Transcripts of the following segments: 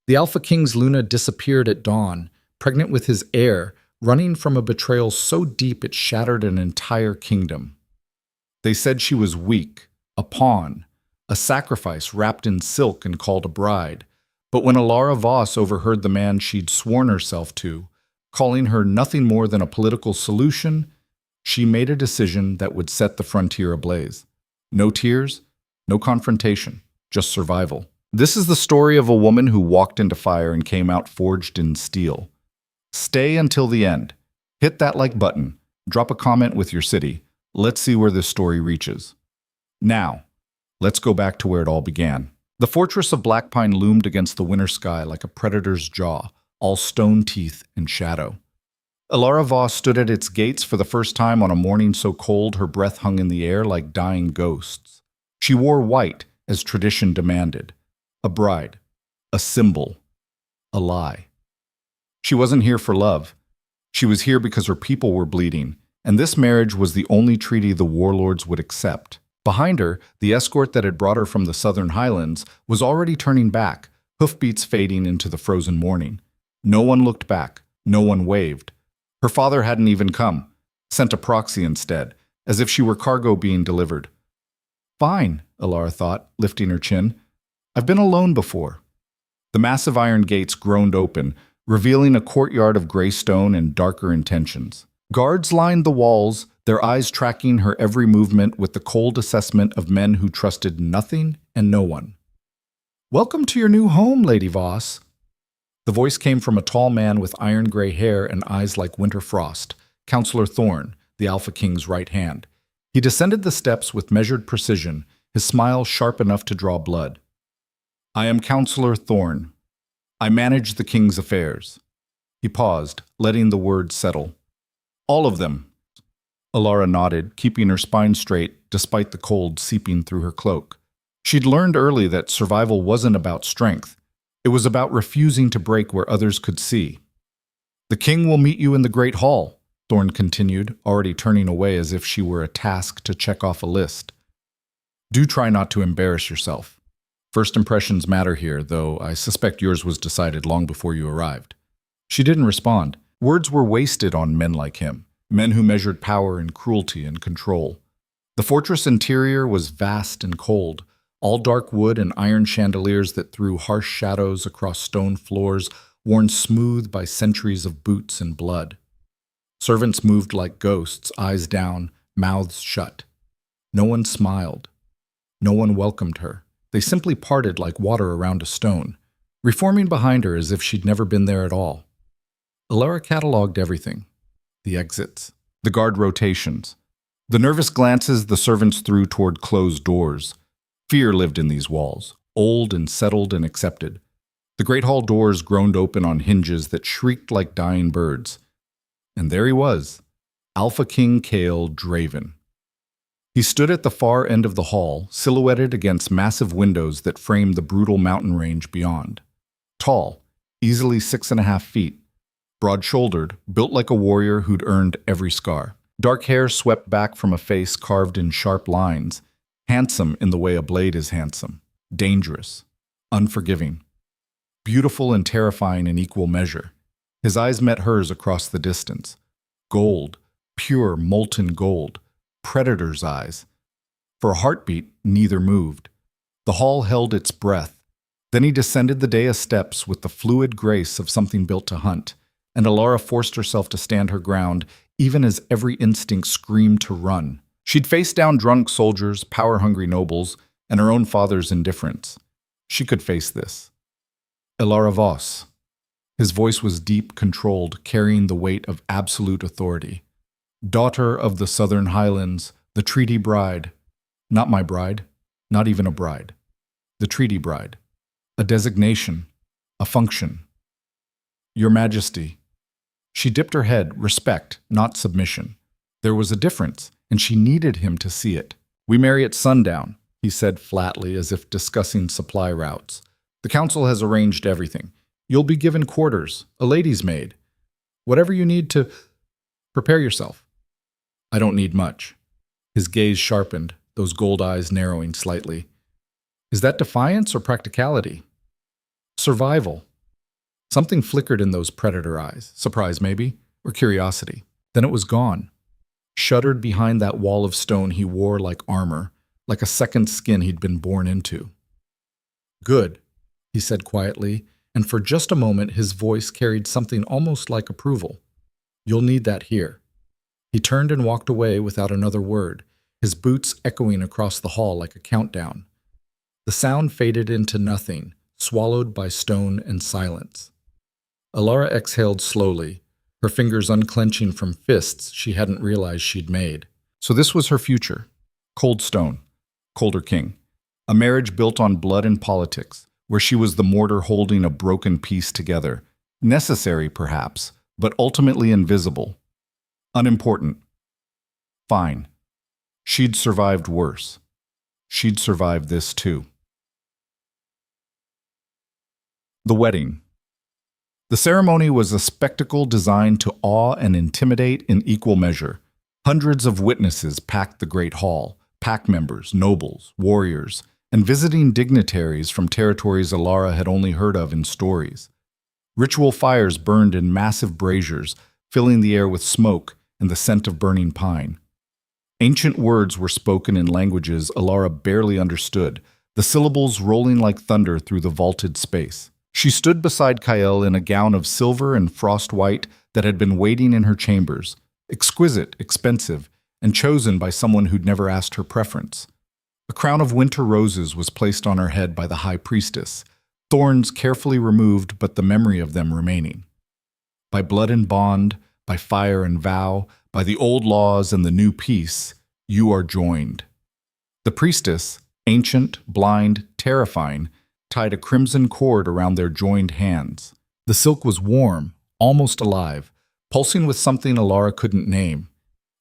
The Alpha King's Luna disappeared at dawn, pregnant with his heir, running from a betrayal so deep it shattered an entire kingdom. They said she was weak, a pawn, a sacrifice wrapped in silk and called a bride. But when Alara Voss overheard the man she'd sworn herself to, calling her nothing more than a political solution, she made a decision that would set the frontier ablaze. No tears, no confrontation, just survival. This is the story of a woman who walked into fire and came out forged in steel. Stay until the end. Hit that like button. Drop a comment with your city. Let's see where this story reaches. Now, let's go back to where it all began. The fortress of Black Pine loomed against the winter sky like a predator's jaw, all stone teeth and shadow. Alara Voss stood at its gates for the first time on a morning so cold her breath hung in the air like dying ghosts. She wore white, as tradition demanded. A bride. A symbol. A lie. She wasn't here for love. She was here because her people were bleeding, and this marriage was the only treaty the warlords would accept. Behind her, the escort that had brought her from the southern highlands was already turning back, hoofbeats fading into the frozen morning. No one looked back. No one waved. Her father hadn't even come, sent a proxy instead, as if she were cargo being delivered. Fine, Alara thought, lifting her chin. I've been alone before. The massive iron gates groaned open, revealing a courtyard of gray stone and darker intentions. Guards lined the walls, their eyes tracking her every movement with the cold assessment of men who trusted nothing and no one. Welcome to your new home, Lady Voss. The voice came from a tall man with iron-gray hair and eyes like winter frost, Counselor Thorn, the Alpha King's right hand. He descended the steps with measured precision, his smile sharp enough to draw blood. I am Counselor Thorn. I manage the king's affairs. He paused, letting the words settle. All of them. Alara nodded, keeping her spine straight despite the cold seeping through her cloak. She'd learned early that survival wasn't about strength. It was about refusing to break where others could see. The king will meet you in the Great Hall, Thorn continued, already turning away as if she were a task to check off a list. Do try not to embarrass yourself. First impressions matter here, though I suspect yours was decided long before you arrived. She didn't respond. Words were wasted on men like him, men who measured power in cruelty and control. The fortress interior was vast and cold, all dark wood and iron chandeliers that threw harsh shadows across stone floors worn smooth by centuries of boots and blood. Servants moved like ghosts, eyes down, mouths shut. No one smiled. No one welcomed her. They simply parted like water around a stone, reforming behind her as if she'd never been there at all. Alara cataloged everything. The exits, the guard rotations, the nervous glances the servants threw toward closed doors. Fear lived in these walls, old and settled and accepted. The great hall doors groaned open on hinges that shrieked like dying birds. And there he was, Alpha King Kale Draven. He stood at the far end of the hall, silhouetted against massive windows that framed the brutal mountain range beyond. Tall, easily 6.5 feet, broad-shouldered, built like a warrior who'd earned every scar. Dark hair swept back from a face carved in sharp lines, handsome in the way a blade is handsome, dangerous, unforgiving, beautiful and terrifying in equal measure. His eyes met hers across the distance. Gold, pure molten gold, predator's eyes. For a heartbeat, neither moved. The hall held its breath. Then he descended the dais steps with the fluid grace of something built to hunt, and Alara forced herself to stand her ground, even as every instinct screamed to run. She'd faced down drunk soldiers, power-hungry nobles, and her own father's indifference. She could face this. Alara Voss. His voice was deep, controlled, carrying the weight of absolute authority. Daughter of the Southern Highlands, the treaty bride. Not my bride, not even a bride. The treaty bride. A designation, a function. Your Majesty. She dipped her head, respect, not submission. There was a difference, and she needed him to see it. We marry at sundown, he said flatly, as if discussing supply routes. The council has arranged everything. You'll be given quarters, a lady's maid. Whatever you need to prepare yourself. I don't need much. His gaze sharpened, those gold eyes narrowing slightly. Is that defiance or practicality? Survival, Something flickered in those predator eyes, surprise maybe, or curiosity. Then it was gone, shuttered behind that wall of stone he wore like armor, like a second skin he'd been born into. "Good," he said quietly, and for just a moment his voice carried something almost like approval. "You'll need that here." He turned and walked away without another word, his boots echoing across the hall like a countdown. The sound faded into nothing, swallowed by stone and silence. Alara exhaled slowly, her fingers unclenching from fists she hadn't realized she'd made. So this was her future. Cold stone, colder king. A marriage built on blood and politics, where she was the mortar holding a broken piece together. Necessary, perhaps, but ultimately invisible. Unimportant. Fine. She'd survived worse. She'd survived this too. The wedding. The ceremony was a spectacle designed to awe and intimidate in equal measure. Hundreds of witnesses packed the great hall, pack members, nobles, warriors, and visiting dignitaries from territories Alara had only heard of in stories. Ritual fires burned in massive braziers, filling the air with smoke and the scent of burning pine. Ancient words were spoken in languages Alara barely understood, the syllables rolling like thunder through the vaulted space. She stood beside Kael in a gown of silver and frost white that had been waiting in her chambers, exquisite, expensive, and chosen by someone who'd never asked her preference. A crown of winter roses was placed on her head by the high priestess, thorns carefully removed but the memory of them remaining. By blood and bond, by fire and vow, by the old laws and the new peace, you are joined. The priestess, ancient, blind, terrifying, tied a crimson cord around their joined hands. The silk was warm, almost alive, pulsing with something Alara couldn't name.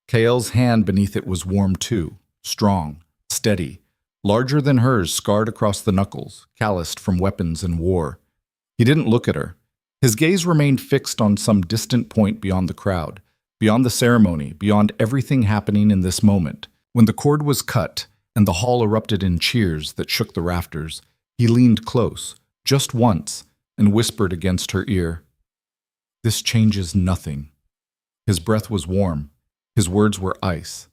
Kael's hand beneath it was warm too, strong, steady, larger than hers, scarred across the knuckles, calloused from weapons and war. He didn't look at her. His gaze remained fixed on some distant point beyond the crowd, beyond the ceremony, beyond everything happening in this moment. When the cord was cut and the hall erupted in cheers that shook the rafters, he leaned close, just once, and whispered against her ear, "This changes nothing." His breath was warm. His words were ice.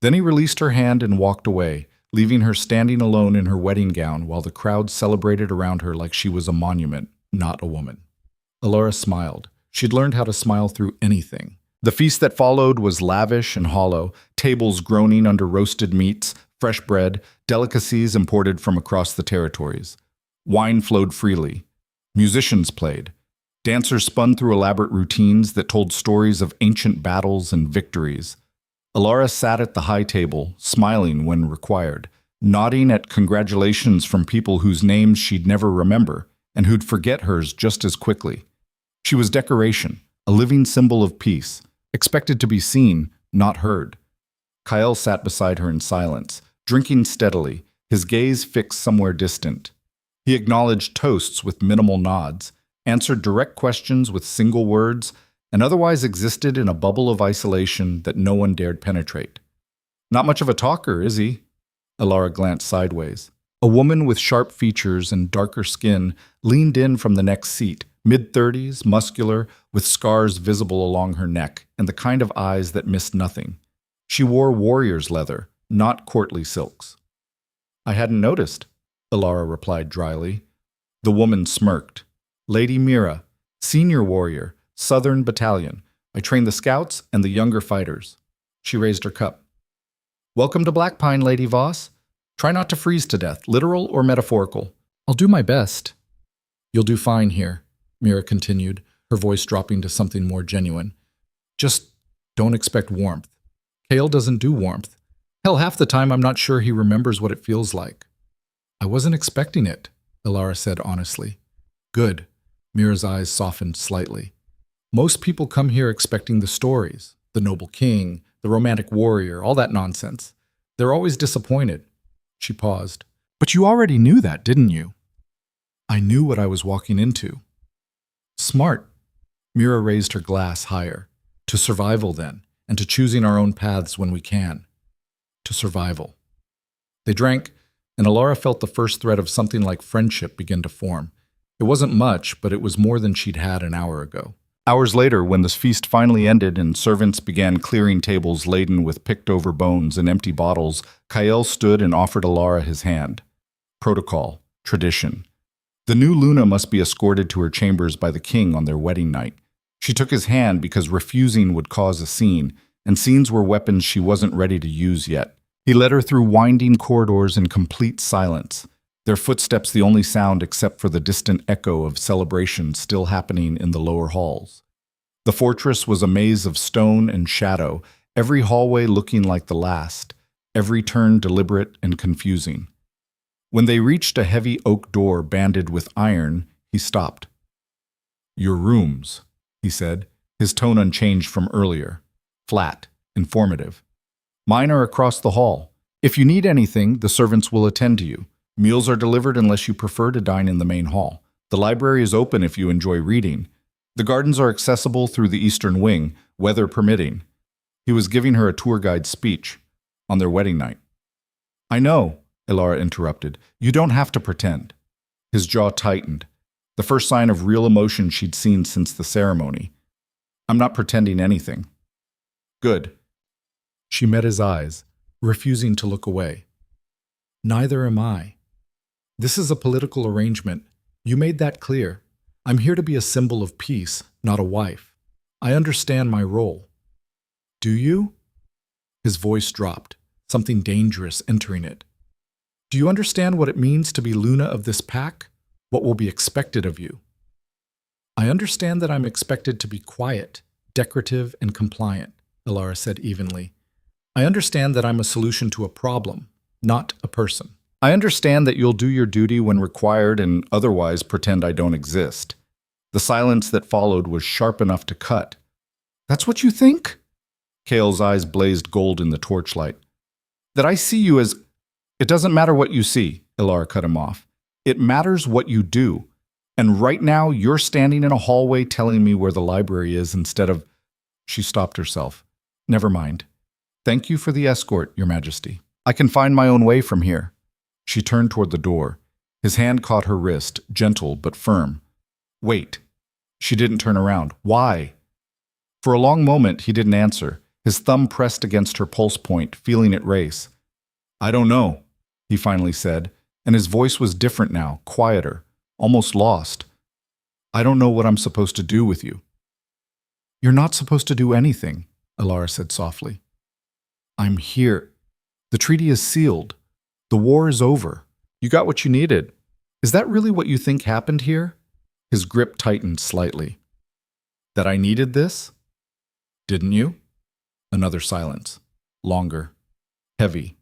Then he released her hand and walked away, leaving her standing alone in her wedding gown while the crowd celebrated around her like she was a monument, not a woman. Alara smiled. She'd learned how to smile through anything. The feast that followed was lavish and hollow, tables groaning under roasted meats, fresh bread, delicacies imported from across the territories. Wine flowed freely. Musicians played. Dancers spun through elaborate routines that told stories of ancient battles and victories. Alara sat at the high table, smiling when required, nodding at congratulations from people whose names she'd never remember and who'd forget hers just as quickly. She was decoration, a living symbol of peace, expected to be seen, not heard. Kael sat beside her in silence, drinking steadily, his gaze fixed somewhere distant. He acknowledged toasts with minimal nods, answered direct questions with single words, and otherwise existed in a bubble of isolation that no one dared penetrate. "Not much of a talker, is he?" Alara glanced sideways. A woman with sharp features and darker skin leaned in from the next seat, mid-30s, muscular, with scars visible along her neck, and the kind of eyes that missed nothing. She wore warrior's leather, not courtly silks. "I hadn't noticed," Alara replied dryly. The woman smirked. "Lady Mira, senior warrior, Southern Battalion. I train the scouts and the younger fighters." She raised her cup. "Welcome to Black Pine, Lady Voss. Try not to freeze to death, literal or metaphorical." "I'll do my best." "You'll do fine here," Mira continued, her voice dropping to something more genuine. "Just don't expect warmth. Kael doesn't do warmth. Hell, half the time I'm not sure he remembers what it feels like." "I wasn't expecting it," Alara said honestly. "Good." Mira's eyes softened slightly. "Most people come here expecting the stories, the noble king, the romantic warrior, all that nonsense. They're always disappointed." She paused. "But you already knew that, didn't you?" "I knew what I was walking into." "Smart." Mira raised her glass higher. "To survival, then, and to choosing our own paths when we can. To survival." They drank, and Alara felt the first thread of something like friendship begin to form. It wasn't much, but it was more than she'd had an hour ago. Hours later, when the feast finally ended and servants began clearing tables laden with picked-over bones and empty bottles, Kael stood and offered Alara his hand. Protocol. Tradition. The new Luna must be escorted to her chambers by the king on their wedding night. She took his hand because refusing would cause a scene, and scenes were weapons she wasn't ready to use yet. He led her through winding corridors in complete silence, their footsteps the only sound except for the distant echo of celebration still happening in the lower halls. The fortress was a maze of stone and shadow, every hallway looking like the last, every turn deliberate and confusing. When they reached a heavy oak door banded with iron, he stopped. "Your rooms," he said, his tone unchanged from earlier, flat, informative. "Mine are across the hall. If you need anything, the servants will attend to you. Meals are delivered unless you prefer to dine in the main hall. The library is open if you enjoy reading. The gardens are accessible through the eastern wing, weather permitting." He was giving her a tour guide speech on their wedding night. "I know," Alara interrupted. "You don't have to pretend." His jaw tightened, the first sign of real emotion she'd seen since the ceremony. "I'm not pretending anything." "Good." She met his eyes, refusing to look away. "Neither am I. This is a political arrangement. You made that clear. I'm here to be a symbol of peace, not a wife. I understand my role." "Do you?" His voice dropped, something dangerous entering it. "Do you understand what it means to be Luna of this pack? What will be expected of you?" "I understand that I'm expected to be quiet, decorative, and compliant," Alara said evenly. "I understand that I'm a solution to a problem, not a person. I understand that you'll do your duty when required and otherwise pretend I don't exist." The silence that followed was sharp enough to cut. "That's what you think?" Kael's eyes blazed gold in the torchlight. "That I see you as—" "It doesn't matter what you see," Alara cut him off. "It matters what you do. And right now you're standing in a hallway telling me where the library is instead of—" She stopped herself. "Never mind. Thank you for the escort, Your Majesty. I can find my own way from here." She turned toward the door. His hand caught her wrist, gentle but firm. "Wait." She didn't turn around. "Why?" For a long moment, he didn't answer. His thumb pressed against her pulse point, feeling it race. "I don't know," he finally said, and his voice was different now, quieter, almost lost. "I don't know what I'm supposed to do with you." "You're not supposed to do anything," Alara said softly. "I'm here. The treaty is sealed. The war is over. You got what you needed. Is that really what you think happened here?" His grip tightened slightly. "That I needed this? Didn't you?" Another silence. Longer. Heavy.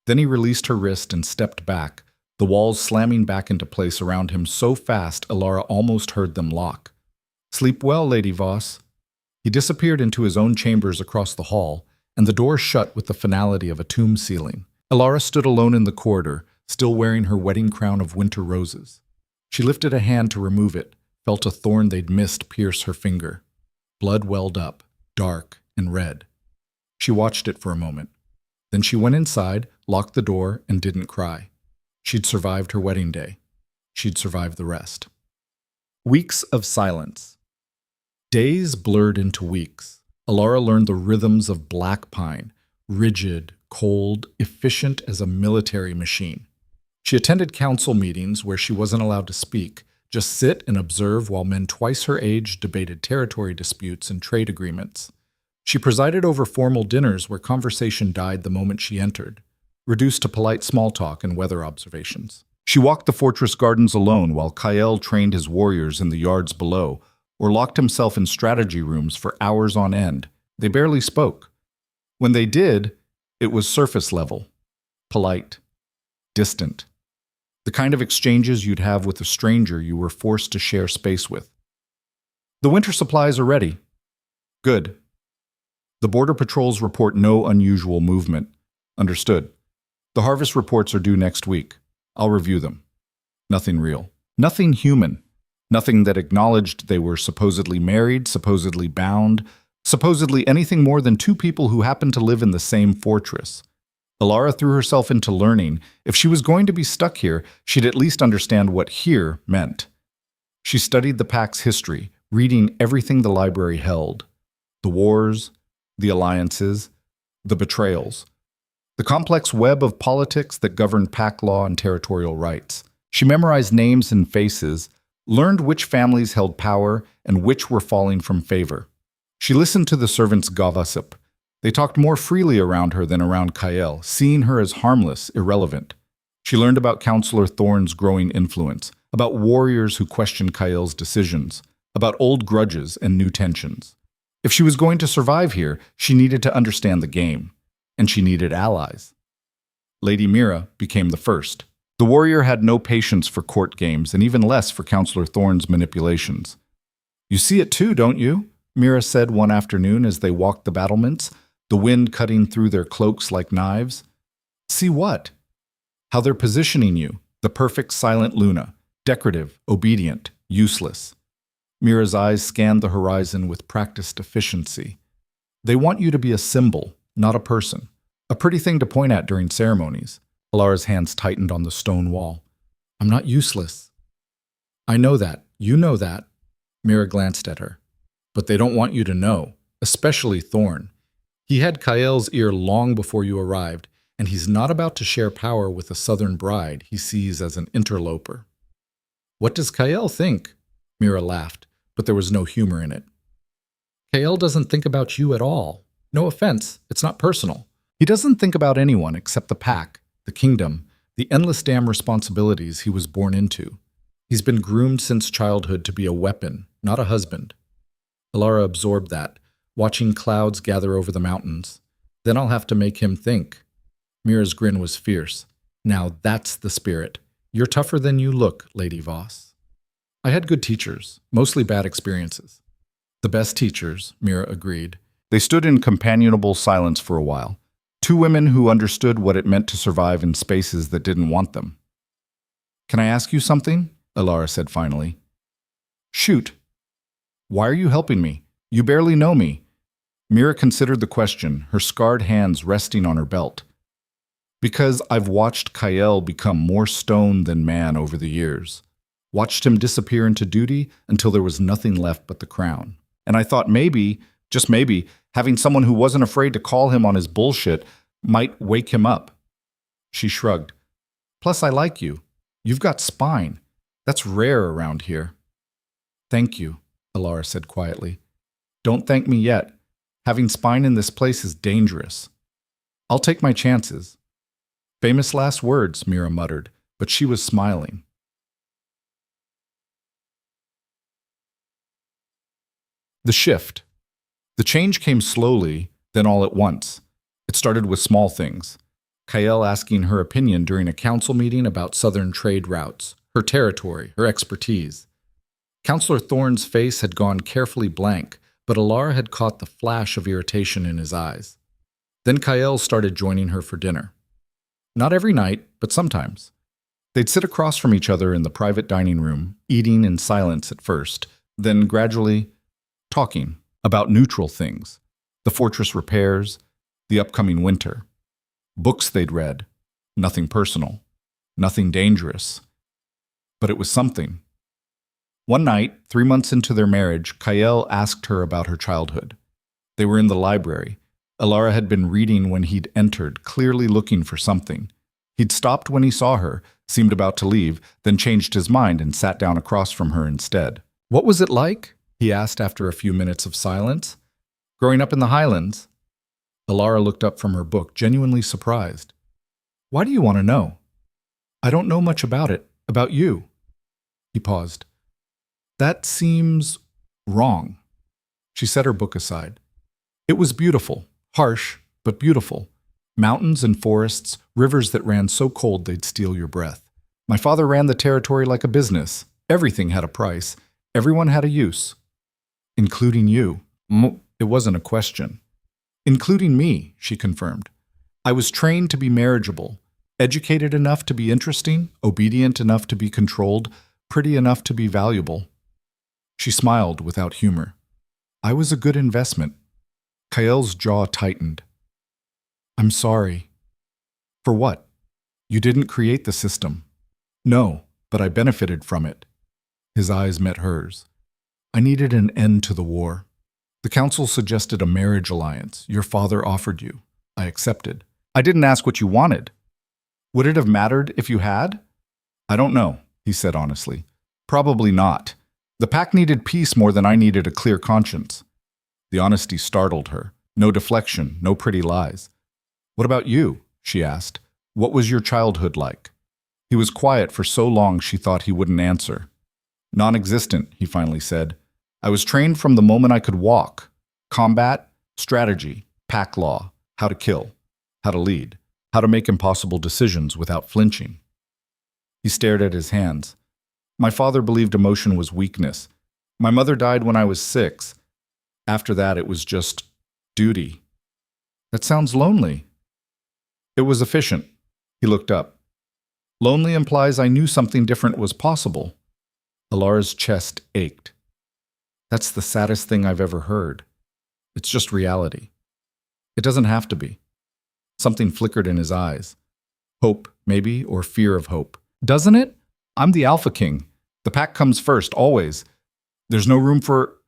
Then he released her wrist and stepped back, the walls slamming back into place around him so fast Alara almost heard them lock. "Sleep well, Lady Voss." He disappeared into his own chambers across the hall, and the door shut with the finality of a tomb ceiling. Alara stood alone in the corridor, still wearing her wedding crown of winter roses. She lifted a hand to remove it, felt a thorn they'd missed pierce her finger. Blood welled up, dark and red. She watched it for a moment. Then she went inside, locked the door, and didn't cry. She'd survived her wedding day. She'd survived the rest. Weeks of silence. Days blurred into weeks. Alara learned the rhythms of black pine, rigid, cold, efficient as a military machine. She attended council meetings where she wasn't allowed to speak, just sit and observe while men twice her age debated territory disputes and trade agreements. She presided over formal dinners where conversation died the moment she entered, reduced to polite small talk and weather observations. She walked the fortress gardens alone while Kael trained his warriors in the yards below, or locked himself in strategy rooms for hours on end. They barely spoke. When they did, it was surface level, polite, distant. The kind of exchanges you'd have with a stranger you were forced to share space with. "The winter supplies are ready." "Good." "The border patrols report no unusual movement." "Understood." "The harvest reports are due next week. I'll review them." Nothing real. Nothing human. Nothing that acknowledged they were supposedly married, supposedly bound, supposedly anything more than two people who happened to live in the same fortress. Alara threw herself into learning. If she was going to be stuck here, she'd at least understand what here meant. She studied the pack's history, reading everything the library held: the wars, the alliances, the betrayals, the complex web of politics that governed pack law and territorial rights. She memorized names and faces, learned which families held power and which were falling from favor. She listened to the servants' gossip. They talked more freely around her than around Kael, seeing her as harmless, irrelevant. She learned about Counselor Thorne's growing influence, about warriors who questioned Kael's decisions, about old grudges and new tensions. If she was going to survive here, she needed to understand the game, and she needed allies. Lady Mira became the first. The warrior had no patience for court games, and even less for Counselor Thorne's manipulations. "You see it too, don't you?" Mira said one afternoon as they walked the battlements, the wind cutting through their cloaks like knives. "See what?" "How they're positioning you, the perfect silent Luna, decorative, obedient, useless." Mira's eyes scanned the horizon with practiced efficiency. "They want you to be a symbol, not a person. A pretty thing to point at during ceremonies." Alara's hands tightened on the stone wall. "I'm not useless." "I know that. You know that." Mira glanced at her. "But they don't want you to know, especially Thorne. He had Kael's ear long before you arrived, and he's not about to share power with a southern bride he sees as an interloper." "What does Kael think?" Mira laughed, but there was no humor in it. "Kael doesn't think about you at all. No offense, it's not personal. He doesn't think about anyone except the pack, the kingdom, the endless damn responsibilities he was born into. He's been groomed since childhood to be a weapon, not a husband." Alara absorbed that, watching clouds gather over the mountains. "Then I'll have to make him think." Mira's grin was fierce. "Now that's the spirit. You're tougher than you look, Lady Voss." "I had good teachers, mostly bad experiences." "The best teachers," Mira agreed. They stood in companionable silence for a while. Two women who understood what it meant to survive in spaces that didn't want them. "Can I ask you something?" Alara said finally. "Shoot." "Why are you helping me? You barely know me." Mira considered the question, her scarred hands resting on her belt. "Because I've watched Kael become more stone than man over the years. Watched him disappear into duty until there was nothing left but the crown. And I thought maybe, just maybe, having someone who wasn't afraid to call him on his bullshit might wake him up." She shrugged. "Plus, I like you. You've got spine. That's rare around here." "Thank you," Alara said quietly. "Don't thank me yet. Having spine in this place is dangerous. I'll take my chances." "Famous last words," Mira muttered, but she was smiling. The shift. The change came slowly, then all at once. It started with small things. Kael asking her opinion during a council meeting about southern trade routes, her territory, her expertise. Counselor Thorne's face had gone carefully blank, but Alara had caught the flash of irritation in his eyes. Then Kael started joining her for dinner. Not every night, but sometimes. They'd sit across from each other in the private dining room, eating in silence at first, then gradually talking about neutral things, the fortress repairs, the upcoming winter, books they'd read, nothing personal, nothing dangerous. But it was something. One night, 3 months into their marriage, Kael asked her about her childhood. They were in the library. Alara had been reading when he'd entered, clearly looking for something. He'd stopped when he saw her, seemed about to leave, then changed his mind and sat down across from her instead. "What was it like?" he asked after a few minutes of silence. "Growing up in the Highlands?" Alara looked up from her book, genuinely surprised. "Why do you want to know?" "I don't know much about it. About you." He paused. "That seems wrong." She set her book aside. "It was beautiful, harsh, but beautiful. Mountains and forests, rivers that ran so cold they'd steal your breath. My father ran the territory like a business. Everything had a price. Everyone had a use. Including you." It wasn't a question. "Including me," she confirmed. "I was trained to be marriageable, educated enough to be interesting, obedient enough to be controlled, pretty enough to be valuable." She smiled without humor. "I was a good investment." Kael's jaw tightened. "I'm sorry." "For what? You didn't create the system." "No, but I benefited from it." His eyes met hers. I needed an end to the war. The council suggested a marriage alliance your father offered you. I accepted. I didn't ask what you wanted. Would it have mattered if you had? I don't know, he said honestly. Probably not. The pack needed peace more than I needed a clear conscience. The honesty startled her. No deflection, no pretty lies. What about you? She asked. What was your childhood like? He was quiet for so long she thought he wouldn't answer. Non-existent, he finally said. I was trained from the moment I could walk. Combat, strategy, pack law, how to kill, how to lead, how to make impossible decisions without flinching. He stared at his hands. My father believed emotion was weakness. My mother died when I was 6. After that, it was just duty. That sounds lonely. It was efficient. He looked up. Lonely implies I knew something different was possible. Alara's chest ached. That's the saddest thing I've ever heard. It's just reality. It doesn't have to be. Something flickered in his eyes. Hope, maybe, or fear of hope. Doesn't it? I'm the Alpha King. The pack comes first, always. There's no room for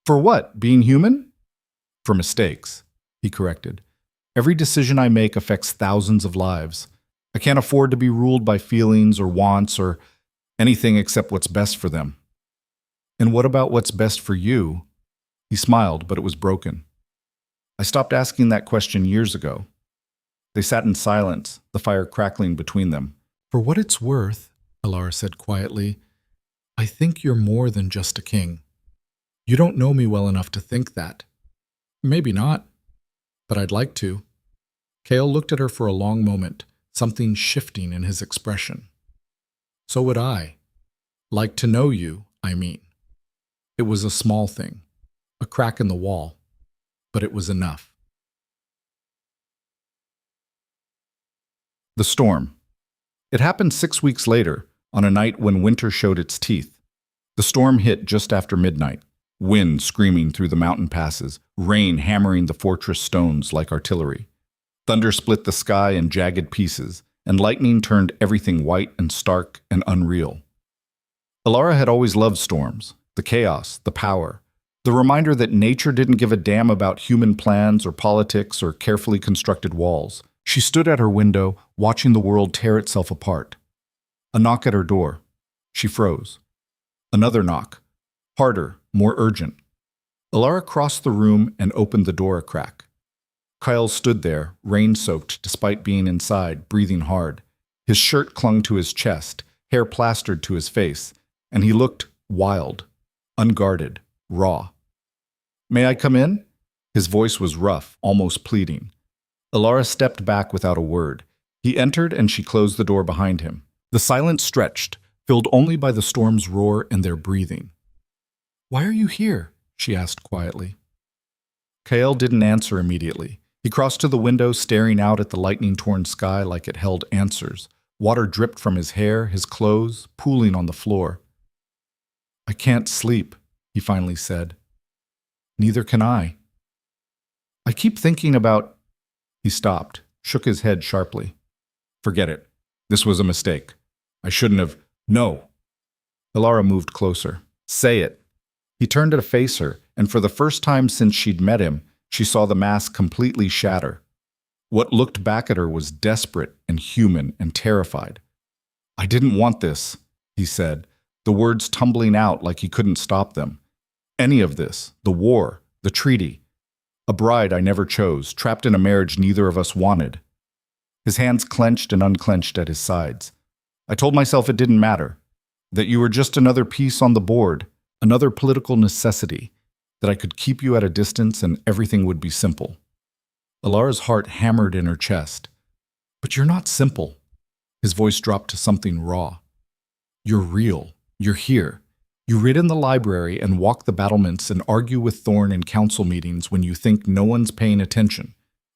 what? Being human? For mistakes, he corrected. Every decision I make affects thousands of lives. I can't afford to be ruled by feelings or wants or anything except what's best for them. And what about what's best for you? He smiled, but it was broken. I stopped asking that question years ago. They sat in silence, the fire crackling between them. For what it's worth, Alara said quietly, I think you're more than just a king. You don't know me well enough to think that. Maybe not, but I'd like to. Kale looked at her for a long moment, something shifting in his expression. So would I. Like to know you, I mean. It was a small thing, a crack in the wall, but it was enough. The storm. It happened 6 weeks later, on a night when winter showed its teeth. The storm hit just after midnight, wind screaming through the mountain passes, rain hammering the fortress stones like artillery. Thunder split the sky in jagged pieces, and lightning turned everything white and stark and unreal. Alara had always loved storms, the chaos, the power, the reminder that nature didn't give a damn about human plans or politics or carefully constructed walls. She stood at her window, watching the world tear itself apart. A knock at her door. She froze. Another knock. Harder, more urgent. Alara crossed the room and opened the door a crack. Kyle stood there, rain-soaked despite being inside, breathing hard. His shirt clung to his chest, hair plastered to his face, and he looked wild, unguarded, raw. May I come in? His voice was rough, almost pleading. Alara stepped back without a word. He entered and she closed the door behind him. The silence stretched, filled only by the storm's roar and their breathing. Why are you here? She asked quietly. Kael didn't answer immediately. He crossed to the window, staring out at the lightning-torn sky like it held answers. Water dripped from his hair, his clothes, pooling on the floor. I can't sleep, he finally said. Neither can I. I keep thinking about... He stopped, shook his head sharply. Forget it. This was a mistake. I shouldn't have... No. Alara moved closer. Say it. He turned to face her, and for the first time since she'd met him, she saw the mask completely shatter. What looked back at her was desperate and human and terrified. I didn't want this, he said, the words tumbling out like he couldn't stop them. Any of this, the war, the treaty. A bride I never chose, trapped in a marriage neither of us wanted. His hands clenched and unclenched at his sides. I told myself it didn't matter, that you were just another piece on the board, another political necessity, that I could keep you at a distance and everything would be simple. Alara's heart hammered in her chest. But you're not simple. His voice dropped to something raw. You're real. You're here. You read in the library and walk the battlements and argue with Thorn in council meetings when you think no one's paying attention.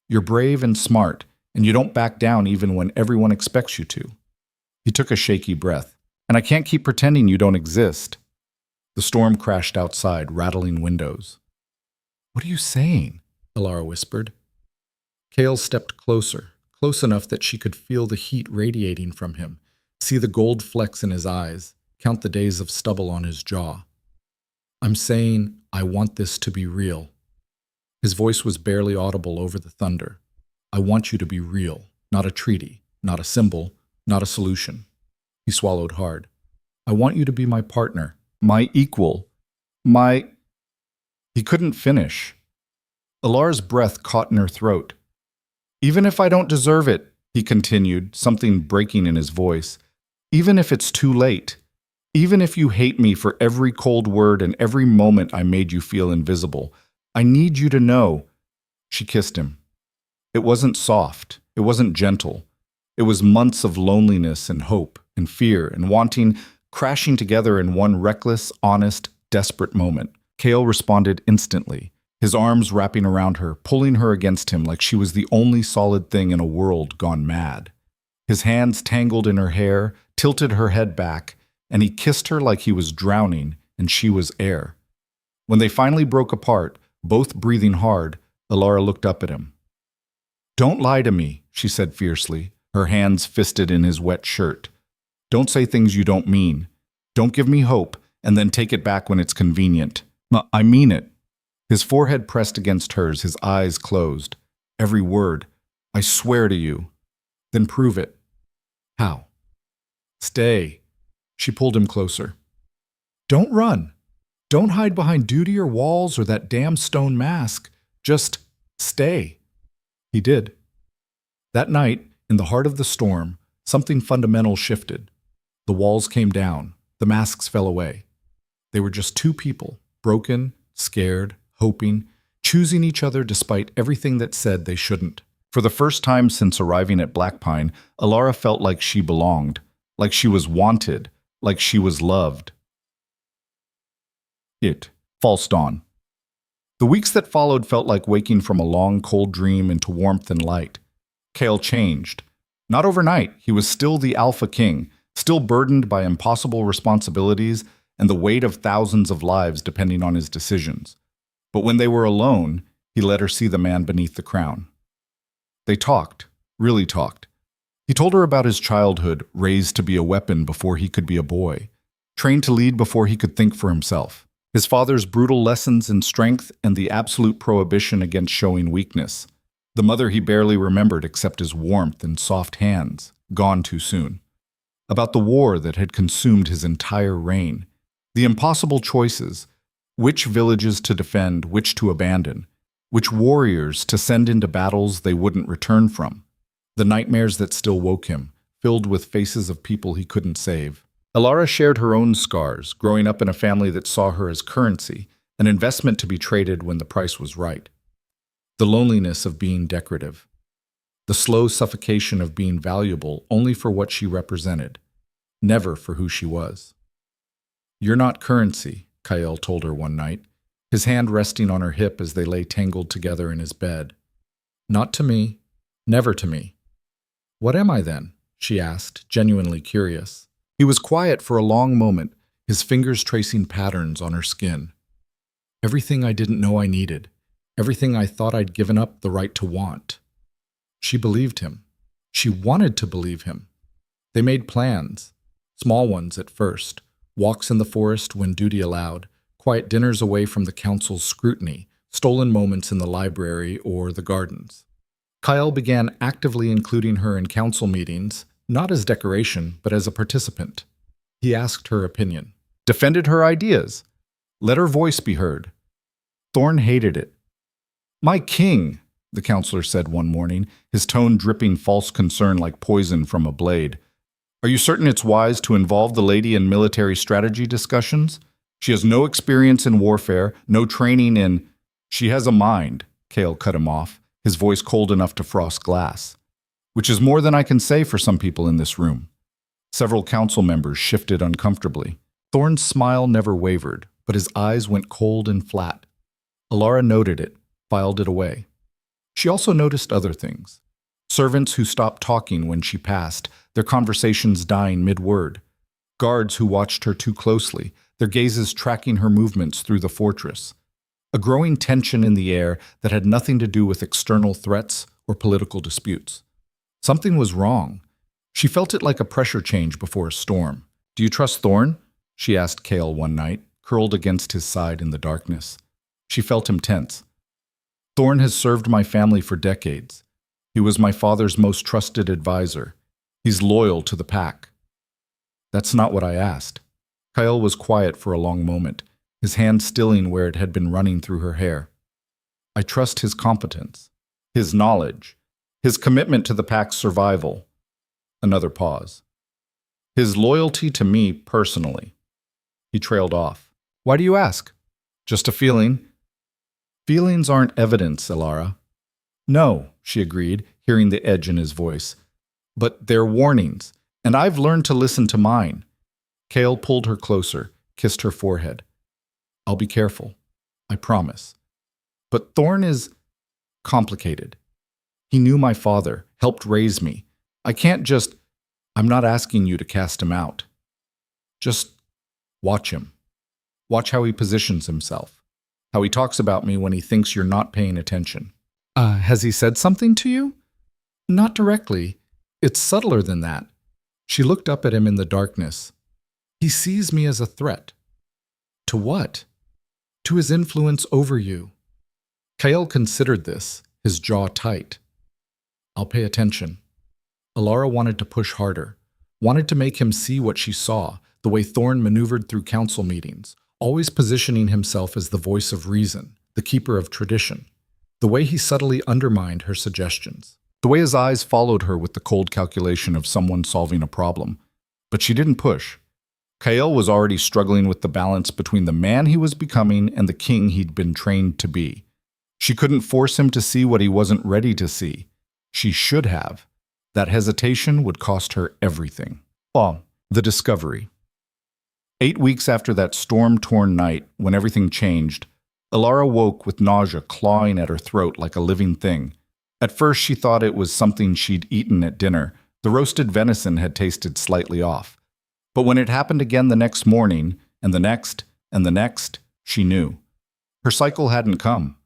You're brave and smart, and you don't back down even when everyone expects you to. He took a shaky breath. And I can't keep pretending you don't exist. The storm crashed outside, rattling windows. What are you saying? Alara whispered. Kael stepped closer, close enough that she could feel the heat radiating from him, see the gold flecks in his eyes. count the days of stubble on his jaw. I'm saying I want this to be real. His voice was barely audible over the thunder. I want you to be real, not a treaty, not a symbol, not a solution. He swallowed hard. I want you to be my partner, my equal, my... He couldn't finish. Alara's breath caught in her throat. Even if I don't deserve it, he continued, something breaking in his voice. Even if it's too late. Even if you hate me for every cold word and every moment I made you feel invisible. I need you to know. She kissed him. It wasn't soft. It wasn't gentle. It was months of loneliness and hope and fear and wanting crashing together in one reckless, honest, desperate moment. Cale responded instantly, his arms wrapping around her, pulling her against him like she was the only solid thing in a world gone mad. His hands tangled in her hair, tilted her head back, and he kissed her like he was drowning and she was air. When they finally broke apart, both breathing hard, Alara looked up at him. Don't lie to me, she said fiercely, her hands fisted in his wet shirt. Don't say things you don't mean. Don't give me hope and then take it back when it's convenient. I mean it. His forehead pressed against hers, his eyes closed. Every word. I swear to you. Then prove it. How? Stay. She pulled him closer. Don't run. Don't hide behind duty or walls or that damn stone mask. Just stay. He did. That night, in the heart of the storm, something fundamental shifted. The walls came down. The masks fell away. They were just two people, broken, scared, hoping, choosing each other despite everything that said they shouldn't. For the first time since arriving at Blackpine, Alara felt like she belonged, like she was wanted, like she was loved. False dawn. The weeks that followed felt like waking from a long, cold dream into warmth and light. Cale changed. Not overnight, he was still the Alpha King, still burdened by impossible responsibilities and the weight of thousands of lives depending on his decisions. But when they were alone, he let her see the man beneath the crown. They talked, really talked. He told her about his childhood, raised to be a weapon before he could be a boy, trained to lead before he could think for himself, his father's brutal lessons in strength and the absolute prohibition against showing weakness, the mother he barely remembered except his warmth and soft hands, gone too soon, about the war that had consumed his entire reign, the impossible choices, which villages to defend, which to abandon, which warriors to send into battles they wouldn't return from, the nightmares that still woke him, filled with faces of people he couldn't save. Alara shared her own scars, growing up in a family that saw her as currency, an investment to be traded when the price was right. The loneliness of being decorative. The slow suffocation of being valuable only for what she represented, never for who she was. You're not currency, Kyle told her one night, his hand resting on her hip as they lay tangled together in his bed. Not to me, never to me. What am I then? She asked, genuinely curious. He was quiet for a long moment, his fingers tracing patterns on her skin. Everything I didn't know I needed, everything I thought I'd given up the right to want. She believed him. She wanted to believe him. They made plans, small ones at first, walks in the forest when duty allowed, quiet dinners away from the council's scrutiny, stolen moments in the library or the gardens. Kyle began actively including her in council meetings, not as decoration, but as a participant. He asked her opinion, defended her ideas, let her voice be heard. Thorn hated it. My king, the counselor said one morning, his tone dripping false concern like poison from a blade. Are you certain it's wise to involve the lady in military strategy discussions? She has no experience in warfare, no training in... She has a mind, Cale cut him off, his voice cold enough to frost glass. Which is more than I can say for some people in this room. Several council members shifted uncomfortably. Thorn's smile never wavered, but his eyes went cold and flat. Alara noted it, filed it away. She also noticed other things. Servants who stopped talking when she passed, their conversations dying mid-word. Guards who watched her too closely, their gazes tracking her movements through the fortress. A growing tension in the air that had nothing to do with external threats or political disputes. Something was wrong. She felt it like a pressure change before a storm. Do you trust Thorn? she asked Kale one night, curled against his side in the darkness. She felt him tense. Thorn has served my family for decades. He was my father's most trusted advisor. He's loyal to the pack. That's not what I asked. Kyle was quiet for a long moment, his hand stilling where it had been running through her hair. I trust his competence, his knowledge, his commitment to the pack's survival. Another pause. His loyalty to me personally. He trailed off. Why do you ask? Just a feeling. Feelings aren't evidence, Elara. No, she agreed, hearing the edge in his voice. But they're warnings, and I've learned to listen to mine. Kale pulled her closer, kissed her forehead. I'll be careful. I promise. But Thorn is complicated. He knew my father, helped raise me. I can't just... I'm not asking you to cast him out. Just watch him. Watch how he positions himself. How he talks about me when he thinks you're not paying attention. Has he said something to you? Not directly. It's subtler than that. She looked up at him in the darkness. He sees me as a threat. To what? To his influence over you. Kyle considered this, his jaw tight. I'll pay attention. Elara wanted to push harder, wanted to make him see what she saw, the way Thorn maneuvered through council meetings, always positioning himself as the voice of reason, the keeper of tradition, the way he subtly undermined her suggestions, the way his eyes followed her with the cold calculation of someone solving a problem. But she didn't push. Kyle was already struggling with the balance between the man he was becoming and the king he'd been trained to be. She couldn't force him to see what he wasn't ready to see. She should have. That hesitation would cost her everything. The discovery. 8 weeks after that storm-torn night, when everything changed, Elara woke with nausea clawing at her throat like a living thing. At first she thought it was something she'd eaten at dinner. The roasted venison had tasted slightly off. But when it happened again the next morning, and the next, and the next, she knew. Her cycle hadn't come.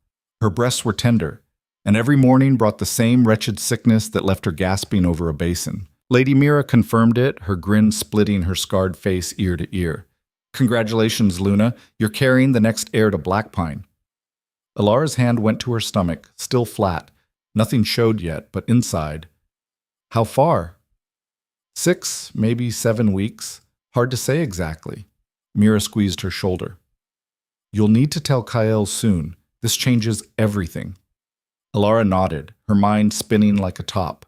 Her breasts were tender, and every morning brought the same wretched sickness that left her gasping over a basin. Lady Mira confirmed it, her grin splitting her scarred face ear to ear. Congratulations, Luna. You're carrying the next heir to Blackpine. Elara's hand went to her stomach, still flat. Nothing showed yet, but inside. How far? 6, maybe 7 weeks. Hard to say exactly. Mira squeezed her shoulder. You'll need to tell Kyle soon. This changes everything. Elara nodded, her mind spinning like a top.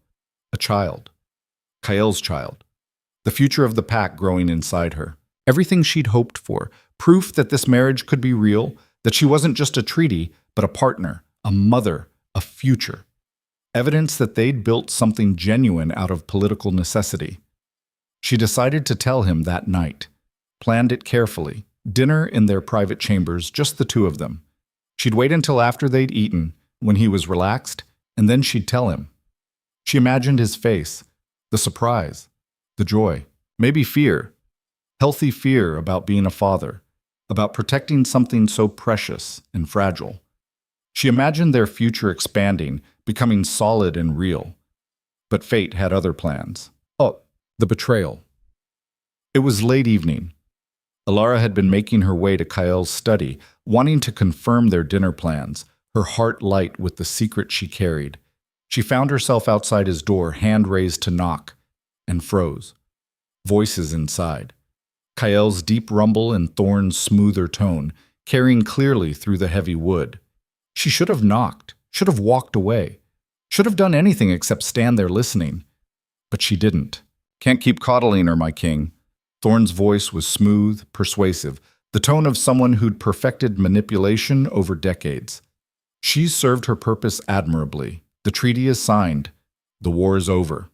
A child. Kyle's child. The future of the pack growing inside her. Everything she'd hoped for. Proof that this marriage could be real, that she wasn't just a treaty, but a partner, a mother, a future. Evidence that they'd built something genuine out of political necessity. She decided to tell him that night. Planned it carefully. Dinner in their private chambers, just the two of them. She'd wait until after they'd eaten, when he was relaxed, and then she'd tell him. She imagined his face, the surprise, the joy, maybe fear. Healthy fear about being a father, about protecting something so precious and fragile. She imagined their future expanding, becoming solid and real. But fate had other plans. The betrayal. It was late evening. Elara had been making her way to Kyle's study, wanting to confirm their dinner plans, her heart light with the secret she carried. She found herself outside his door, hand raised to knock, and froze. Voices inside. Kyle's deep rumble and Thorn's smoother tone, carrying clearly through the heavy wood. She should have knocked, should have walked away, should have done anything except stand there listening. But she didn't. Can't keep coddling her, my king. Thorn's voice was smooth, persuasive, the tone of someone who'd perfected manipulation over decades. She's served her purpose admirably. The treaty is signed. The war is over.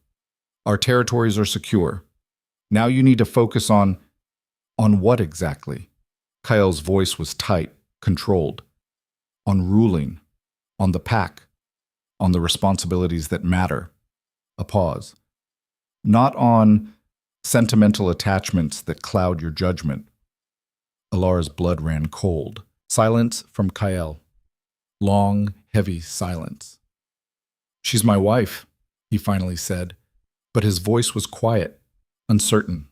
Our territories are secure. Now you need to focus on what exactly? Kyle's voice was tight, controlled. On ruling. On the pack. On the responsibilities that matter. A pause. Not on sentimental attachments that cloud your judgment. Elara's blood ran cold. Silence from Kyle. Long, heavy silence. She's my wife, he finally said, but his voice was quiet, uncertain.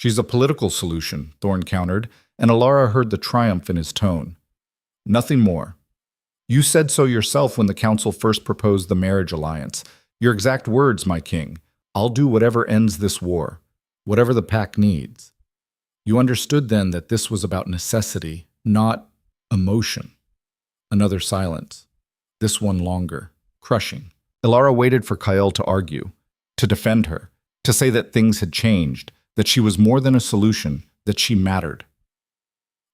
She's a political solution, Thorn countered, and Alara heard the triumph in his tone. Nothing more. You said so yourself when the council first proposed the marriage alliance. Your exact words, my king. I'll do whatever ends this war, whatever the pack needs. You understood then that this was about necessity, not emotion. Another silence. This one longer, crushing. Alara waited for Kyle to argue, to defend her, to say that things had changed, that she was more than a solution, that she mattered.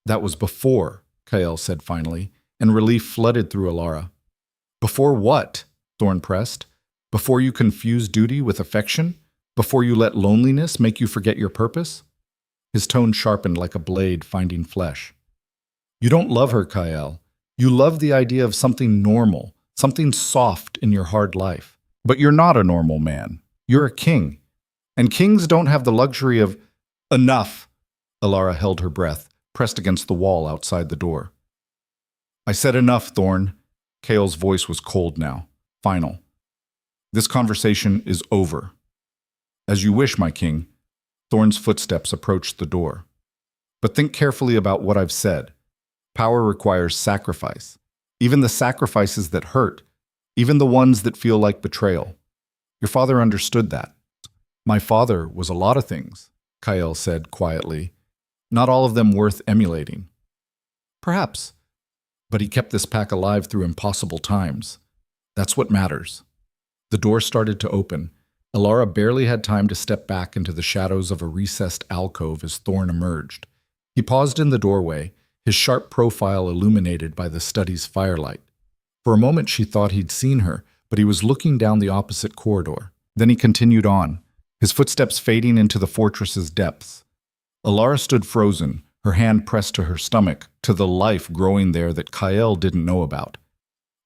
That was before, Kyle said finally, and relief flooded through Alara. Before what? Thorn pressed. Before you confuse duty with affection? Before you let loneliness make you forget your purpose? His tone sharpened like a blade finding flesh. You don't love her, Kyle. You love the idea of something normal, something soft in your hard life. But you're not a normal man. You're a king. And kings don't have the luxury of... Enough! Alara held her breath, pressed against the wall outside the door. I said enough, Thorn. Kale's voice was cold now, final. This conversation is over. As you wish, my king. Thorn's footsteps approached the door. But think carefully about what I've said. Power requires sacrifice. Even the sacrifices that hurt. Even the ones that feel like betrayal. Your father understood that. My father was a lot of things, Kyle said quietly. Not all of them worth emulating. Perhaps. But he kept this pack alive through impossible times. That's what matters. The door started to open. Alara barely had time to step back into the shadows of a recessed alcove as Thorn emerged. He paused in the doorway, his sharp profile illuminated by the study's firelight. For a moment she thought he'd seen her, but he was looking down the opposite corridor. Then he continued on, his footsteps fading into the fortress's depths. Alara stood frozen, her hand pressed to her stomach, to the life growing there that Kyle didn't know about.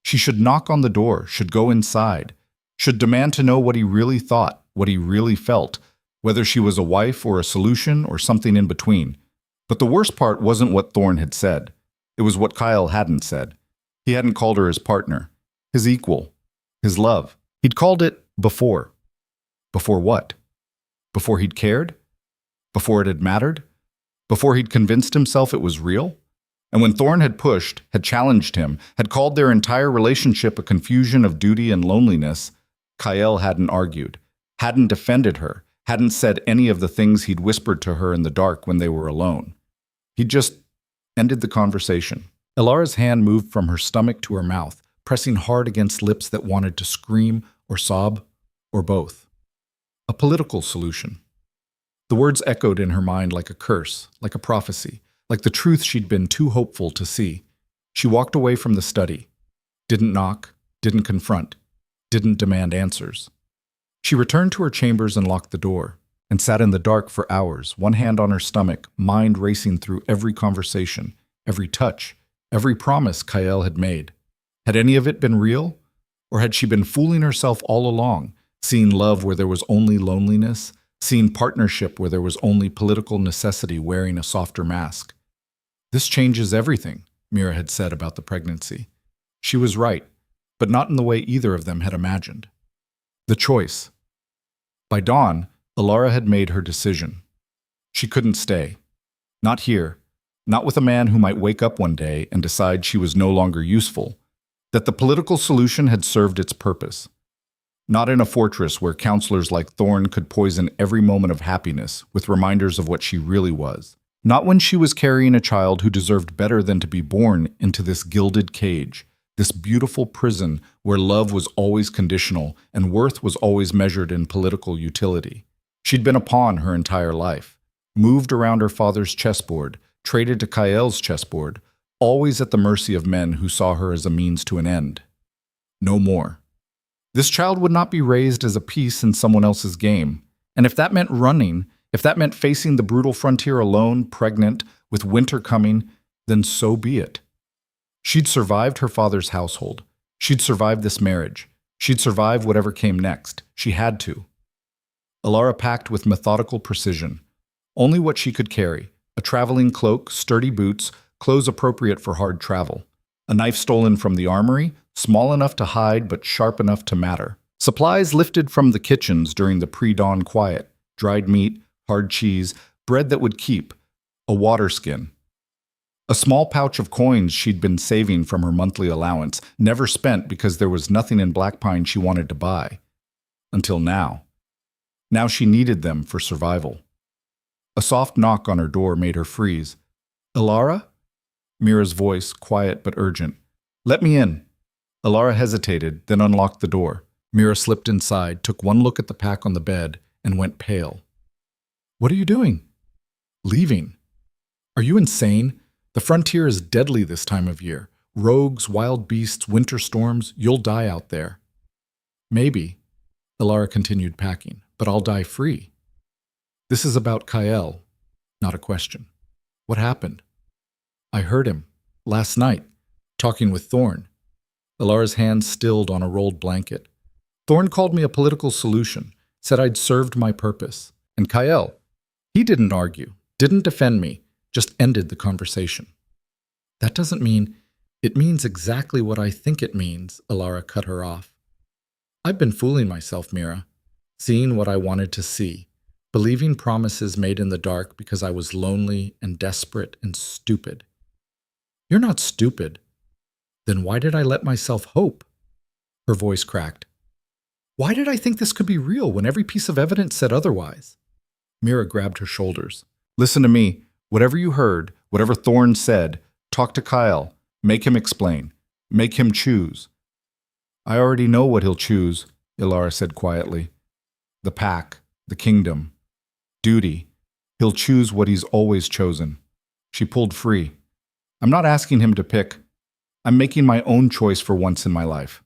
She should knock on the door, should go inside, should demand to know what he really thought, what he really felt, whether she was a wife or a solution or something in between. But the worst part wasn't what Thorn had said. It was what Kyle hadn't said. He hadn't called her his partner, his equal, his love. He'd called it before. Before what? Before he'd cared? Before it had mattered? Before he'd convinced himself it was real? And when Thorn had pushed, had challenged him, had called their entire relationship a confusion of duty and loneliness, Kyle hadn't argued, hadn't defended her, hadn't said any of the things he'd whispered to her in the dark when they were alone. He'd just ended the conversation. Alara's hand moved from her stomach to her mouth, pressing hard against lips that wanted to scream or sob, or both. A political solution. The words echoed in her mind like a curse, like a prophecy, like the truth she'd been too hopeful to see. She walked away from the study. Didn't knock, didn't confront, didn't demand answers. She returned to her chambers and locked the door, and sat in the dark for hours, one hand on her stomach, mind racing through every conversation, every touch, every promise Kyle had made. Had any of it been real? Or had she been fooling herself all along, seeing love where there was only loneliness, seeing partnership where there was only political necessity wearing a softer mask? This changes everything, Mira had said about the pregnancy. She was right, but not in the way either of them had imagined. The choice. By dawn, Alara had made her decision. She couldn't stay. Not here. Not with a man who might wake up one day and decide she was no longer useful, that the political solution had served its purpose. Not in a fortress where counselors like Thorn could poison every moment of happiness with reminders of what she really was. Not when she was carrying a child who deserved better than to be born into this gilded cage, this beautiful prison where love was always conditional and worth was always measured in political utility. She'd been a pawn her entire life, moved around her father's chessboard, traded to Kyle's chessboard, always at the mercy of men who saw her as a means to an end. No more. This child would not be raised as a piece in someone else's game, and if that meant running, if that meant facing the brutal frontier alone, pregnant, with winter coming, then so be it. She'd survived her father's household. She'd survived this marriage. She'd survive whatever came next. She had to. Alara packed with methodical precision. Only what she could carry: a traveling cloak, sturdy boots, clothes appropriate for hard travel. A knife stolen from the armory, small enough to hide but sharp enough to matter. Supplies lifted from the kitchens during the pre-dawn quiet: dried meat, hard cheese, bread that would keep, a water skin. A small pouch of coins she'd been saving from her monthly allowance, never spent because there was nothing in Blackpine she wanted to buy. Until now. Now she needed them for survival. A soft knock on her door made her freeze. "Ilara?" Mira's voice, quiet but urgent. "Let me in." Ilara hesitated, then unlocked the door. Mira slipped inside, took one look at the pack on the bed, and went pale. "What are you doing?" "Leaving." "Are you insane? The frontier is deadly this time of year. Rogues, wild beasts, winter storms, you'll die out there." "Maybe," Ilara continued packing, "but I'll die free." "This is about Kael, not a question." "What happened?" "I heard him, last night, talking with Thorn." Ilara's hand stilled on a rolled blanket. "Thorn called me a political solution, said I'd served my purpose. And Kael, he didn't argue, didn't defend me, just ended the conversation." "That doesn't mean—" "It means exactly what I think it means," Ilara cut her off. "I've been fooling myself, Mira, seeing what I wanted to see, believing promises made in the dark because I was lonely and desperate and stupid." "You're not stupid. Then why did I let myself hope?" Her voice cracked. "Why did I think this could be real when every piece of evidence said otherwise?" Mira grabbed her shoulders. "Listen to me. Whatever you heard, whatever Thorn said, talk to Kyle. Make him explain. Make him choose." "I already know what he'll choose," Ilara said quietly. "The pack, the kingdom, duty. He'll choose what he's always chosen." She pulled free. "I'm not asking him to pick. I'm making my own choice for once in my life."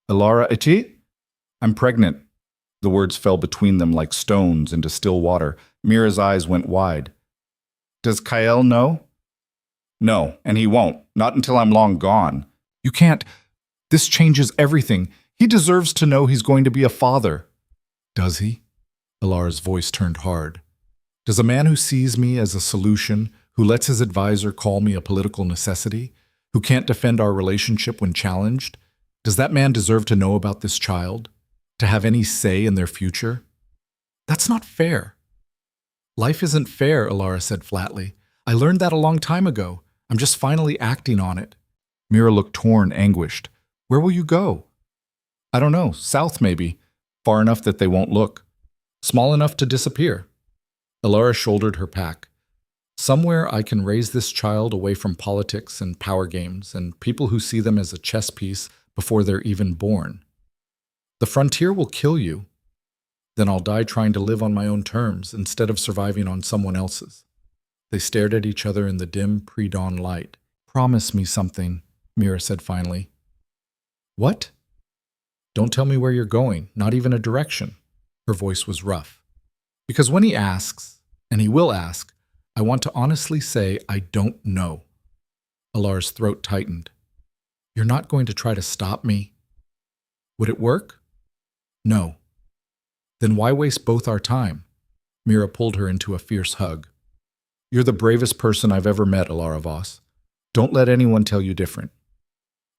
"Ilara Ichi?" "I'm pregnant." The words fell between them like stones into still water. Mira's eyes went wide. "Does Kael know?" "No, and he won't. Not until I'm long gone." "You can't. This changes everything. He deserves to know he's going to be a father." "Does he?" Ilara's voice turned hard. "Does a man who sees me as a solution, who lets his advisor call me a political necessity, who can't defend our relationship when challenged, does that man deserve to know about this child? To have any say in their future? That's not fair." "Life isn't fair," Ilara said flatly. "I learned that a long time ago. I'm just finally acting on it." Mira looked torn, anguished. "Where will you go?" "I don't know. South, maybe. Far enough that they won't look. Small enough to disappear." Ilara shouldered her pack. "Somewhere I can raise this child away from politics and power games and people who see them as a chess piece before they're even born. The frontier will kill you. Then I'll die trying to live on my own terms instead of surviving on someone else's." They stared at each other in the dim pre-dawn light. "Promise me something," Mira said finally. "What?" "Don't tell me where you're going, not even a direction." Her voice was rough. "Because when he asks, and he will ask, I want to honestly say I don't know." Ilara's throat tightened. "You're not going to try to stop me?" "Would it work?" "No." "Then why waste both our time?" Mira pulled her into a fierce hug. "You're the bravest person I've ever met, Ilara Voss. Don't let anyone tell you different."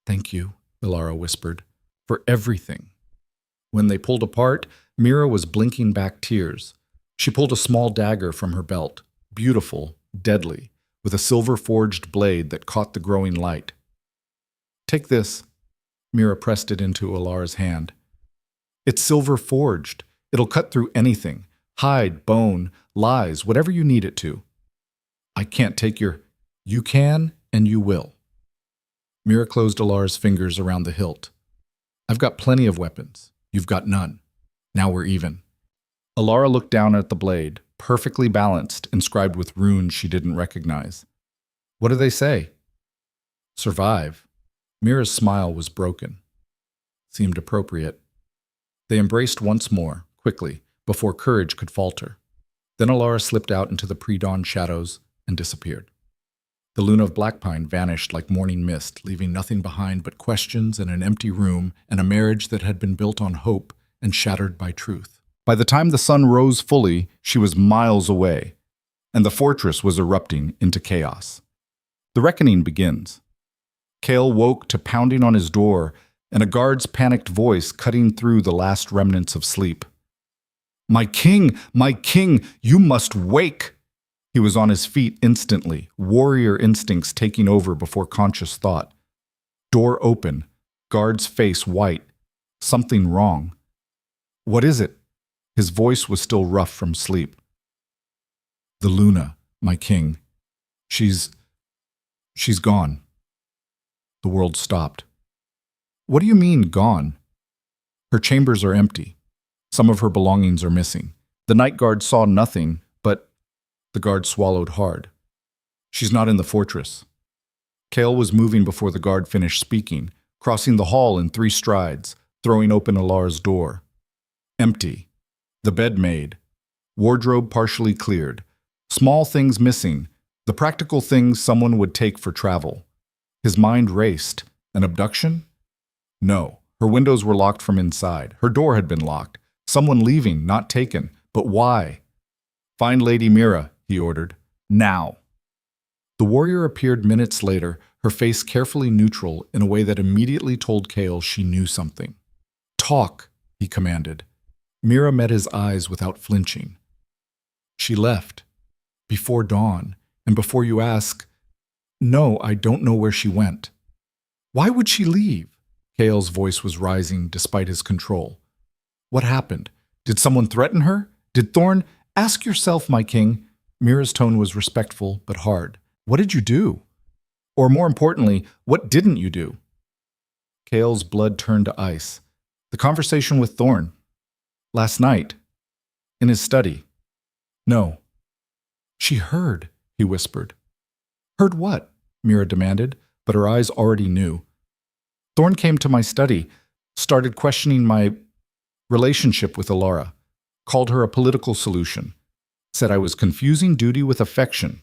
"Thank you," Ilara whispered, "for everything." When they pulled apart, Mira was blinking back tears. She pulled a small dagger from her belt, beautiful, deadly, with a silver-forged blade that caught the growing light. "Take this." Mira pressed it into Ilara's hand. "It's silver-forged. It'll cut through anything. Hide, bone, lies, whatever you need it to." "I can't take your—" "You can, and you will." Mira closed Ilara's fingers around the hilt. "I've got plenty of weapons. You've got none. Now we're even." Ilara looked down at the blade, perfectly balanced, inscribed with runes she didn't recognize. "What do they say?" "Survive." Mira's smile was broken. Seemed appropriate. They embraced once more, quickly, before courage could falter. Then Ilara slipped out into the pre-dawn shadows and disappeared. The Luna of Blackpine vanished like morning mist, leaving nothing behind but questions and an empty room and a marriage that had been built on hope and shattered by truth. By the time the sun rose fully, she was miles away, and the fortress was erupting into chaos. The reckoning begins. Kale woke to pounding on his door and a guard's panicked voice cutting through the last remnants of sleep. My king, you must wake!" He was on his feet instantly, warrior instincts taking over before conscious thought. Door open, guard's face white. Something wrong. What is it? His voice was still rough from sleep. The Luna, my king. She's gone. The world stopped. What do you mean, gone? Her chambers are empty. Some of her belongings are missing. The night guard saw nothing, but the guard swallowed hard. She's not in the fortress. Kale was moving before the guard finished speaking, crossing the hall in 3 strides, throwing open Alar's door. Empty. The bed made. Wardrobe partially cleared. Small things missing. The practical things someone would take for travel. His mind raced. An abduction? No. Her windows were locked from inside. Her door had been locked. Someone leaving, not taken. But why? Find Lady Mira, he ordered. Now. The warrior appeared minutes later, her face carefully neutral in a way that immediately told Kale she knew something. Talk, he commanded. Mira met his eyes without flinching. She left. Before dawn, and before you ask, no, I don't know where she went. Why would she leave? Kale's voice was rising despite his control. What happened? Did someone threaten her? Did Thorn? Ask yourself, my king. Mira's tone was respectful but hard. What did you do? Or more importantly, what didn't you do? Kale's blood turned to ice. The conversation with Thorn. Last night. In his study. No. She heard, he whispered. Heard what? Mira demanded, but her eyes already knew. Thorn came to my study, started questioning my relationship with Alara, called her a political solution, said I was confusing duty with affection.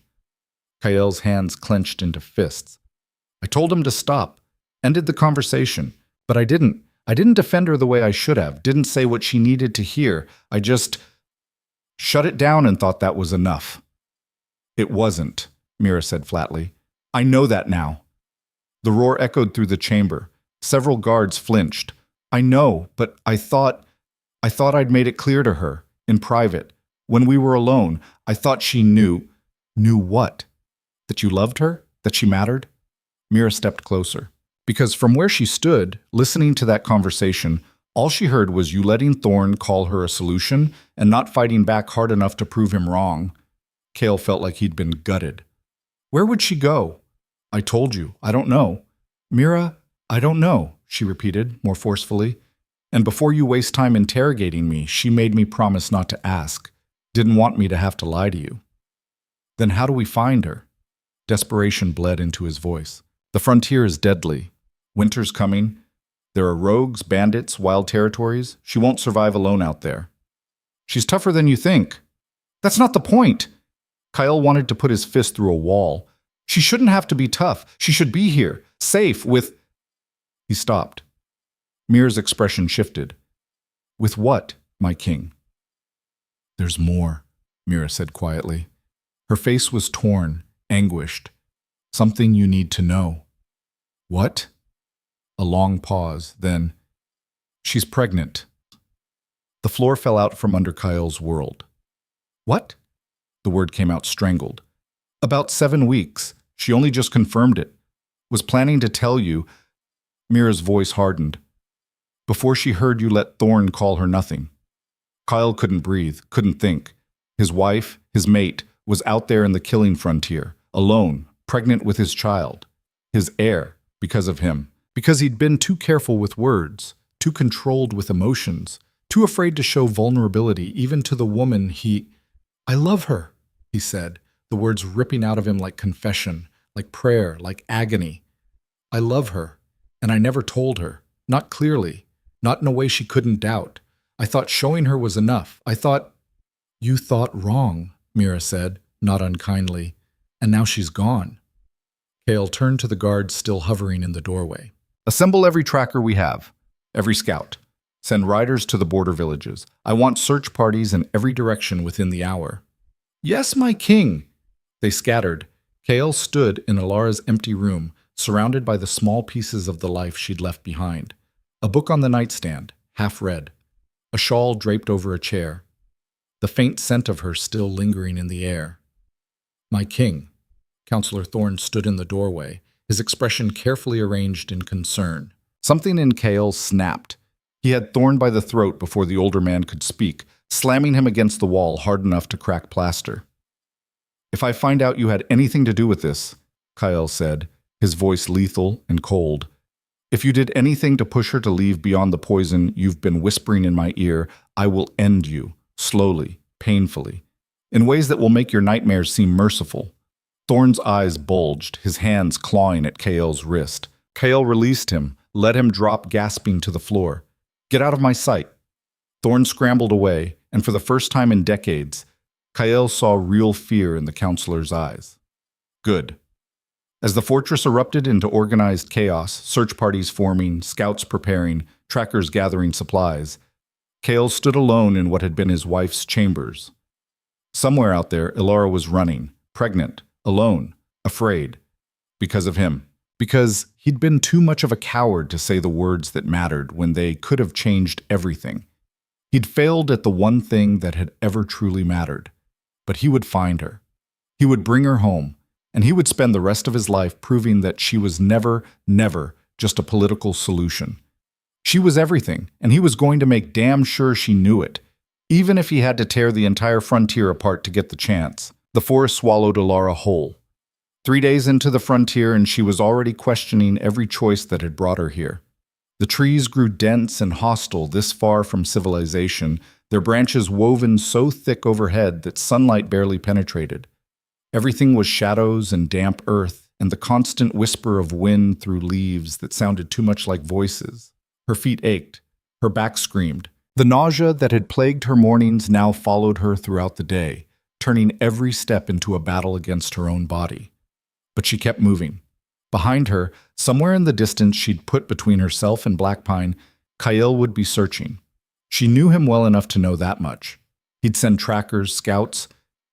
Kael's hands clenched into fists. I told him to stop, ended the conversation, but I didn't. I didn't defend her the way I should have, didn't say what she needed to hear. I just shut it down and thought that was enough. It wasn't, Mira said flatly. I know that now. The roar echoed through the chamber. Several guards flinched. I know, but I thought I'd made it clear to her, in private. When we were alone, I thought she knew. Knew what? That you loved her? That she mattered? Mira stepped closer. Because from where she stood, listening to that conversation, all she heard was you letting Thorn call her a solution and not fighting back hard enough to prove him wrong. Kale felt like he'd been gutted. Where would she go? I told you, I don't know. Mira, I don't know, she repeated, more forcefully. And before you waste time interrogating me, she made me promise not to ask. Didn't want me to have to lie to you. Then how do we find her? Desperation bled into his voice. The frontier is deadly. Winter's coming. There are rogues, bandits, wild territories. She won't survive alone out there. She's tougher than you think. That's not the point. Kyle wanted to put his fist through a wall. She shouldn't have to be tough. She should be here, safe, with... He stopped. Mira's expression shifted. With what, my king? There's more, Mira said quietly. Her face was torn, anguished. Something you need to know. What? A long pause, then... She's pregnant. The floor fell out from under Kyle's world. What? The word came out strangled. About 7 weeks. She only just confirmed it. Was planning to tell you. Mira's voice hardened. Before she heard you let Thorn call her nothing. Kyle couldn't breathe, couldn't think. His wife, his mate, was out there in the killing frontier, alone, pregnant with his child. His heir, because of him. Because he'd been too careful with words, too controlled with emotions, too afraid to show vulnerability even to the woman he... I love her, he said, the words ripping out of him like confession, like prayer, like agony. I love her, and I never told her, not clearly, not in a way she couldn't doubt. I thought showing her was enough. I thought... You thought wrong, Mira said, not unkindly, and now she's gone. Kale turned to the guards still hovering in the doorway. Assemble every tracker we have, every scout. Send riders to the border villages. I want search parties in every direction within the hour. Yes, my king. They scattered. Kale stood in Alara's empty room, surrounded by the small pieces of the life she'd left behind. A book on the nightstand, half read. A shawl draped over a chair. The faint scent of her still lingering in the air. My king. Counselor Thorne stood in the doorway, his expression carefully arranged in concern. Something in Kale snapped. He had Thorne by the throat before the older man could speak, slamming him against the wall hard enough to crack plaster. "If I find out you had anything to do with this," Kyle said, his voice lethal and cold, "if you did anything to push her to leave beyond the poison you've been whispering in my ear, I will end you, slowly, painfully, in ways that will make your nightmares seem merciful." Thorne's eyes bulged, his hands clawing at Kale's wrist. Kale released him, let him drop gasping to the floor. "Get out of my sight." Thorne scrambled away, and for the first time in decades, Kyle saw real fear in the counselor's eyes. Good. As the fortress erupted into organized chaos, search parties forming, scouts preparing, trackers gathering supplies, Kale stood alone in what had been his wife's chambers. Somewhere out there, Ilara was running, pregnant, alone, afraid. Because of him. Because he'd been too much of a coward to say the words that mattered when they could have changed everything. He'd failed at the one thing that had ever truly mattered. But he would find her. He would bring her home, and he would spend the rest of his life proving that she was never, never just a political solution. She was everything, and he was going to make damn sure she knew it, even if he had to tear the entire frontier apart to get the chance. The forest swallowed Ilara whole. 3 days into the frontier, and she was already questioning every choice that had brought her here. The trees grew dense and hostile this far from civilization, their branches woven so thick overhead that sunlight barely penetrated. Everything was shadows and damp earth, and the constant whisper of wind through leaves that sounded too much like voices. Her feet ached. Her back screamed. The nausea that had plagued her mornings now followed her throughout the day, turning every step into a battle against her own body. But she kept moving. Behind her, somewhere in the distance she'd put between herself and Blackpine, Kyle would be searching. She knew him well enough to know that much. He'd send trackers, scouts,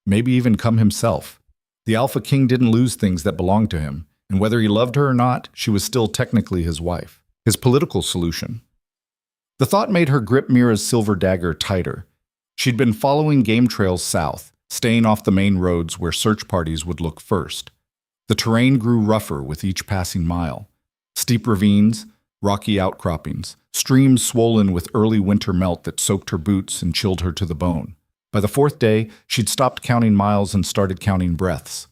maybe even come himself. The Alpha King didn't lose things that belonged to him, and whether he loved her or not, she was still technically his wife, his political solution. The thought made her grip Mira's silver dagger tighter. She'd been following game trails south, staying off the main roads where search parties would look first. The terrain grew rougher with each passing mile. Steep ravines, rocky outcroppings, streams swollen with early winter melt that soaked her boots and chilled her to the bone. By the 4th day, she'd stopped counting miles and started counting breaths.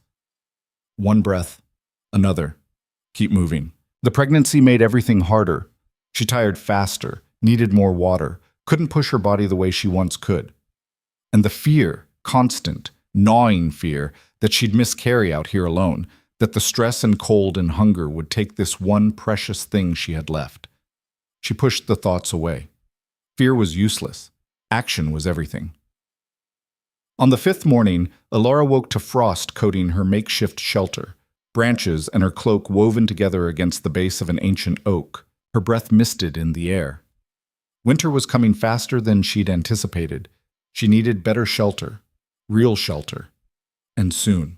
One breath, another. Keep moving. The pregnancy made everything harder. She tired faster, needed more water, couldn't push her body the way she once could. And the fear, constant, gnawing fear, that she'd miscarry out here alone, that the stress and cold and hunger would take this one precious thing she had left. She pushed the thoughts away. Fear was useless. Action was everything. On the 5th morning, Ilara woke to frost coating her makeshift shelter, branches and her cloak woven together against the base of an ancient oak. Her breath misted in the air. Winter was coming faster than she'd anticipated. She needed better shelter, real shelter, and soon.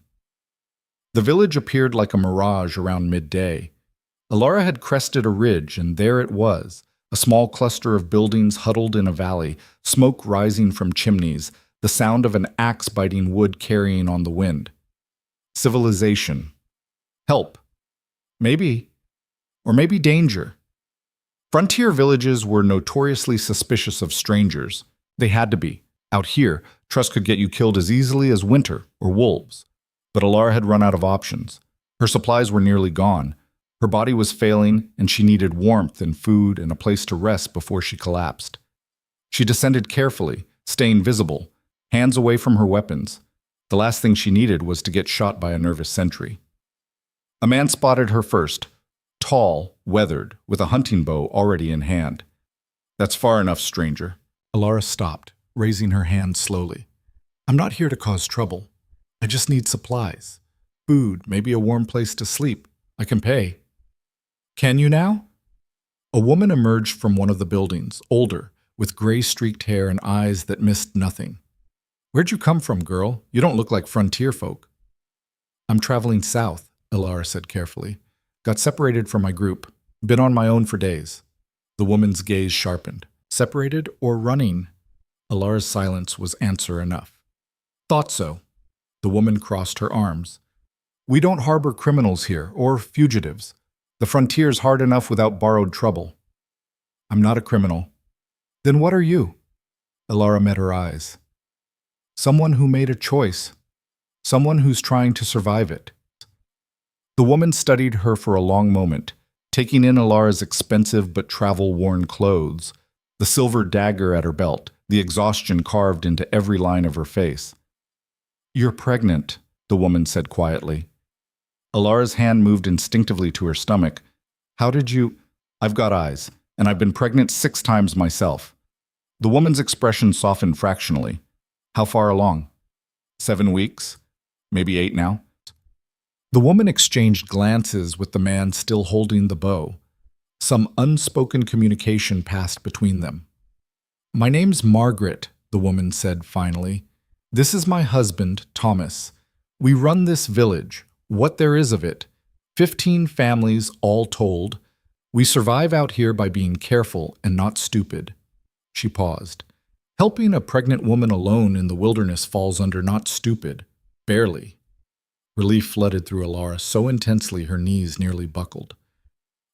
The village appeared like a mirage around midday. Ilara had crested a ridge, and there it was, a small cluster of buildings huddled in a valley, smoke rising from chimneys, the sound of an axe biting wood carrying on the wind. Civilization. Help. Maybe. Or maybe danger. Frontier villages were notoriously suspicious of strangers. They had to be. Out here, trust could get you killed as easily as winter or wolves. But Ilara had run out of options. Her supplies were nearly gone. Her body was failing, and she needed warmth and food and a place to rest before she collapsed. She descended carefully, staying visible, hands away from her weapons. The last thing she needed was to get shot by a nervous sentry. A man spotted her first, tall, weathered, with a hunting bow already in hand. "That's far enough, stranger." Ilara stopped, raising her hand slowly. "I'm not here to cause trouble. I just need supplies. Food, maybe a warm place to sleep. I can pay." "Can you now?" A woman emerged from one of the buildings, older, with gray-streaked hair and eyes that missed nothing. "Where'd you come from, girl? You don't look like frontier folk." "I'm traveling south," Ilara said carefully. "Got separated from my group. Been on my own for days." The woman's gaze sharpened. "Separated or running?" Ilara's silence was answer enough. "Thought so." The woman crossed her arms. We don't harbor criminals here, or fugitives. The frontier's hard enough without borrowed trouble. I'm not a criminal. Then what are you? Elara met her eyes. Someone who made a choice. Someone who's trying to survive it. The woman studied her for a long moment, taking in Elara's expensive but travel-worn clothes, the silver dagger at her belt, the exhaustion carved into every line of her face. You're pregnant, the woman said quietly. Elara's hand moved instinctively to her stomach. How did you? I've got eyes, and I've been pregnant 6 times myself. The woman's expression softened fractionally. How far along? 7 weeks? Maybe 8 now? The woman exchanged glances with the man still holding the bow. Some unspoken communication passed between them. My name's Margaret, the woman said finally. This is my husband, Thomas. We run this village, what there is of it. 15 families all told. We survive out here by being careful and not stupid. She paused. Helping a pregnant woman alone in the wilderness falls under not stupid. Barely. Relief flooded through Elara so intensely her knees nearly buckled.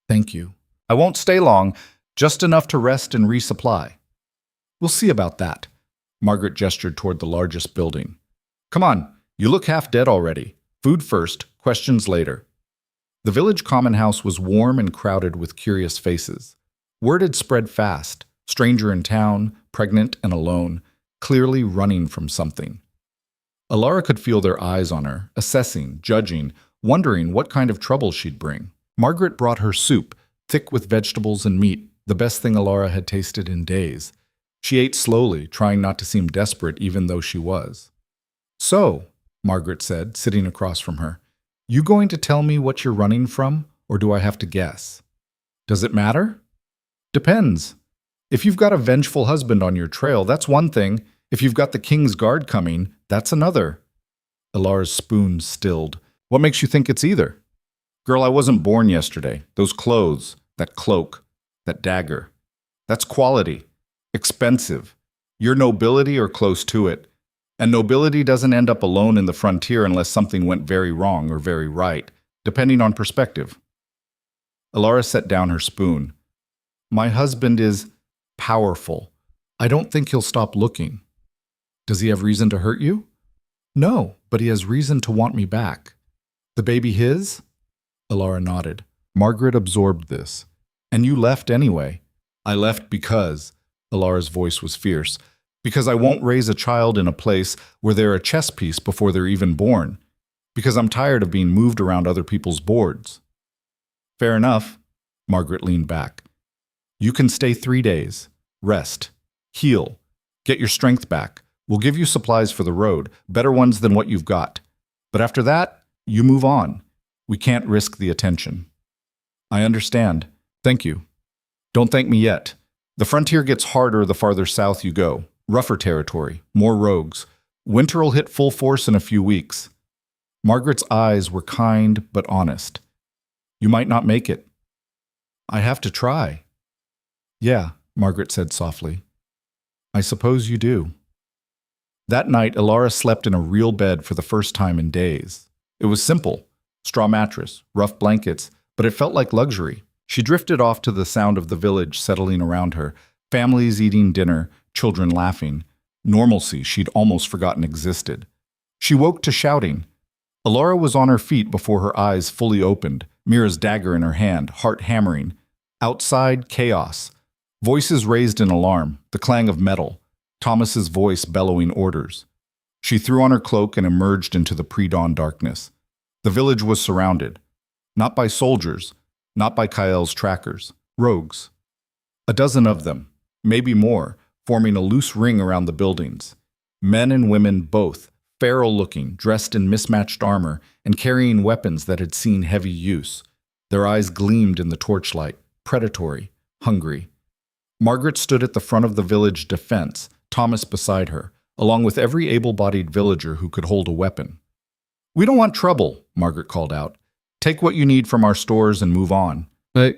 Thank you. I won't stay long, just enough to rest and resupply. We'll see about that. Margaret gestured toward the largest building. Come on, you look half dead already. Food first, questions later. The village common house was warm and crowded with curious faces. Word had spread fast. Stranger in town, pregnant and alone, clearly running from something. Elara could feel their eyes on her, assessing, judging, wondering what kind of trouble she'd bring. Margaret brought her soup, thick with vegetables and meat, the best thing Elara had tasted in days. She ate slowly, trying not to seem desperate even though she was. So, Margaret said, sitting across from her, you going to tell me what you're running from, or do I have to guess? Does it matter? Depends. If you've got a vengeful husband on your trail, that's one thing. If you've got the king's guard coming, that's another. Elara's spoon stilled. What makes you think it's either? Girl, I wasn't born yesterday. Those clothes, that cloak, that dagger. That's quality. Expensive. You're nobility or close to it. And nobility doesn't end up alone in the frontier unless something went very wrong or very right, depending on perspective. Elara set down her spoon. My husband is powerful. I don't think he'll stop looking. Does he have reason to hurt you? No, but he has reason to want me back. The baby his? Elara nodded. Margaret absorbed this. And you left anyway. I left because, Elara's voice was fierce, because I won't raise a child in a place where they're a chess piece before they're even born. Because I'm tired of being moved around other people's boards. Fair enough. Margaret leaned back. You can stay 3 days. Rest. Heal. Get your strength back. We'll give you supplies for the road, better ones than what you've got. But after that, you move on. We can't risk the attention. I understand. Thank you. Don't thank me yet. The frontier gets harder the farther south you go. Rougher territory, more rogues. Winter'll hit full force in a few weeks. Margaret's eyes were kind but honest. You might not make it. I have to try. Yeah, Margaret said softly. I suppose you do. That night, Elara slept in a real bed for the first time in days. It was simple. Straw mattress, rough blankets, but it felt like luxury. She drifted off to the sound of the village settling around her, families eating dinner, children laughing. Normalcy she'd almost forgotten existed. She woke to shouting. Elara was on her feet before her eyes fully opened, Mira's dagger in her hand, heart hammering. Outside, chaos. Voices raised in alarm, the clang of metal, Thomas's voice bellowing orders. She threw on her cloak and emerged into the pre-dawn darkness. The village was surrounded. Not by soldiers, not by Kael's trackers, rogues. A dozen of them, maybe more, forming a loose ring around the buildings. Men and women both, feral-looking, dressed in mismatched armor, and carrying weapons that had seen heavy use. Their eyes gleamed in the torchlight, predatory, hungry. Margaret stood at the front of the village defense, Thomas beside her, along with every able-bodied villager who could hold a weapon. We don't want trouble, Margaret called out. Take what you need from our stores and move on. The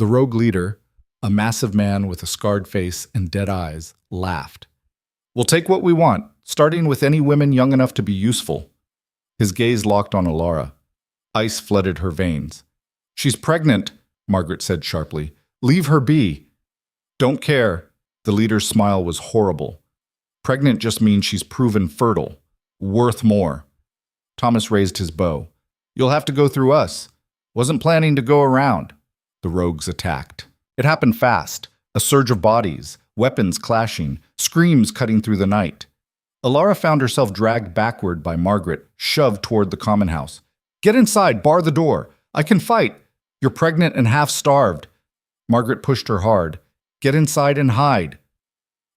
rogue leader, a massive man with a scarred face and dead eyes, laughed. We'll take what we want, starting with any women young enough to be useful. His gaze locked on Alara. Ice flooded her veins. "She's pregnant," Margaret said sharply. "Leave her be." "Don't care." The leader's smile was horrible. "Pregnant just means she's proven fertile. Worth more." Thomas raised his bow. "You'll have to go through us. Wasn't planning to go around." The rogues attacked. It happened fast. A surge of bodies, weapons clashing, screams cutting through the night. Alara found herself dragged backward by Margaret, shoved toward the common house. "Get inside, bar the door. I can fight. You're pregnant and half-starved." Margaret pushed her hard. "Get inside and hide."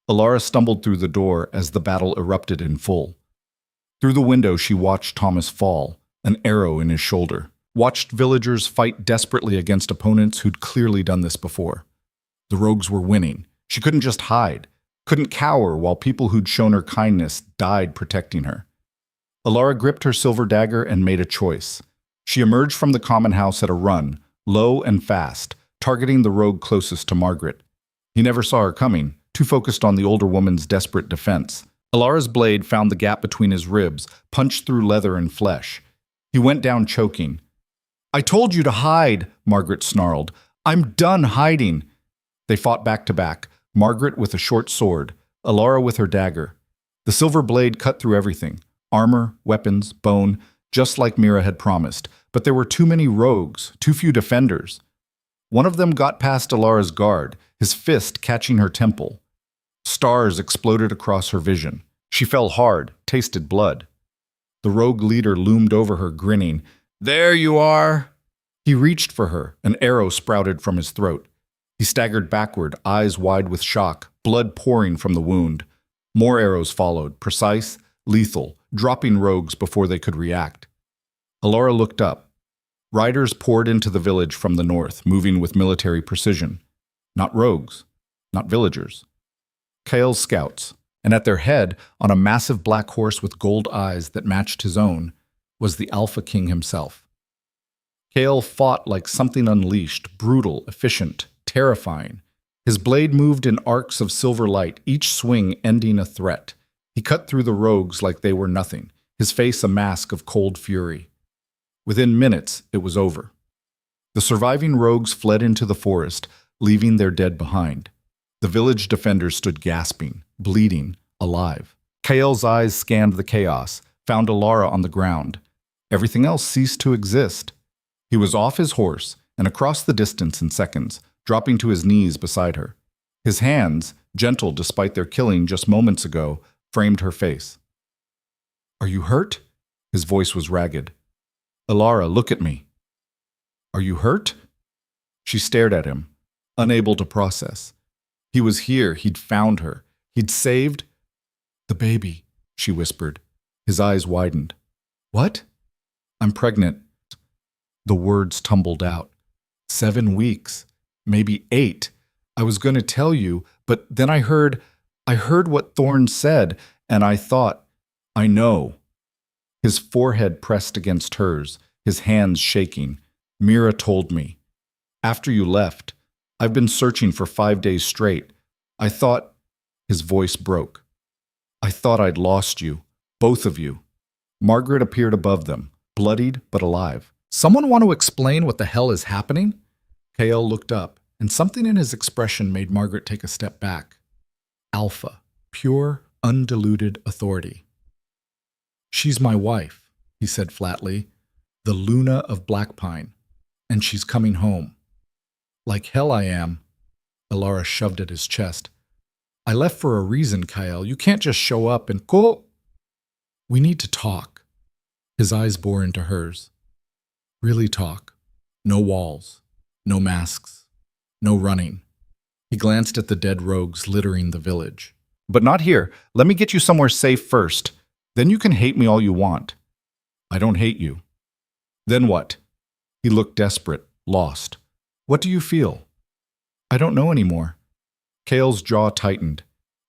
Alara stumbled through the door as the battle erupted in full. Through the window she watched Thomas fall, an arrow in his shoulder. Watched villagers fight desperately against opponents who'd clearly done this before. The rogues were winning. She couldn't just hide, couldn't cower while people who'd shown her kindness died protecting her. Alara gripped her silver dagger and made a choice. She emerged from the common house at a run, low and fast, targeting the rogue closest to Margaret. He never saw her coming, too focused on the older woman's desperate defense. Alara's blade found the gap between his ribs, punched through leather and flesh. He went down choking. "I told you to hide," Margaret snarled. "I'm done hiding." They fought back to back, Margaret with a short sword, Alara with her dagger. The silver blade cut through everything, armor, weapons, bone, just like Mira had promised. But there were too many rogues, too few defenders. One of them got past Alara's guard, his fist catching her temple. Stars exploded across her vision. She fell hard, tasted blood. The rogue leader loomed over her, grinning. "There you are!" He reached for her. An arrow sprouted from his throat. He staggered backward, eyes wide with shock, blood pouring from the wound. More arrows followed, precise, lethal, dropping rogues before they could react. Alara looked up. Riders poured into the village from the north, moving with military precision. Not rogues, not villagers. Kael's scouts, and at their head, on a massive black horse with gold eyes that matched his own, was the Alpha King himself. Kael fought like something unleashed, brutal, efficient, terrifying. His blade moved in arcs of silver light, each swing ending a threat. He cut through the rogues like they were nothing, his face a mask of cold fury. Within minutes, it was over. The surviving rogues fled into the forest, leaving their dead behind. The village defenders stood gasping, bleeding, alive. Kael's eyes scanned the chaos, found Alara on the ground. Everything else ceased to exist. He was off his horse and across the distance in seconds, dropping to his knees beside her. His hands, gentle despite their killing just moments ago, framed her face. "Are you hurt?" His voice was ragged. "Alara, look at me." "Are you hurt?" She stared at him, unable to process. He was here, he'd found her, he'd saved the baby, she whispered. His eyes widened. "What?" "I'm pregnant." The words tumbled out. 7 weeks, maybe 8. I was going to tell you, but then I heard what Thorne said, and I thought, I know. His forehead pressed against hers, his hands shaking. "Mira told me. After you left, I've been searching for 5 days straight. I thought," his voice broke. "I thought I'd lost you, both of you." Margaret appeared above them, bloodied but alive. "Someone want to explain what the hell is happening?" Kael looked up, and something in his expression made Margaret take a step back. Alpha, pure, undiluted authority. "She's my wife," he said flatly, "the Luna of Blackpine, and she's coming home." "Like hell I am." Alara shoved at his chest. "I left for a reason, Kael. You can't just show up and go. We need to talk." His eyes bore into hers. Really talk. No walls. No masks. No running. He glanced at the dead rogues littering the village. "But not here. Let me get you somewhere safe first. Then you can hate me all you want." "I don't hate you." "Then what?" He looked desperate, lost. "What do you feel?" "I don't know anymore." Kael's jaw tightened.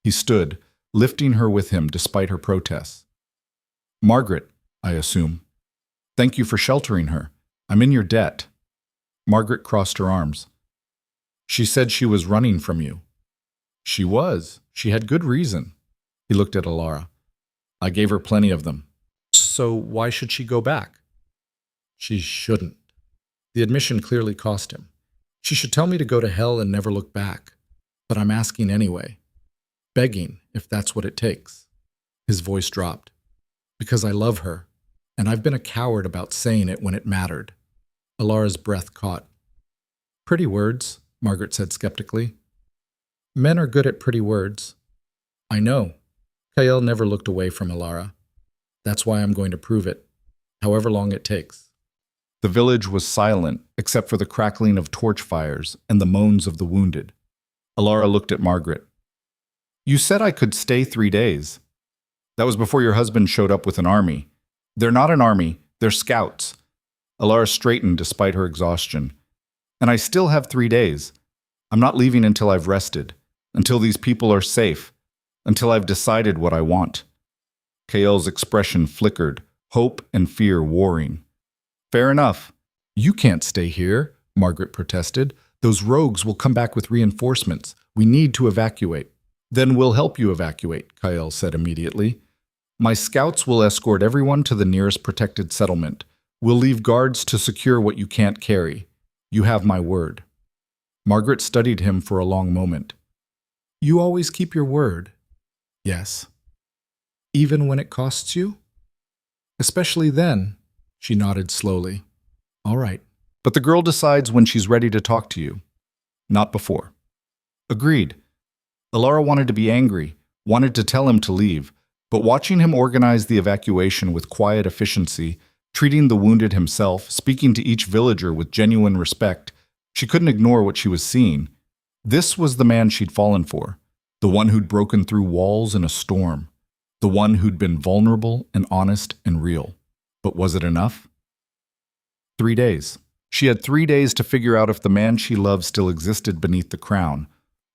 He stood, lifting her with him despite her protests. "Margaret, I assume. Thank you for sheltering her. I'm in your debt." Margaret crossed her arms. "She said she was running from you." "She was. She had good reason." He looked at Alara. "I gave her plenty of them." So why should she go back? She shouldn't. The admission clearly cost him. She should tell me to go to hell and never look back. But I'm asking anyway. Begging, if that's what it takes. His voice dropped. Because I love her, and I've been a coward about saying it when it mattered. Alara's breath caught. Pretty words, Margaret said skeptically. Men are good at pretty words. I know. Kael never looked away from Alara. That's why I'm going to prove it, however long it takes. The village was silent, except for the crackling of torch fires and the moans of the wounded. Alara looked at Margaret. You said I could stay 3 days. That was before your husband showed up with an army. They're not an army, they're scouts. Alara straightened despite her exhaustion. And I still have 3 days. I'm not leaving until I've rested, until these people are safe, until I've decided what I want. Kael's expression flickered, hope and fear warring. Fair enough. You can't stay here, Margaret protested. Those rogues will come back with reinforcements. We need to evacuate. Then we'll help you evacuate, Kael said immediately. My scouts will escort everyone to the nearest protected settlement. We'll leave guards to secure what you can't carry. You have my word. Margaret studied him for a long moment. You always keep your word. Yes. Even when it costs you? Especially then, she nodded slowly. All right. But the girl decides when she's ready to talk to you. Not before. Agreed. Alara wanted to be angry, wanted to tell him to leave, but watching him organize the evacuation with quiet efficiency, treating the wounded himself, speaking to each villager with genuine respect, she couldn't ignore what she was seeing. This was the man she'd fallen for, the one who'd broken through walls in a storm, the one who'd been vulnerable and honest and real. But was it enough? 3 days. She had 3 days to figure out if the man she loved still existed beneath the crown,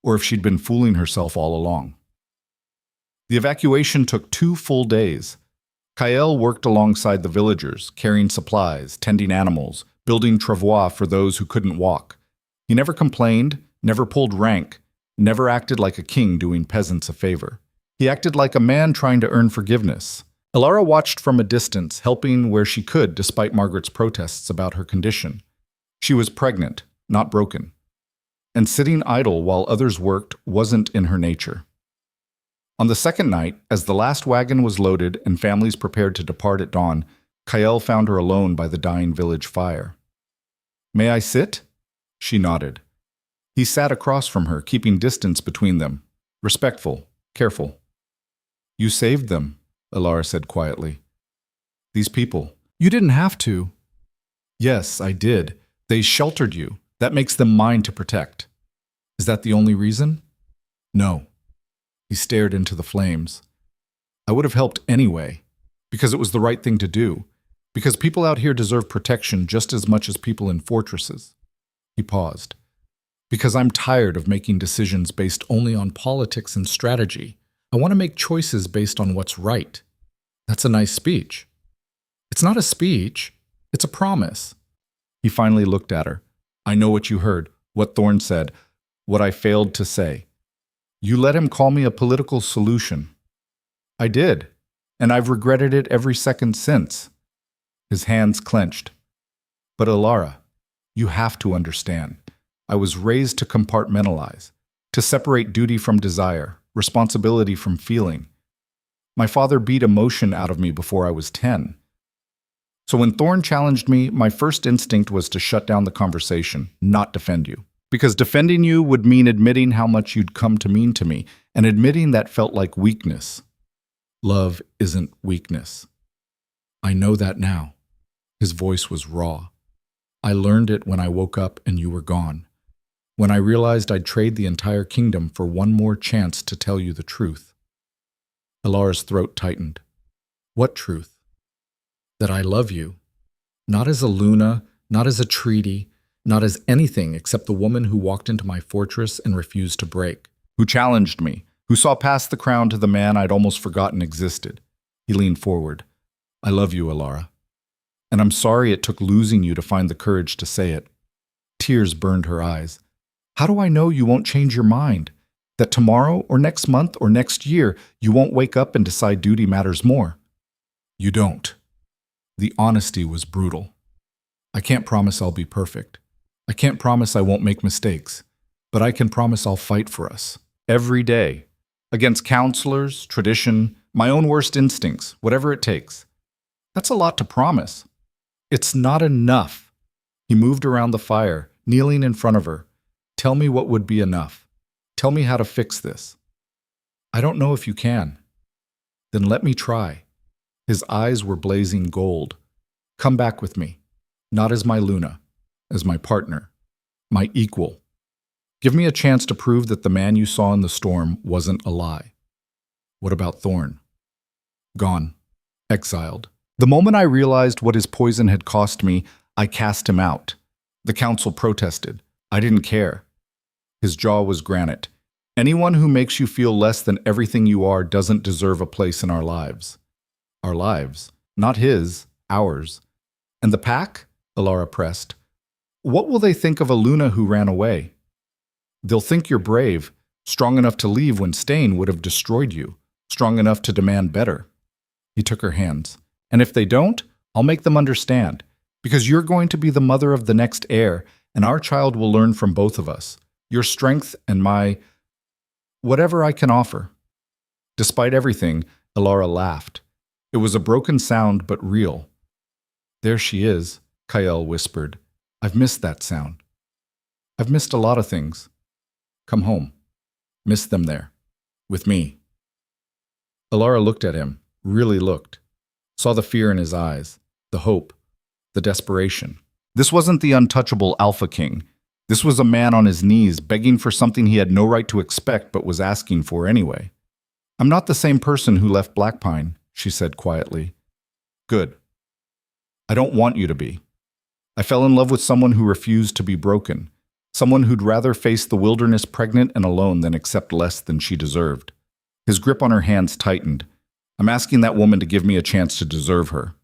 or if she'd been fooling herself all along. The evacuation took 2 full days. Kael worked alongside the villagers, carrying supplies, tending animals, building travois for those who couldn't walk. He never complained, never pulled rank, never acted like a king doing peasants a favor. He acted like a man trying to earn forgiveness. Alara watched from a distance, helping where she could despite Margaret's protests about her condition. She was pregnant, not broken. And sitting idle while others worked wasn't in her nature. On the second night, as the last wagon was loaded and families prepared to depart at dawn, Kael found her alone by the dying village fire. May I sit? She nodded. He sat across from her, keeping distance between them, respectful, careful. You saved them, Alara said quietly. These people. You didn't have to. Yes, I did. They sheltered you. That makes them mine to protect. Is that the only reason? No. He stared into the flames. I would have helped anyway, because it was the right thing to do, because people out here deserve protection just as much as people in fortresses. He paused. Because I'm tired of making decisions based only on politics and strategy. I want to make choices based on what's right. That's a nice speech. It's not a speech. It's a promise. He finally looked at her. I know what you heard, what Thorne said, what I failed to say. You let him call me a political solution. I did, and I've regretted it every second since. His hands clenched. But Alara, you have to understand. I was raised to compartmentalize, to separate duty from desire, responsibility from feeling. My father beat emotion out of me before I was 10. So when Thorne challenged me, my first instinct was to shut down the conversation, not defend you. Because defending you would mean admitting how much you'd come to mean to me, and admitting that felt like weakness. Love isn't weakness. I know that now. His voice was raw. I learned it when I woke up and you were gone. When I realized I'd trade the entire kingdom for one more chance to tell you the truth. Alara's throat tightened. What truth? That I love you. Not as a Luna, not as a treaty, not as anything except the woman who walked into my fortress and refused to break, who challenged me, who saw past the crown to the man I'd almost forgotten existed. He leaned forward. I love you, Alara. And I'm sorry it took losing you to find the courage to say it. Tears burned her eyes. How do I know you won't change your mind? That tomorrow or next month or next year you won't wake up and decide duty matters more? You don't. The honesty was brutal. I can't promise I'll be perfect. I can't promise I won't make mistakes. But I can promise I'll fight for us. Every day. Against counselors, tradition, my own worst instincts, whatever it takes. That's a lot to promise. It's not enough. He moved around the fire, kneeling in front of her. Tell me what would be enough. Tell me how to fix this. I don't know if you can. Then let me try. His eyes were blazing gold. Come back with me. Not as my Luna, as my partner, my equal. Give me a chance to prove that the man you saw in the storm wasn't a lie. What about Thorn? Gone. Exiled. The moment I realized what his poison had cost me, I cast him out. The council protested. I didn't care. His jaw was granite. Anyone who makes you feel less than everything you are doesn't deserve a place in our lives. Our lives. Not his, ours. And the pack? Alara pressed. What will they think of a Luna who ran away? They'll think you're brave, strong enough to leave when Stain would have destroyed you, strong enough to demand better. He took her hands. And if they don't, I'll make them understand, because you're going to be the mother of the next heir, and our child will learn from both of us, your strength and my whatever I can offer. Despite everything, Alara laughed. It was a broken sound, but real. There she is, Kael whispered. I've missed that sound. I've missed a lot of things. Come home. Miss them there. With me. Alara looked at him, really looked. Saw the fear in his eyes, the hope, the desperation. This wasn't the untouchable Alpha King. This was a man on his knees, begging for something he had no right to expect but was asking for anyway. I'm not the same person who left Blackpine, she said quietly. Good. I don't want you to be. I fell in love with someone who refused to be broken, someone who'd rather face the wilderness pregnant and alone than accept less than she deserved. His grip on her hands tightened. I'm asking that woman to give me a chance to deserve her.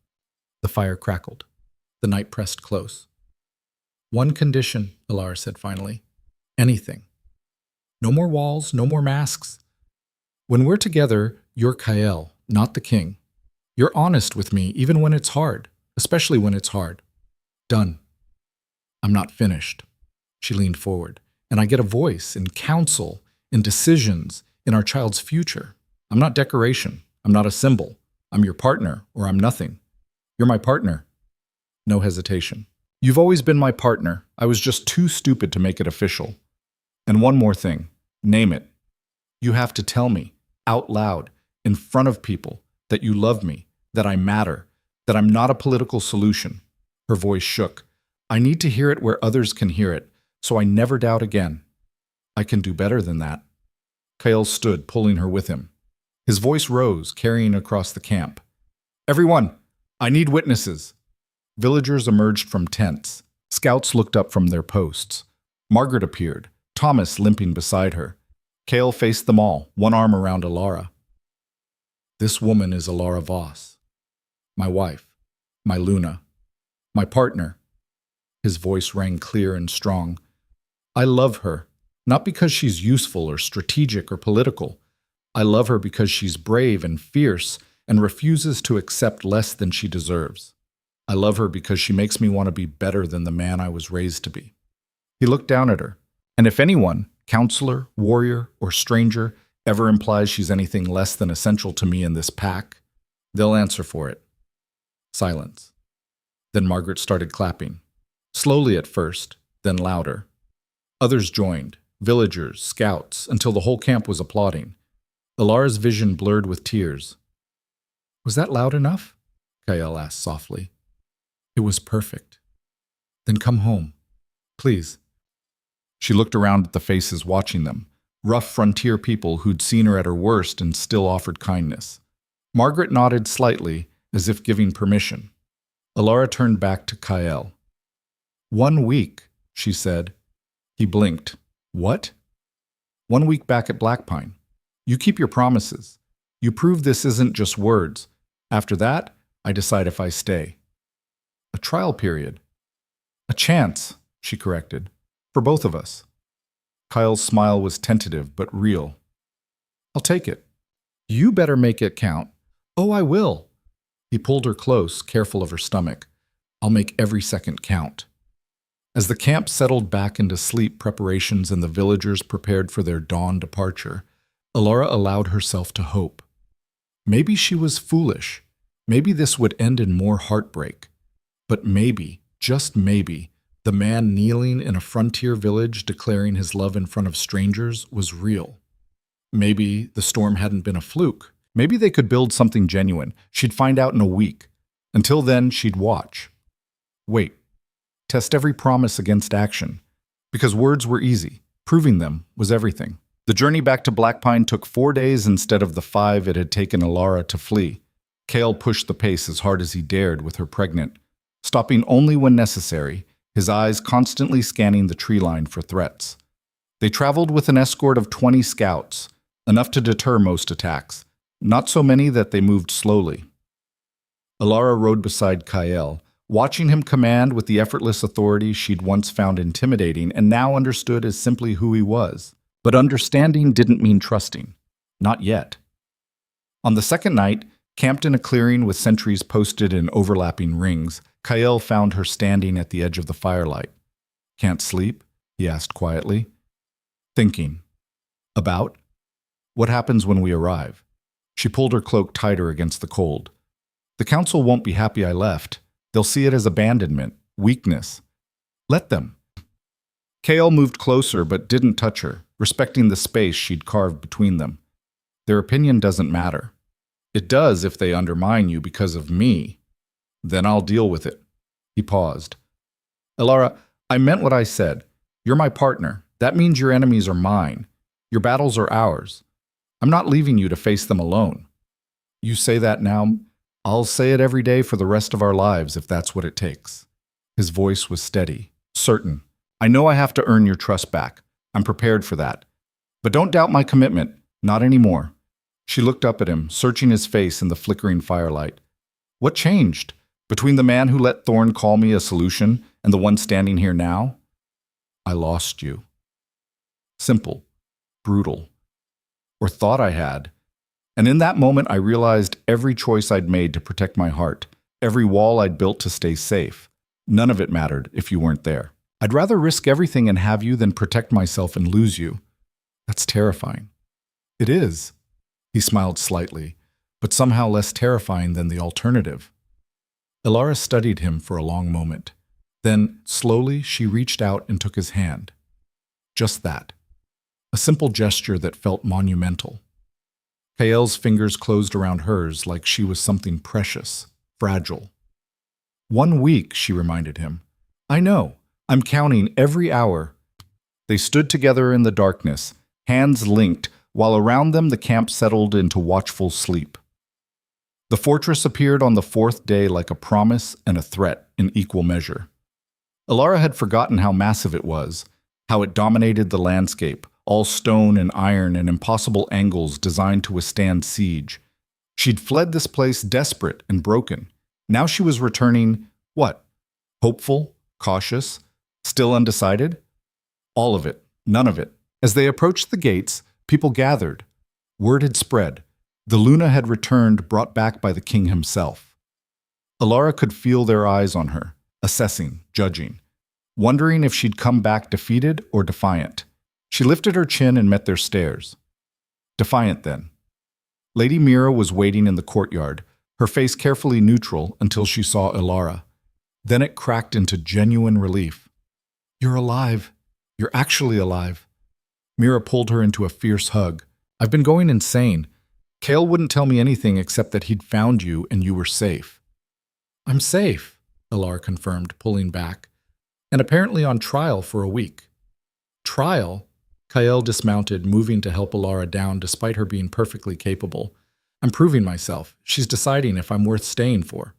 The fire crackled. The night pressed close. One condition, Alara said finally. Anything. No more walls, no more masks. When we're together, you're Kael, not the king. You're honest with me, even when it's hard, especially when it's hard. Done. I'm not finished. She leaned forward. And I get a voice in counsel, in decisions, in our child's future. I'm not decoration. I'm not a symbol. I'm your partner, or I'm nothing. You're my partner. No hesitation. You've always been my partner. I was just too stupid to make it official. And one more thing. Name it. You have to tell me, out loud, in front of people, that you love me, that I matter, that I'm not a political solution. Her voice shook. I need to hear it where others can hear it, so I never doubt again. I can do better than that. Kael stood, pulling her with him. His voice rose, carrying across the camp. Everyone, I need witnesses. Villagers emerged from tents. Scouts looked up from their posts. Margaret appeared, Thomas limping beside her. Kael faced them all, one arm around Alara. This woman is Alara Voss. My wife. My Luna. My partner. His voice rang clear and strong. I love her, not because she's useful or strategic or political. I love her because she's brave and fierce and refuses to accept less than she deserves. I love her because she makes me want to be better than the man I was raised to be. He looked down at her, and if anyone, counselor, warrior, or stranger, ever implies she's anything less than essential to me in this pack, they'll answer for it. Silence. Then Margaret started clapping. Slowly at first, then louder. Others joined, villagers, scouts, until the whole camp was applauding. Alara's vision blurred with tears. Was that loud enough? Kael asked softly. It was perfect. Then come home. Please. She looked around at the faces watching them, rough frontier people who'd seen her at her worst and still offered kindness. Margaret nodded slightly, as if giving permission. Alara turned back to Kael. 1 week, she said. He blinked. What? 1 week back at Blackpine. You keep your promises. You prove this isn't just words. After that, I decide if I stay. A trial period. A chance, she corrected. For both of us. Kyle's smile was tentative but real. I'll take it. You better make it count. Oh, I will. He pulled her close, careful of her stomach. I'll make every second count. As the camp settled back into sleep preparations and the villagers prepared for their dawn departure, Alara allowed herself to hope. Maybe she was foolish. Maybe this would end in more heartbreak. But maybe, just maybe, the man kneeling in a frontier village declaring his love in front of strangers was real. Maybe the storm hadn't been a fluke. Maybe they could build something genuine. She'd find out in a week. Until then, she'd watch. Wait. Test every promise against action. Because words were easy. Proving them was everything. The journey back to Blackpine took 4 days instead of the 5 it had taken Alara to flee. Kale pushed the pace as hard as he dared with her pregnant, stopping only when necessary, his eyes constantly scanning the tree line for threats. They traveled with an escort of 20 scouts, enough to deter most attacks, not so many that they moved slowly. Alara rode beside Kael, watching him command with the effortless authority she'd once found intimidating and now understood as simply who he was. But understanding didn't mean trusting. Not yet. On the second night, camped in a clearing with sentries posted in overlapping rings, Kael found her standing at the edge of the firelight. "Can't sleep?" he asked quietly. "Thinking. About? What happens when we arrive?" She pulled her cloak tighter against the cold. "The council won't be happy I left. They'll see it as abandonment, weakness. Let them." Kael moved closer but didn't touch her, respecting the space she'd carved between them. "Their opinion doesn't matter. It does if they undermine you because of me. Then I'll deal with it." He paused. "Alara, I meant what I said. You're my partner. That means your enemies are mine. Your battles are ours. I'm not leaving you to face them alone. You say that now, I'll say it every day for the rest of our lives if that's what it takes." His voice was steady, certain. "I know I have to earn your trust back. I'm prepared for that. But don't doubt my commitment. Not anymore." She looked up at him, searching his face in the flickering firelight. "What changed? Between the man who let Thorn call me a solution and the one standing here now?" "I lost you." Simple. Brutal. Or thought I had. And in that moment I realized every choice I'd made to protect my heart, every wall I'd built to stay safe, none of it mattered if you weren't there. I'd rather risk everything and have you than protect myself and lose you. That's terrifying. It is. He smiled slightly, but somehow less terrifying than the alternative. Alara studied him for a long moment. Then, slowly, she reached out and took his hand. Just that. A simple gesture that felt monumental. Kael's fingers closed around hers like she was something precious, fragile. 1 week, she reminded him. "I know. I'm counting every hour." They stood together in the darkness, hands linked, while around them the camp settled into watchful sleep. The fortress appeared on the 4th day like a promise and a threat in equal measure. Alara had forgotten how massive it was, how it dominated the landscape, all stone and iron and impossible angles designed to withstand siege. She'd fled this place desperate and broken. Now she was returning, what? Hopeful, cautious, still undecided? All of it, none of it. As they approached the gates, people gathered. Word had spread. The Luna had returned, brought back by the king himself. Alara could feel their eyes on her, assessing, judging, wondering if she'd come back defeated or defiant. She lifted her chin and met their stares. Defiant, then. Lady Mira was waiting in the courtyard, her face carefully neutral until she saw Alara. Then it cracked into genuine relief. "You're alive. You're actually alive." Mira pulled her into a fierce hug. "I've been going insane. Kael wouldn't tell me anything except that he'd found you and you were safe." "I'm safe," Alara confirmed, pulling back, "and apparently on trial for a week." "Trial?" Kael dismounted, moving to help Alara down despite her being perfectly capable. "I'm proving myself. She's deciding if I'm worth staying for."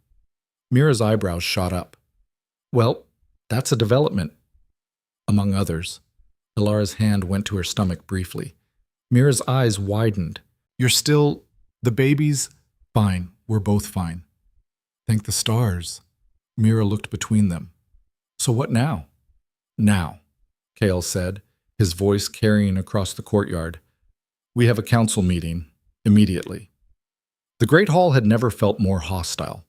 Mira's eyebrows shot up. "Well, that's a development." Among others. Alara's hand went to her stomach briefly. Mira's eyes widened. "You're still... the babies?" "Fine. We're both fine." "Thank the stars." Mira looked between them. "So what now?" "Now," Kael said, his voice carrying across the courtyard. "We have a council meeting. Immediately." The The Great Hall had never felt more hostile.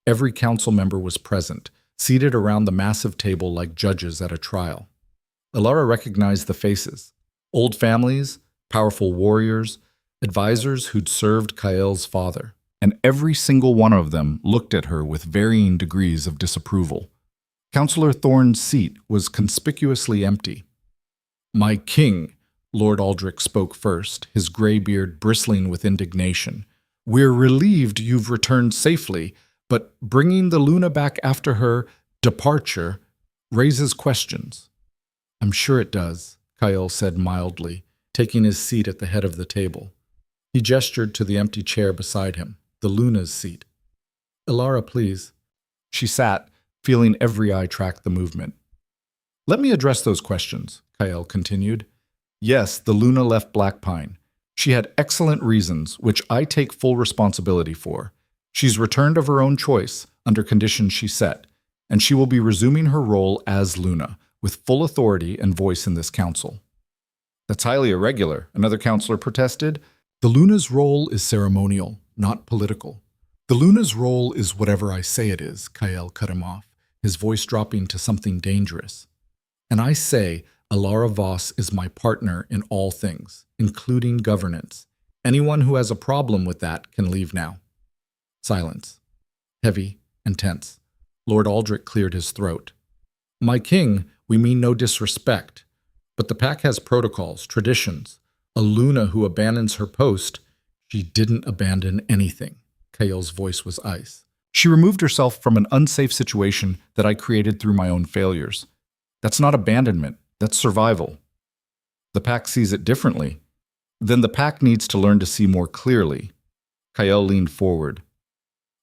Every council member was present, seated around the massive table like judges at a trial. Elara recognized the faces. Old families, powerful warriors, advisors who'd served Kael's father. And every single one of them looked at her with varying degrees of disapproval. Councillor Thorne's seat was conspicuously empty. "My king," Lord Aldrich spoke first, his gray beard bristling with indignation. "We're relieved you've returned safely, but bringing the Luna back after her departure raises questions." "I'm sure it does," Kael said mildly, taking his seat at the head of the table. He gestured to the empty chair beside him, the Luna's seat. "Elara, please." She sat, feeling every eye track the movement. "Let me address those questions," Kael continued. "Yes, the Luna left Blackpine. She had excellent reasons, which I take full responsibility for. She's returned of her own choice, under conditions she set, and she will be resuming her role as Luna, with full authority and voice in this council." "That's highly irregular," another councillor protested. "The Luna's role is ceremonial, not political. The Luna's role is whatever I say it is," Kael cut him off, his voice dropping to something dangerous. "And I say Elara Voss is my partner in all things, including governance. Anyone who has a problem with that can leave now." Silence. Heavy and tense. Lord Aldrich cleared his throat. "My king, we mean no disrespect. But the pack has protocols, traditions. A Luna who abandons her post, she didn't abandon anything." Kael's voice was ice. "She removed herself from an unsafe situation that I created through my own failures. That's not abandonment, that's survival. The pack sees it differently. Then the pack needs to learn to see more clearly." Kael leaned forward.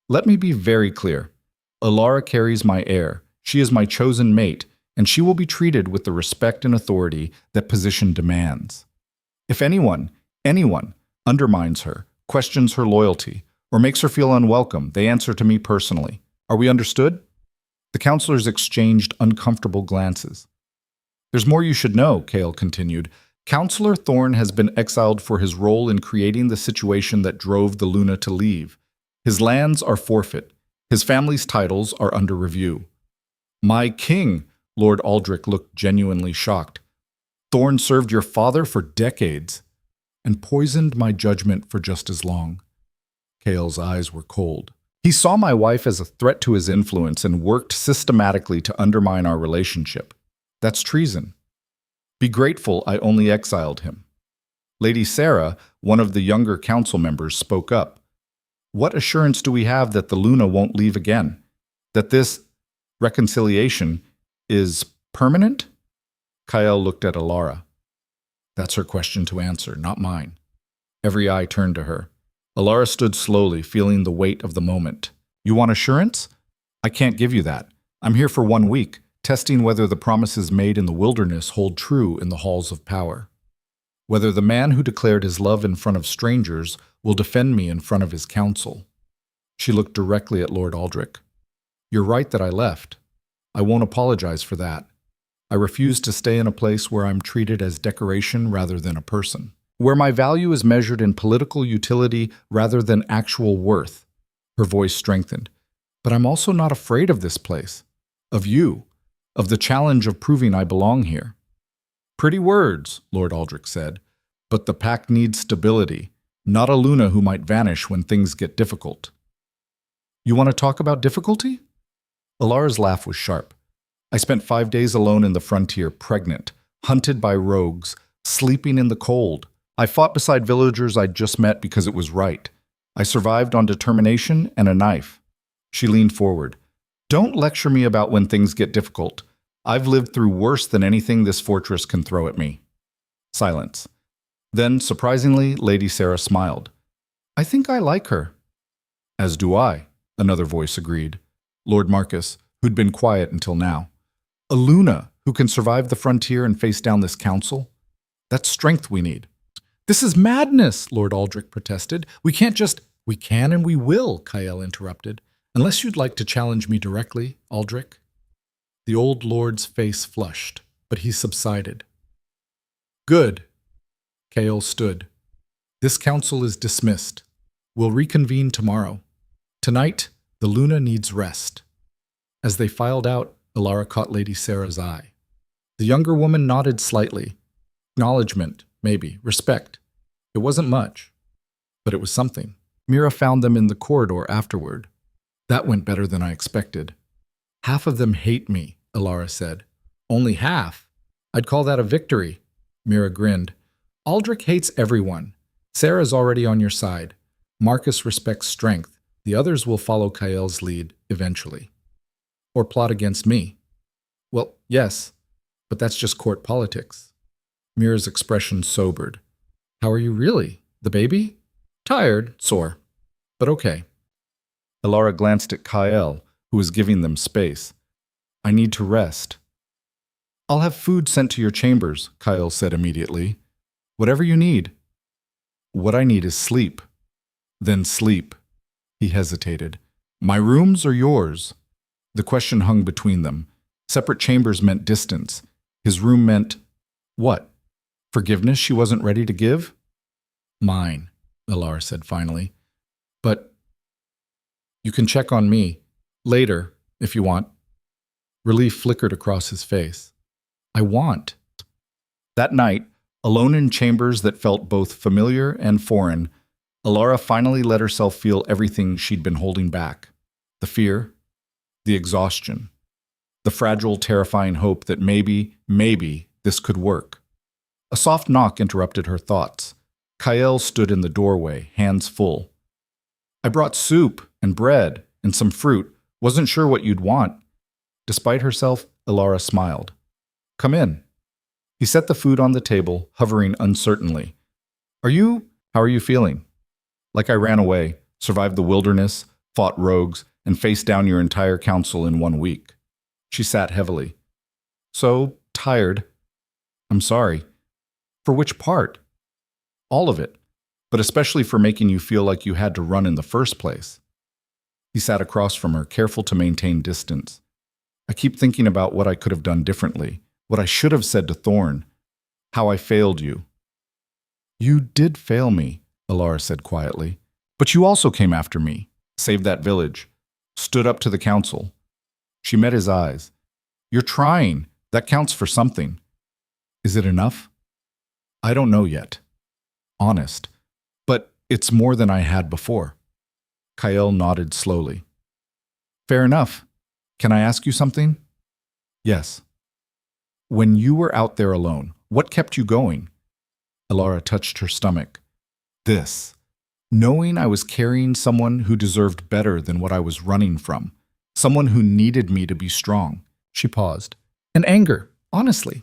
"Let me be very clear. Elara carries my heir. She is my chosen mate, and she will be treated with the respect and authority that position demands. If anyone undermines her, questions her loyalty, or makes her feel unwelcome, they answer to me personally. Are we understood?" The councillors exchanged uncomfortable glances. "There's more you should know," Kael continued. "Councillor Thorne has been exiled for his role in creating the situation that drove the Luna to leave. His lands are forfeit. His family's titles are under review." "My king," Lord Aldrich looked genuinely shocked. "Thorne served your father for decades and poisoned my judgment for just as long." Kael's eyes were cold. "He saw my wife as a threat to his influence and worked systematically to undermine our relationship. That's treason. Be grateful I only exiled him." Lady Sarah, one of the younger council members, spoke up. "What assurance do we have that the Luna won't leave again? That this reconciliation is permanent?" Kael looked at Elara. "That's her question to answer, not mine." Every eye turned to her. Elara stood slowly, feeling the weight of the moment. "You want assurance? I can't give you that. I'm here for 1 week, testing whether the promises made in the wilderness hold true in the halls of power. Whether the man who declared his love in front of strangers will defend me in front of his council." She looked directly at Lord Aldrich. "You're right that I left. I won't apologize for that. I refuse to stay in a place where I'm treated as decoration rather than a person. Where my value is measured in political utility rather than actual worth." Her voice strengthened. "But I'm also not afraid of this place, of you, of the challenge of proving I belong here." "Pretty words," Lord Aldrich said, "but the pack needs stability, not a Luna who might vanish when things get difficult." "You want to talk about difficulty?" Elara's laugh was sharp. "I spent 5 days alone in the frontier, pregnant, hunted by rogues, sleeping in the cold. I fought beside villagers I'd just met because it was right. I survived on determination and a knife." She leaned forward. "Don't lecture me about when things get difficult. I've lived through worse than anything this fortress can throw at me." Silence. Then, surprisingly, Lady Sarah smiled. "I think I like her." "As do I," another voice agreed. Lord Marcus, who'd been quiet until now. "A Luna who can survive the frontier and face down this council? That's strength we need." "This is madness," Lord Aldrich protested. "We can't just—" "We can and we will," Kael interrupted. "Unless you'd like to challenge me directly, Aldrich." The old lord's face flushed, but he subsided. "Good." Kael stood. "This council is dismissed. We'll reconvene tomorrow. Tonight, the Luna needs rest. As they filed out, Alara caught Lady Sarah's eye. The younger woman nodded slightly. Acknowledgement, maybe, respect. It wasn't much, but it was something. Mira found them in the corridor afterward. That went better than I expected. Half of them hate me, Alara said. Only half? I'd call that a victory. Mira grinned. Aldrich hates everyone. Sarah's already on your side. Marcus respects strength. The others will follow Kael's lead eventually. Or plot against me. Well, yes, but that's just court politics. Mira's expression sobered. How are you really? The baby? Tired, sore, but okay. Alara glanced at Kael, who was giving them space. I need to rest. I'll have food sent to your chambers, Kael said immediately. Whatever you need. What I need is sleep. Then sleep. He hesitated. My rooms or yours? The question hung between them. Separate chambers meant distance. His room meant what? Forgiveness she wasn't ready to give? Mine, Alara said finally. But you can check on me later, if you want. Relief flickered across his face. I want. That night, alone in chambers that felt both familiar and foreign, Alara finally let herself feel everything she'd been holding back. The fear, the exhaustion, the fragile, terrifying hope that maybe this could work. A soft knock interrupted her thoughts. Kael stood in the doorway, hands full. I brought soup and bread and some fruit. Wasn't sure what you'd want. Despite herself, Alara smiled. Come in. He set the food on the table, hovering uncertainly. How are you feeling? Like I ran away, survived the wilderness, fought rogues, and faced down your entire council in 1 week. She sat heavily. So tired. I'm sorry. For which part? All of it, but especially for making you feel like you had to run in the first place. He sat across from her, careful to maintain distance. I keep thinking about what I could have done differently, what I should have said to Thorn, how I failed you. You did fail me, Alara said quietly, but you also came after me, saved that village, stood up to the council. She met his eyes. You're trying. That counts for something. Is it enough? I don't know yet. Honest. But it's more than I had before. Kael nodded slowly. Fair enough. Can I ask you something? Yes. When you were out there alone, what kept you going? Alara touched her stomach. This. Knowing I was carrying someone who deserved better than what I was running from. Someone who needed me to be strong. She paused. And anger, honestly.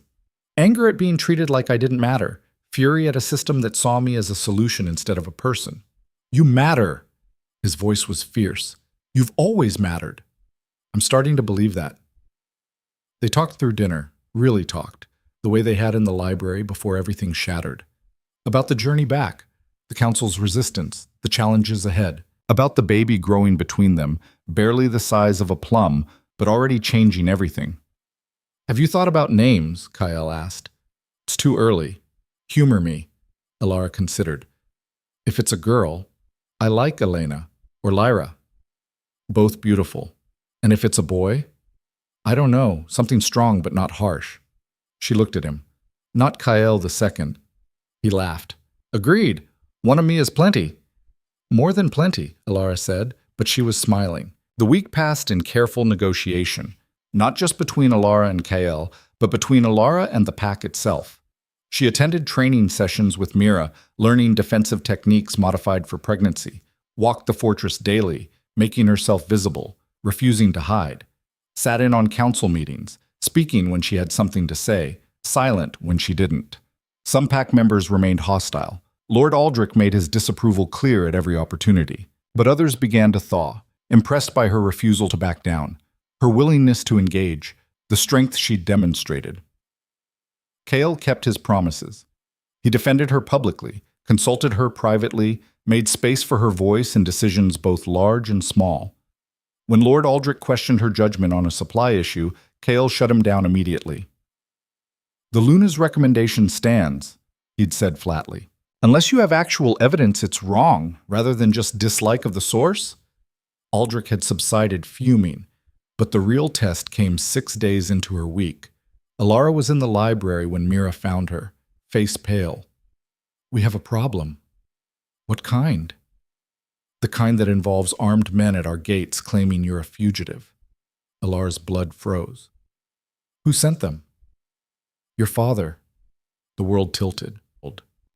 Anger at being treated like I didn't matter. Fury at a system that saw me as a solution instead of a person. You matter. His voice was fierce. You've always mattered. I'm starting to believe that. They talked through dinner, really talked, the way they had in the library before everything shattered. About the journey back, the council's resistance, the challenges ahead. About the baby growing between them, barely the size of a plum, but already changing everything. Have you thought about names? Kael asked. It's too early. Humor me, Alara considered. If it's a girl, I like Elena or Lyra. Both beautiful. And if it's a boy? I don't know, something strong but not harsh. She looked at him. Not Kael the second. He laughed. Agreed. One of me is plenty. More than plenty, Alara said, but she was smiling. The week passed in careful negotiation, not just between Alara and Kael, but between Alara and the pack itself. She attended training sessions with Mira, learning defensive techniques modified for pregnancy, walked the fortress daily, making herself visible, refusing to hide, sat in on council meetings, speaking when she had something to say, silent when she didn't. Some pack members remained hostile. Lord Aldrich made his disapproval clear at every opportunity, but others began to thaw, impressed by her refusal to back down, her willingness to engage, the strength she'd demonstrated. Kael kept his promises. He defended her publicly, consulted her privately, made space for her voice in decisions both large and small. When Lord Aldrich questioned her judgment on a supply issue, Kael shut him down immediately. The Luna's recommendation stands, he'd said flatly, Unless you have actual evidence it's wrong, rather than just dislike of the source? Aldrich had subsided, fuming, but the real test came 6 days into her week. Alara was in the library when Mira found her, face pale. "We have a problem." "What kind?" "The kind that involves armed men at our gates claiming you're a fugitive." Alara's blood froze. "Who sent them?" "Your father." The world tilted.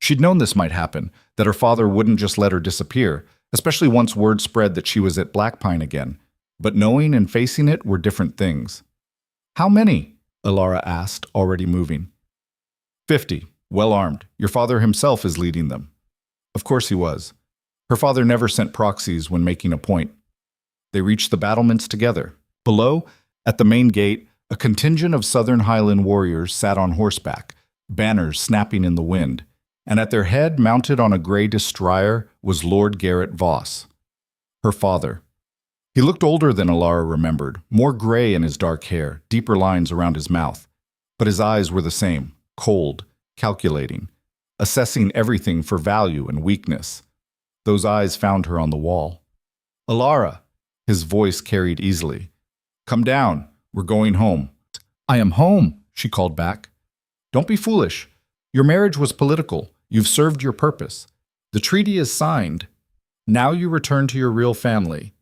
She'd known this might happen, that her father wouldn't just let her disappear, especially once word spread that she was at Blackpine again. But knowing and facing it were different things. "How many?" Alara asked, already moving. 50, well armed. Your father himself is leading them." Of course he was. Her father never sent proxies when making a point. They reached the battlements together. Below, at the main gate, a contingent of Southern Highland warriors sat on horseback, banners snapping in the wind, and at their head, mounted on a grey destrier, was Lord Garrett Voss, her father. He looked older than Alara remembered, more grey in his dark hair, deeper lines around his mouth. But his eyes were the same, cold, calculating, assessing everything for value and weakness. Those eyes found her on the wall. "Alara," his voice carried easily. "Come down, we're going home." "I am home," she called back. "Don't be foolish. Your marriage was political. You've served your purpose. The treaty is signed. Now you return to your real family."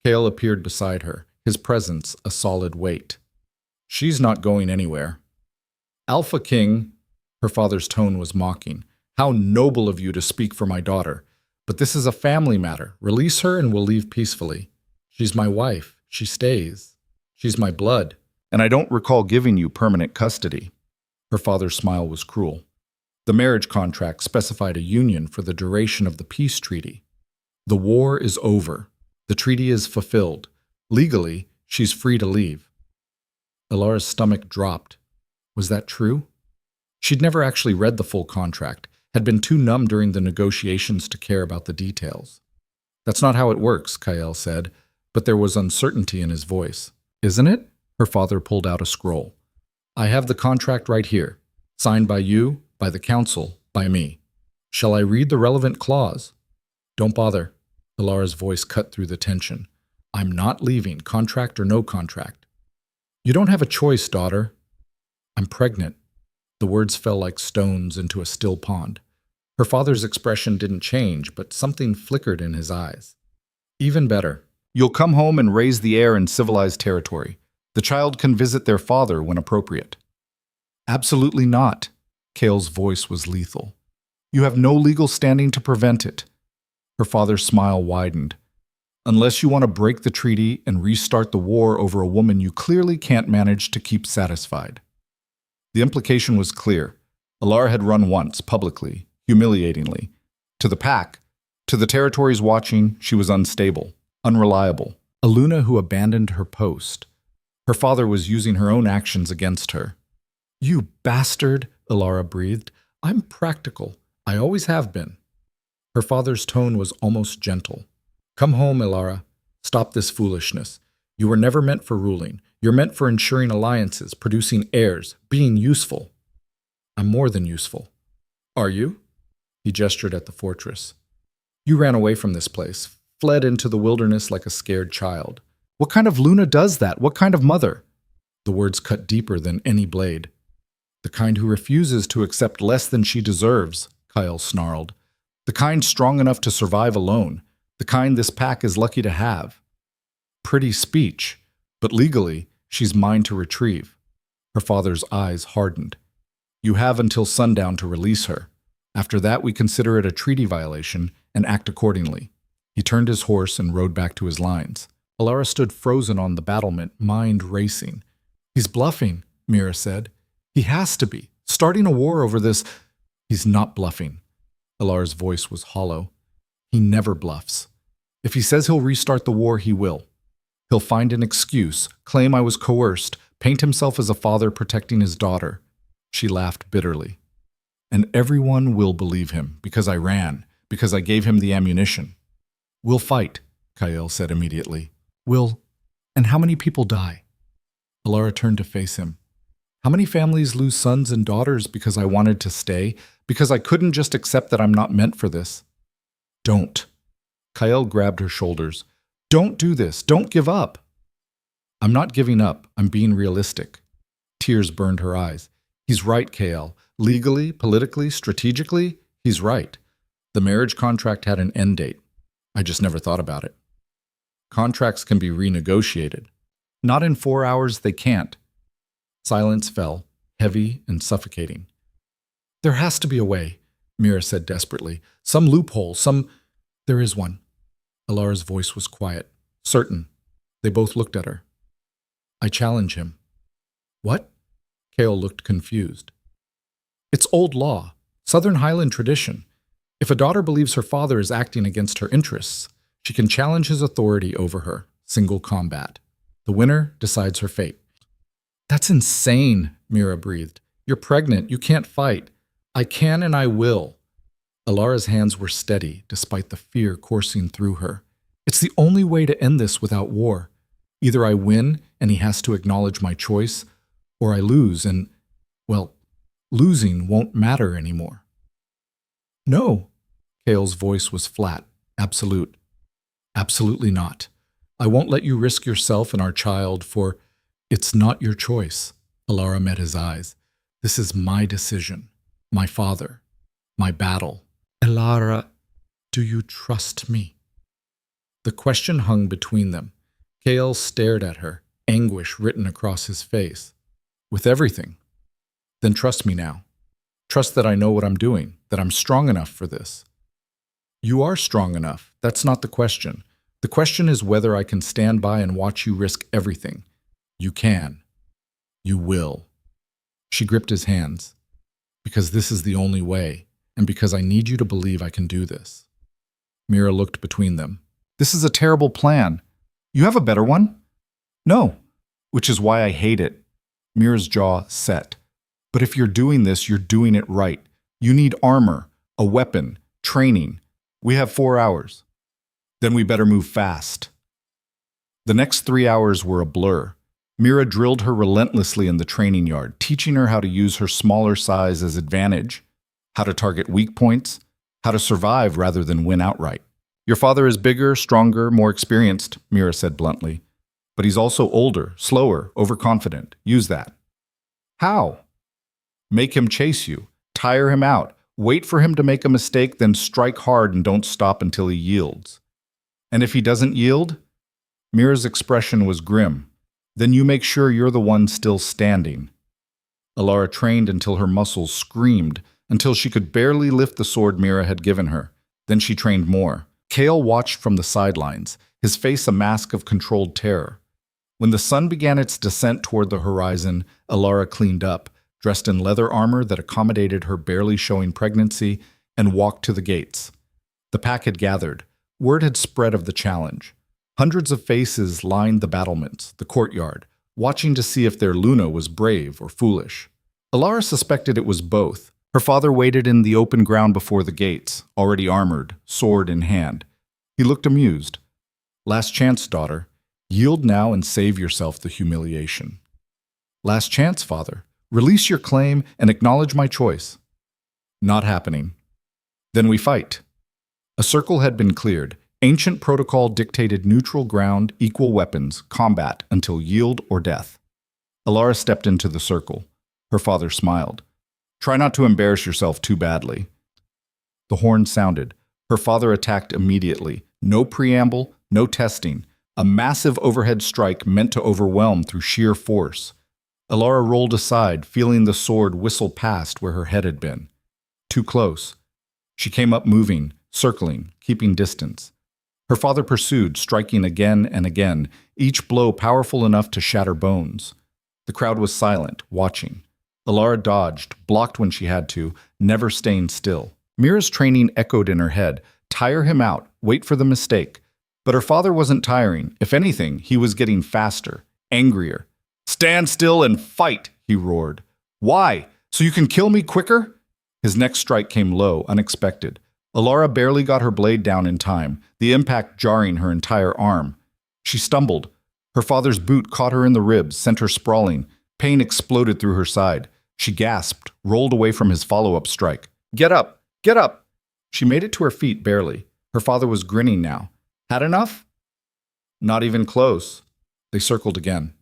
Kale appeared beside her, his presence a solid weight. "She's not going anywhere." "Alpha King," her father's tone was mocking. "How noble of you to speak for my daughter. But this is a family matter. Release her and we'll leave peacefully. She's my wife. She stays. She's my blood. And I don't recall giving you permanent custody." Her father's smile was cruel. The marriage contract specified a union for the duration of the peace treaty. The war is over. The treaty is fulfilled. Legally, she's free to leave. Alara's stomach dropped. Was that true? She'd never actually read the full contract, had been too numb during the negotiations to care about the details. "That's not how it works," Kael said, but there was uncertainty in his voice. "Isn't it?" Her father pulled out a scroll. "I have the contract right here, signed by you, by the council, by me. Shall I read the relevant clause?" "Don't bother." Alara's voice cut through the tension. "I'm not leaving, contract or no contract." "You don't have a choice, daughter." "I'm pregnant." The words fell like stones into a still pond. Her father's expression didn't change, but something flickered in his eyes. "Even better. You'll come home and raise the heir in civilized territory. The child can visit their father when appropriate." "Absolutely not." Kale's voice was lethal. "You have no legal standing to prevent it." Her father's smile widened. "Unless you want to break the treaty and restart the war over a woman you clearly can't manage to keep satisfied." The implication was clear. Alara had run once, publicly, humiliatingly. To the pack, to the territories watching, she was unstable, unreliable. A Luna who abandoned her post. Her father was using her own actions against her. "You bastard," Alara breathed. "I'm practical. I always have been." Her father's tone was almost gentle. "Come home, Alara. Stop this foolishness. You were never meant for ruling. You're meant for ensuring alliances, producing heirs, being useful." "I'm more than useful." "Are you?" He gestured at the fortress. "You ran away from this place, fled into the wilderness like a scared child. What kind of Luna does that? What kind of mother?" The words cut deeper than any blade. "The kind who refuses to accept less than she deserves," Kyle snarled. "The kind strong enough to survive alone. The kind this pack is lucky to have." Pretty speech, but legally, she's mine to retrieve. Her father's eyes hardened. "You have until sundown to release her. After that, we consider it a treaty violation and act accordingly." He turned his horse and rode back to his lines. Alara stood frozen on the battlement, mind racing. "He's bluffing," Mira said. "He has to be. Starting a war over this—" "He's not bluffing." Alara's voice was hollow. "He never bluffs. If he says he'll restart the war, he will. He'll find an excuse, claim I was coerced, paint himself as a father protecting his daughter." She laughed bitterly. "And everyone will believe him, because I ran, because I gave him the ammunition." "We'll fight," Kael said immediately. "And how many people die?" Alara turned to face him. How many families lose sons and daughters because I wanted to stay, because I couldn't just accept that I'm not meant for this? Don't. Kyle grabbed her shoulders. Don't do this. Don't give up. I'm not giving up. I'm being realistic. Tears burned her eyes. He's right, KL. Legally, politically, strategically, he's right. The marriage contract had an end date. I just never thought about it. Contracts can be renegotiated. Not in 4 hours, they can't. Silence fell, heavy and suffocating. There has to be a way, Mira said desperately. Some loophole, There is one. Alara's voice was quiet. Certain. They both looked at her. I challenge him. What? Kale looked confused. It's old law, Southern Highland tradition. If a daughter believes her father is acting against her interests, she can challenge his authority over her, single combat. The winner decides her fate. That's insane, Mira breathed. You're pregnant. You can't fight. I can and I will. Alara's hands were steady, despite the fear coursing through her. It's the only way to end this without war. Either I win and he has to acknowledge my choice, or I lose and, well, losing won't matter anymore. No. Kale's voice was flat, absolute. Absolutely not. I won't let you risk yourself and our child for... It's not your choice. Alara met his eyes. This is my decision. My father. My battle. Alara, do you trust me? The question hung between them. Kale stared at her, anguish written across his face. With everything. Then trust me now. Trust that I know what I'm doing, that I'm strong enough for this. You are strong enough. That's not the question. The question is whether I can stand by and watch you risk everything. You can. You will. She gripped his hands. Because this is the only way, and because I need you to believe I can do this. Mira looked between them. This is a terrible plan. You have a better one? No. Which is why I hate it. Mira's jaw set. But if you're doing this, you're doing it right. You need armor, a weapon, training. We have 4 hours. Then we better move fast. The next 3 hours were a blur. Mira drilled her relentlessly in the training yard, teaching her how to use her smaller size as advantage, how to target weak points, how to survive rather than win outright. Your father is bigger, stronger, more experienced, Mira said bluntly. But he's also older, slower, overconfident. Use that. How? Make him chase you. Tire him out. Wait for him to make a mistake, then strike hard and don't stop until he yields. And if he doesn't yield? Mira's expression was grim. Then you make sure you're the one still standing. Alara trained until her muscles screamed, until she could barely lift the sword Mira had given her. Then she trained more. Kale watched from the sidelines, his face a mask of controlled terror. When the sun began its descent toward the horizon, Alara cleaned up, dressed in leather armor that accommodated her barely showing pregnancy, and walked to the gates. The pack had gathered. Word had spread of the challenge. Hundreds of faces lined the battlements, the courtyard, watching to see if their Luna was brave or foolish. Alara suspected it was both. Her father waited in the open ground before the gates, already armored, sword in hand. He looked amused. Last chance, daughter. Yield now and save yourself the humiliation. Last chance, father. Release your claim and acknowledge my choice. Not happening. Then we fight. A circle had been cleared. Ancient protocol dictated neutral ground, equal weapons, combat until yield or death. Alara stepped into the circle. Her father smiled. Try not to embarrass yourself too badly. The horn sounded. Her father attacked immediately. No preamble, no testing. A massive overhead strike meant to overwhelm through sheer force. Alara rolled aside, feeling the sword whistle past where her head had been. Too close. She came up moving, circling, keeping distance. Her father pursued, striking again and again, each blow powerful enough to shatter bones. The crowd was silent, watching. Alara dodged, blocked when she had to, never staying still. Mira's training echoed in her head. Tire him out, wait for the mistake. But her father wasn't tiring. If anything, he was getting faster, angrier. Stand still and fight, he roared. Why? So you can kill me quicker? His next strike came low, unexpected. Alara barely got her blade down in time, the impact jarring her entire arm. She stumbled. Her father's boot caught her in the ribs, sent her sprawling. Pain exploded through her side. She gasped, rolled away from his follow-up strike. Get up! Get up! She made it to her feet barely. Her father was grinning now. Had enough? Not even close. They circled again.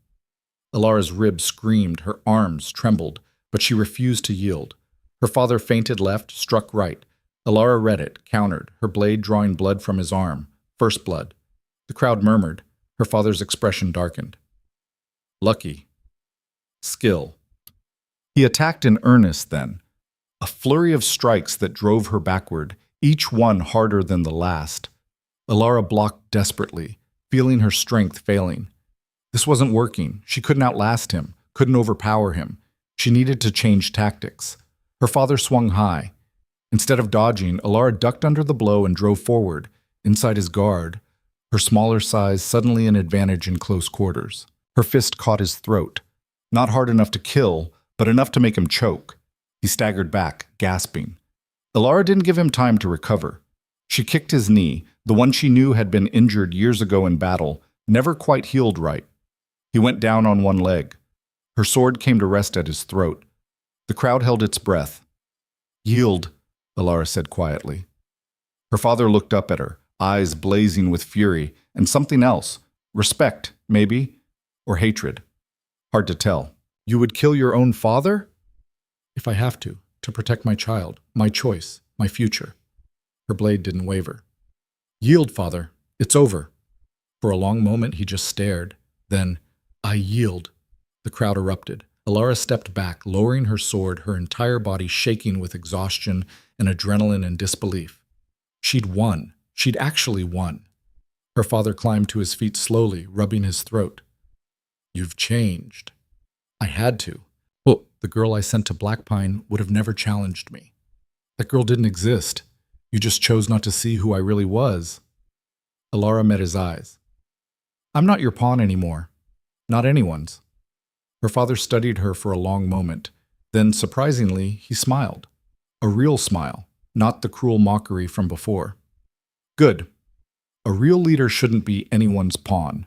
Alara's ribs screamed, her arms trembled, but she refused to yield. Her father feinted left, struck right. Alara read it, countered, her blade drawing blood from his arm. First blood. The crowd murmured. Her father's expression darkened. Lucky. Skill. He attacked in earnest then. A flurry of strikes that drove her backward, each one harder than the last. Alara blocked desperately, feeling her strength failing. This wasn't working. She couldn't outlast him, couldn't overpower him. She needed to change tactics. Her father swung high. Instead of dodging, Alara ducked under the blow and drove forward, inside his guard, her smaller size suddenly an advantage in close quarters. Her fist caught his throat. Not hard enough to kill, but enough to make him choke. He staggered back, gasping. Alara didn't give him time to recover. She kicked his knee, the one she knew had been injured years ago in battle, never quite healed right. He went down on one leg. Her sword came to rest at his throat. The crowd held its breath. Yield, Alara said quietly. Her father looked up at her, eyes blazing with fury, and something else. Respect, maybe, or hatred. Hard to tell. You would kill your own father? If I have to protect my child, my choice, my future. Her blade didn't waver. Yield, father. It's over. For a long moment he just stared. Then, I yield. The crowd erupted. Alara stepped back, lowering her sword, her entire body shaking with exhaustion and adrenaline and disbelief. She'd won. She'd actually won. Her father climbed to his feet slowly, rubbing his throat. You've changed. I had to. Well, the girl I sent to Blackpine would have never challenged me. That girl didn't exist. You just chose not to see who I really was. Alara met his eyes. I'm not your pawn anymore. Not anyone's. Her father studied her for a long moment. Then, surprisingly, he smiled. A real smile, not the cruel mockery from before. Good. A real leader shouldn't be anyone's pawn.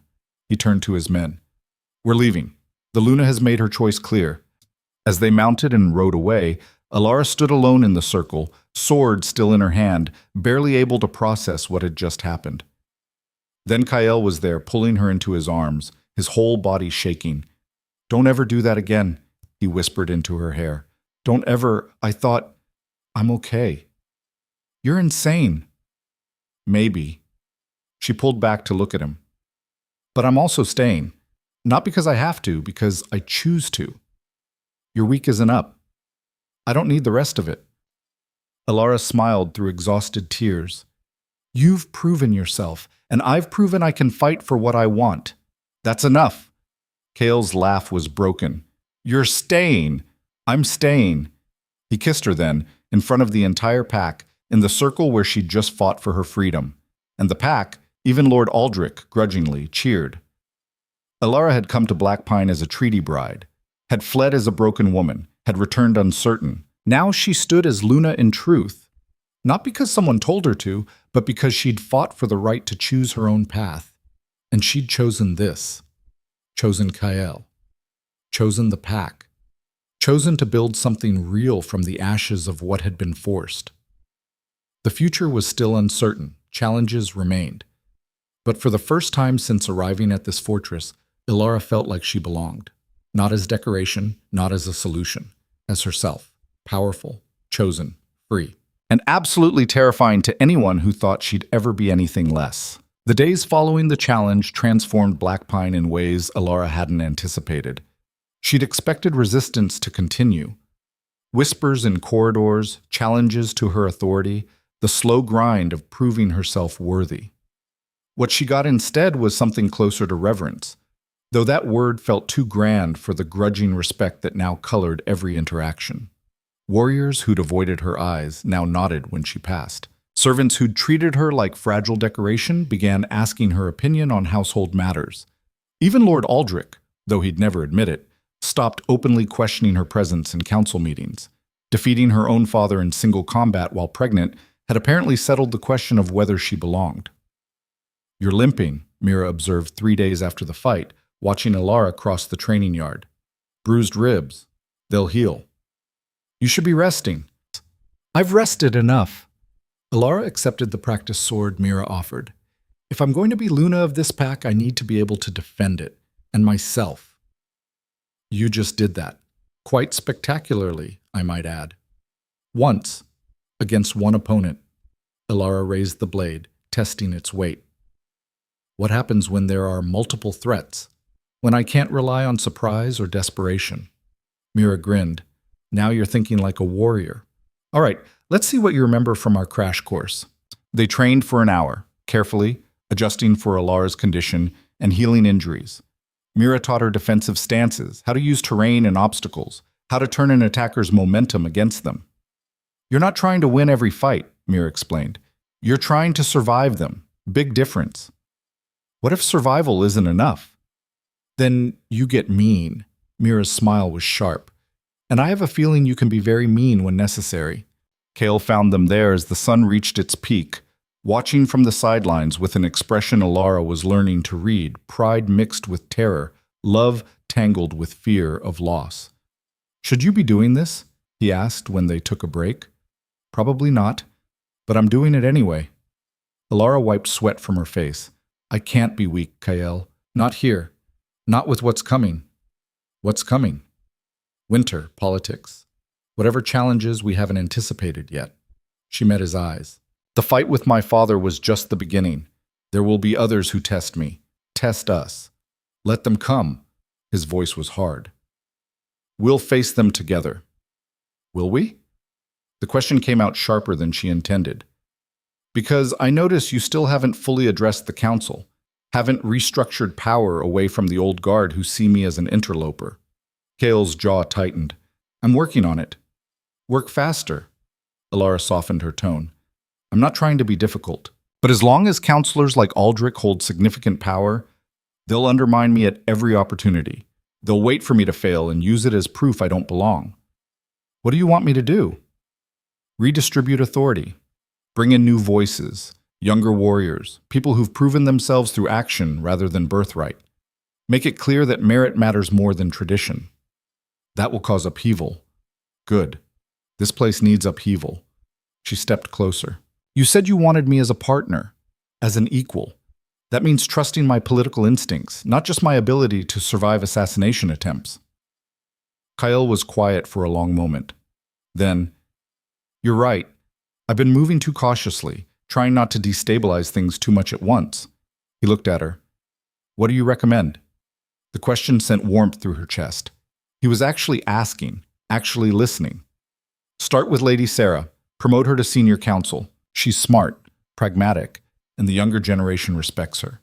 He turned to his men. We're leaving. The Luna has made her choice clear. As they mounted and rode away, Alara stood alone in the circle, sword still in her hand, barely able to process what had just happened. Then Kael was there, pulling her into his arms, his whole body shaking. Don't ever do that again, he whispered into her hair. Don't ever. I thought, I'm okay. You're insane. Maybe. She pulled back to look at him. But I'm also staying. Not because I have to, because I choose to. Your week isn't up. I don't need the rest of it. Alara smiled through exhausted tears. You've proven yourself, and I've proven I can fight for what I want. That's enough. Kael's laugh was broken. You're staying. I'm staying. He kissed her then, in front of the entire pack, in the circle where she'd just fought for her freedom. And the pack, even Lord Aldrich, grudgingly, cheered. Alara had come to Blackpine as a treaty bride, had fled as a broken woman, had returned uncertain. Now she stood as Luna in truth, not because someone told her to, but because she'd fought for the right to choose her own path. And she'd chosen this. Chosen Kael. Chosen the pack. Chosen to build something real from the ashes of what had been forced. The future was still uncertain. Challenges remained. But for the first time since arriving at this fortress, Alara felt like she belonged. Not as decoration, not as a solution. As herself. Powerful, chosen, free. And absolutely terrifying to anyone who thought she'd ever be anything less. The days following the challenge transformed Blackpine in ways Alara hadn't anticipated. She'd expected resistance to continue. Whispers in corridors, challenges to her authority, the slow grind of proving herself worthy. What she got instead was something closer to reverence, though that word felt too grand for the grudging respect that now colored every interaction. Warriors who'd avoided her eyes now nodded when she passed. Servants who'd treated her like fragile decoration began asking her opinion on household matters. Even Lord Aldrich, though he'd never admit it, stopped openly questioning her presence in council meetings. Defeating her own father in single combat while pregnant had apparently settled the question of whether she belonged. You're limping, Mira observed 3 days after the fight, watching Alara cross the training yard. Bruised ribs. They'll heal. You should be resting. I've rested enough. Elara accepted the practice sword Mira offered. If I'm going to be Luna of this pack, I need to be able to defend it, and myself. You just did that. Quite spectacularly, I might add. Once, against one opponent, Elara raised the blade, testing its weight. What happens when there are multiple threats? When I can't rely on surprise or desperation? Mira grinned. Now you're thinking like a warrior. All right, let's see what you remember from our crash course. They trained for an hour, carefully, adjusting for Elara's condition and healing injuries. Mira taught her defensive stances, how to use terrain and obstacles, how to turn an attacker's momentum against them. You're not trying to win every fight, Mira explained. You're trying to survive them. Big difference. What if survival isn't enough? Then you get mean. Mira's smile was sharp. And I have a feeling you can be very mean when necessary. Kale found them there as the sun reached its peak, watching from the sidelines with an expression Elara was learning to read, pride mixed with terror, love tangled with fear of loss. Should you be doing this? He asked when they took a break. Probably not, but I'm doing it anyway. Elara wiped sweat from her face. I can't be weak, Kael. Not here. Not with what's coming. What's coming? Winter, politics. Whatever challenges we haven't anticipated yet. She met his eyes. The fight with my father was just the beginning. There will be others who test me. Test us. Let them come. His voice was hard. We'll face them together. Will we? The question came out sharper than she intended. Because I notice you still haven't fully addressed the council, haven't restructured power away from the old guard who see me as an interloper. Kale's jaw tightened. I'm working on it. Work faster. Elara softened her tone. I'm not trying to be difficult, but as long as counselors like Aldrich hold significant power, they'll undermine me at every opportunity. They'll wait for me to fail and use it as proof I don't belong. What do you want me to do? Redistribute authority. Bring in new voices, younger warriors, people who've proven themselves through action rather than birthright. Make it clear that merit matters more than tradition. That will cause upheaval. Good. This place needs upheaval. She stepped closer. You said you wanted me as a partner, as an equal. That means trusting my political instincts, not just my ability to survive assassination attempts. Kyle was quiet for a long moment. Then, you're right. I've been moving too cautiously, trying not to destabilize things too much at once. He looked at her. What do you recommend? The question sent warmth through her chest. He was actually asking, actually listening. Start with Lady Sarah. Promote her to senior counsel. She's smart, pragmatic, and the younger generation respects her.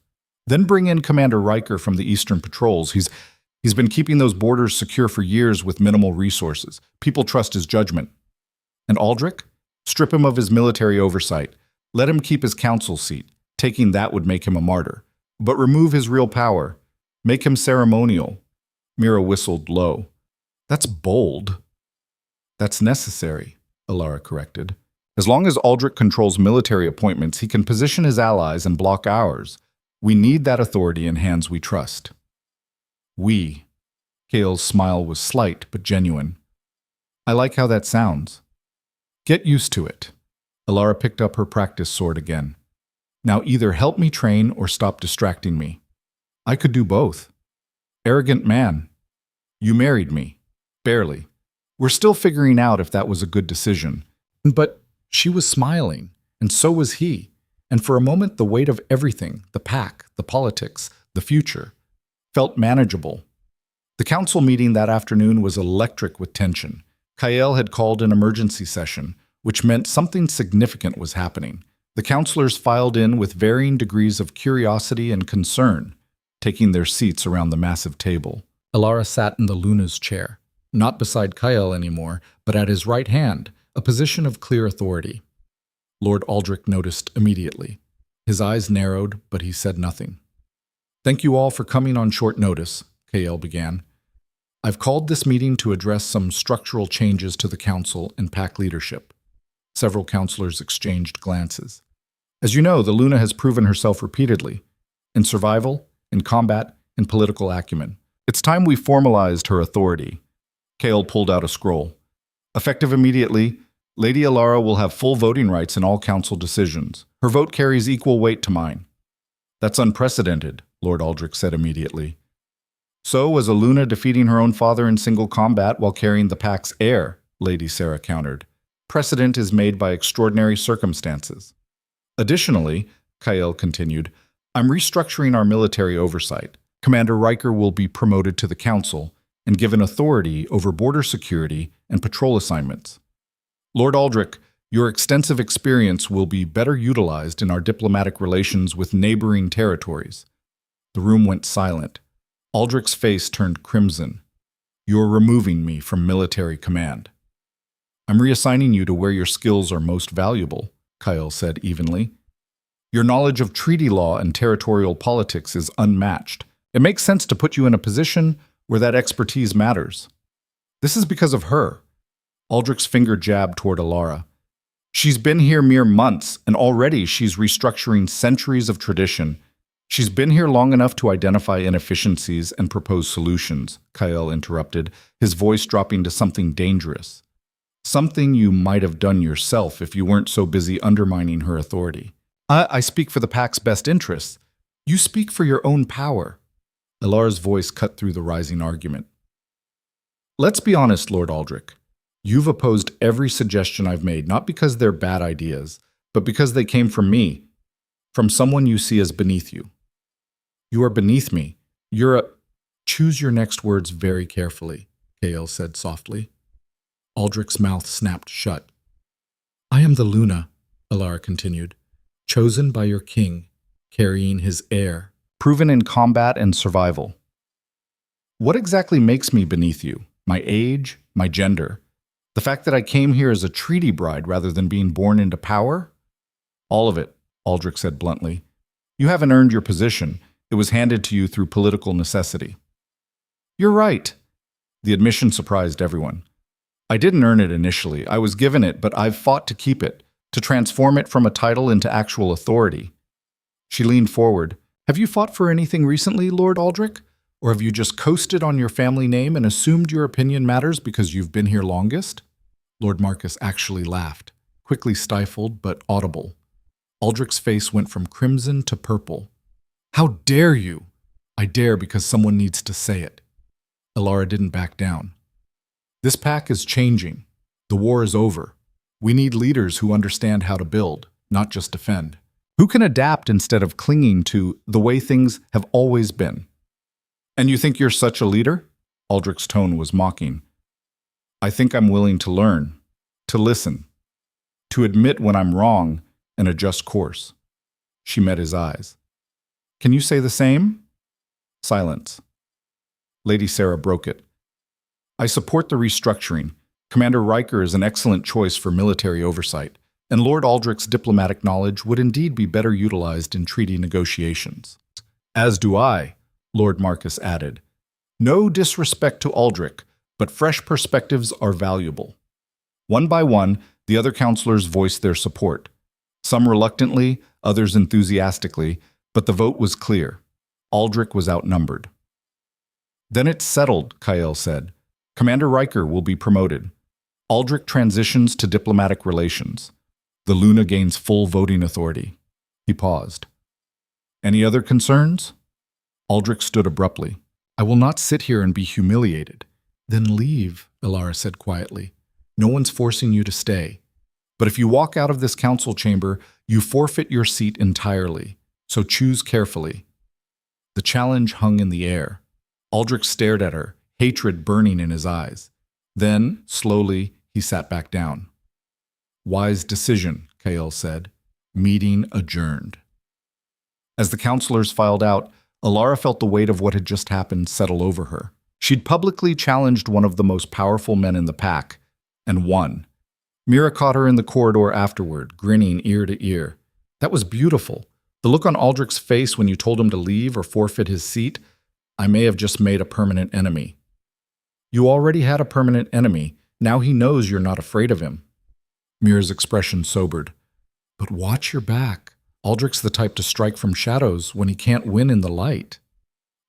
Then bring in Commander Riker from the Eastern Patrols. He's been keeping those borders secure for years with minimal resources. People trust his judgment. And Aldrich? Strip him of his military oversight. Let him keep his council seat. Taking that would make him a martyr. But remove his real power. Make him ceremonial. Mira whistled low. That's bold. That's necessary, Elara corrected. As long as Aldrich controls military appointments, he can position his allies and block ours. We need that authority in hands we trust. We. Kale's smile was slight but genuine. I like how that sounds. Get used to it. Elara picked up her practice sword again. Now either help me train or stop distracting me. I could do both. Arrogant man. You married me. Barely. We're still figuring out if that was a good decision. But she was smiling, and so was he. And for a moment, the weight of everything, the pack, the politics, the future, felt manageable. The council meeting that afternoon was electric with tension. Kael had called an emergency session, which meant something significant was happening. The counselors filed in with varying degrees of curiosity and concern, taking their seats around the massive table. Elara sat in the Luna's chair, not beside Kael anymore, but at his right hand, a position of clear authority. Lord Aldrich noticed immediately. His eyes narrowed, but he said nothing. Thank you all for coming on short notice, Kael began. I've called this meeting to address some structural changes to the council and pack leadership. Several counselors exchanged glances. As you know, the Luna has proven herself repeatedly, in survival, in combat, in political acumen. It's time we formalized her authority. Kael pulled out a scroll. Effective immediately, Lady Alara will have full voting rights in all council decisions. Her vote carries equal weight to mine. That's unprecedented, Lord Aldrich said immediately. So was Aluna defeating her own father in single combat while carrying the pack's heir, Lady Sarah countered. Precedent is made by extraordinary circumstances. Additionally, Kael continued, I'm restructuring our military oversight. Commander Riker will be promoted to the council and given authority over border security and patrol assignments. Lord Aldrich, your extensive experience will be better utilized in our diplomatic relations with neighboring territories. The room went silent. Aldrich's face turned crimson. You're removing me from military command. I'm reassigning you to where your skills are most valuable, Kael said evenly. Your knowledge of treaty law and territorial politics is unmatched. It makes sense to put you in a position where that expertise matters. This is because of her. Aldrich's finger jabbed toward Alara. She's been here mere months, and already she's restructuring centuries of tradition. She's been here long enough to identify inefficiencies and propose solutions, Kael interrupted, his voice dropping to something dangerous. Something you might have done yourself if you weren't so busy undermining her authority. I speak for the Pack's best interests. You speak for your own power. Alara's voice cut through the rising argument. Let's be honest, Lord Aldrich. You've opposed every suggestion I've made, not because they're bad ideas, but because they came from me, from someone you see as beneath you. You are beneath me. You're a... Choose your next words very carefully, Kael said softly. Aldrich's mouth snapped shut. I am the Luna, Alara continued, chosen by your king, carrying his heir, proven in combat and survival. What exactly makes me beneath you? My age? My gender? The fact that I came here as a treaty bride rather than being born into power? All of it, Aldrich said bluntly. You haven't earned your position. It was handed to you through political necessity. You're right. The admission surprised everyone. I didn't earn it initially. I was given it, but I've fought to keep it, to transform it from a title into actual authority. She leaned forward. Have you fought for anything recently, Lord Aldrich? Or have you just coasted on your family name and assumed your opinion matters because you've been here longest? Lord Marcus actually laughed, quickly stifled but audible. Aldrich's face went from crimson to purple. How dare you? I dare because someone needs to say it. Alara didn't back down. This pack is changing. The war is over. We need leaders who understand how to build, not just defend. Who can adapt instead of clinging to the way things have always been. And you think you're such a leader? Aldrich's tone was mocking. I think I'm willing to learn, to listen, to admit when I'm wrong and adjust course. She met his eyes. Can you say the same? Silence. Lady Sarah broke it. I support the restructuring. Commander Riker is an excellent choice for military oversight, and Lord Aldrich's diplomatic knowledge would indeed be better utilized in treaty negotiations. As do I, Lord Marcus added. No disrespect to Aldrich, but fresh perspectives are valuable. One by one, the other counselors voiced their support. Some reluctantly, others enthusiastically, but the vote was clear. Aldrich was outnumbered. Then it's settled, Kael said. Commander Riker will be promoted. Aldrich transitions to diplomatic relations. The Luna gains full voting authority. He paused. Any other concerns? Aldrich stood abruptly. I will not sit here and be humiliated. Then leave, Alara said quietly. No one's forcing you to stay. But if you walk out of this council chamber, you forfeit your seat entirely. So choose carefully. The challenge hung in the air. Aldrich stared at her, hatred burning in his eyes. Then, slowly, he sat back down. Wise decision, Kael said. Meeting adjourned. As the counselors filed out, Alara felt the weight of what had just happened settle over her. She'd publicly challenged one of the most powerful men in the pack, and won. Mira caught her in the corridor afterward, grinning ear to ear. That was beautiful. The look on Aldrich's face when you told him to leave or forfeit his seat, I may have just made a permanent enemy. You already had a permanent enemy. Now he knows you're not afraid of him. Mira's expression sobered. But watch your back. Aldrich's the type to strike from shadows when he can't win in the light.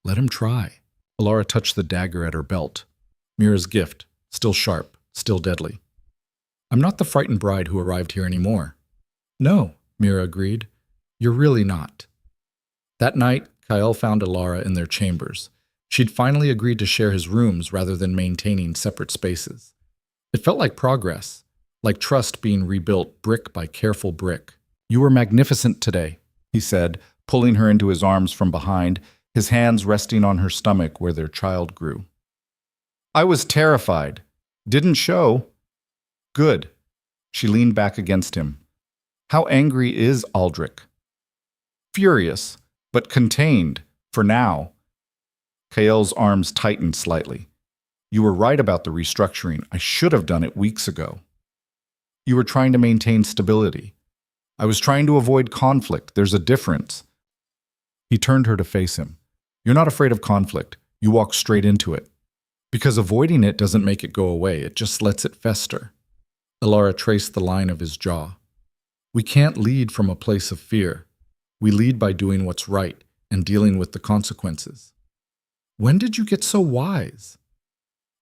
Let him try. Alara touched the dagger at her belt. Mira's gift, still sharp, still deadly. I'm not the frightened bride who arrived here anymore. No, Mira agreed. You're really not. That night, Kyle found Alara in their chambers. She'd finally agreed to share his rooms rather than maintaining separate spaces. It felt like progress, like trust being rebuilt brick by careful brick. You were magnificent today, he said, pulling her into his arms from behind, his hands resting on her stomach where their child grew. I was terrified. Didn't show. Good. She leaned back against him. How angry is Aldrich? Furious, but contained, for now. Kael's arms tightened slightly. You were right about the restructuring. I should have done it weeks ago. You were trying to maintain stability. I was trying to avoid conflict. There's a difference. He turned her to face him. You're not afraid of conflict. You walk straight into it. Because avoiding it doesn't make it go away. It just lets it fester. Alara traced the line of his jaw. We can't lead from a place of fear. We lead by doing what's right and dealing with the consequences. When did you get so wise?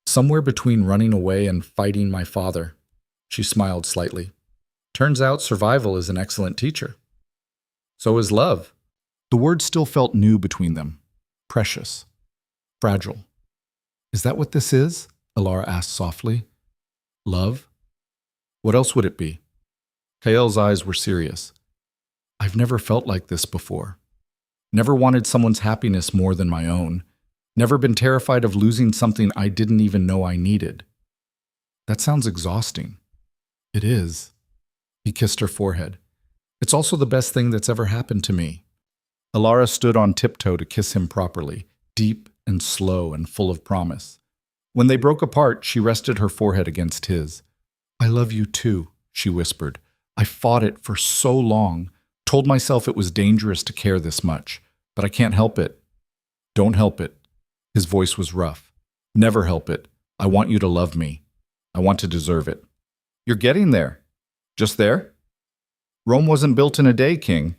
Somewhere between running away and fighting my father. She smiled slightly. Turns out survival is an excellent teacher. So is love. The word still felt new between them. Precious. Fragile. Is that what this is? Alara asked softly. Love? What else would it be? Kael's eyes were serious. I've never felt like this before. Never wanted someone's happiness more than my own. Never been terrified of losing something I didn't even know I needed. That sounds exhausting. It is. He kissed her forehead. It's also the best thing that's ever happened to me. Alara stood on tiptoe to kiss him properly, deep and slow and full of promise. When they broke apart, she rested her forehead against his. I love you too, she whispered. I fought it for so long, told myself it was dangerous to care this much, but I can't help it. Don't help it. His voice was rough. Never help it. I want you to love me. I want to deserve it. You're getting there. Just there? Rome wasn't built in a day, King.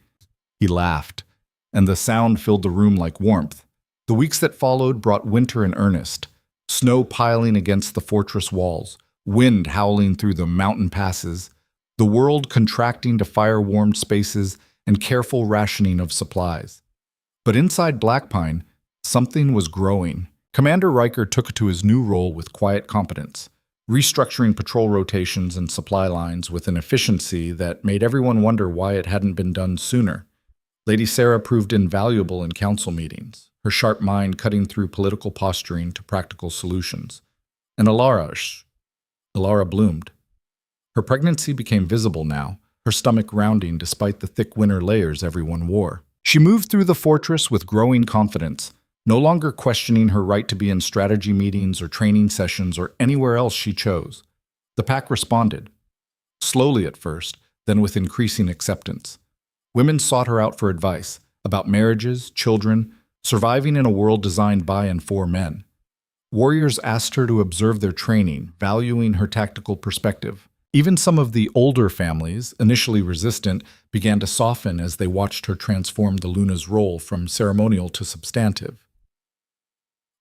He laughed, and the sound filled the room like warmth. The weeks that followed brought winter in earnest, snow piling against the fortress walls, wind howling through the mountain passes, the world contracting to fire-warmed spaces and careful rationing of supplies. But inside Blackpine, something was growing. Commander Riker took it to his new role with quiet competence, restructuring patrol rotations and supply lines with an efficiency that made everyone wonder why it hadn't been done sooner. Lady Sarah proved invaluable in council meetings, her sharp mind cutting through political posturing to practical solutions. And Alara bloomed. Her pregnancy became visible now, her stomach rounding despite the thick winter layers everyone wore. She moved through the fortress with growing confidence, no longer questioning her right to be in strategy meetings or training sessions or anywhere else she chose. The pack responded. Slowly at first, then with increasing acceptance. Women sought her out for advice about marriages, children, surviving in a world designed by and for men. Warriors asked her to observe their training, valuing her tactical perspective. Even some of the older families, initially resistant, began to soften as they watched her transform the Luna's role from ceremonial to substantive.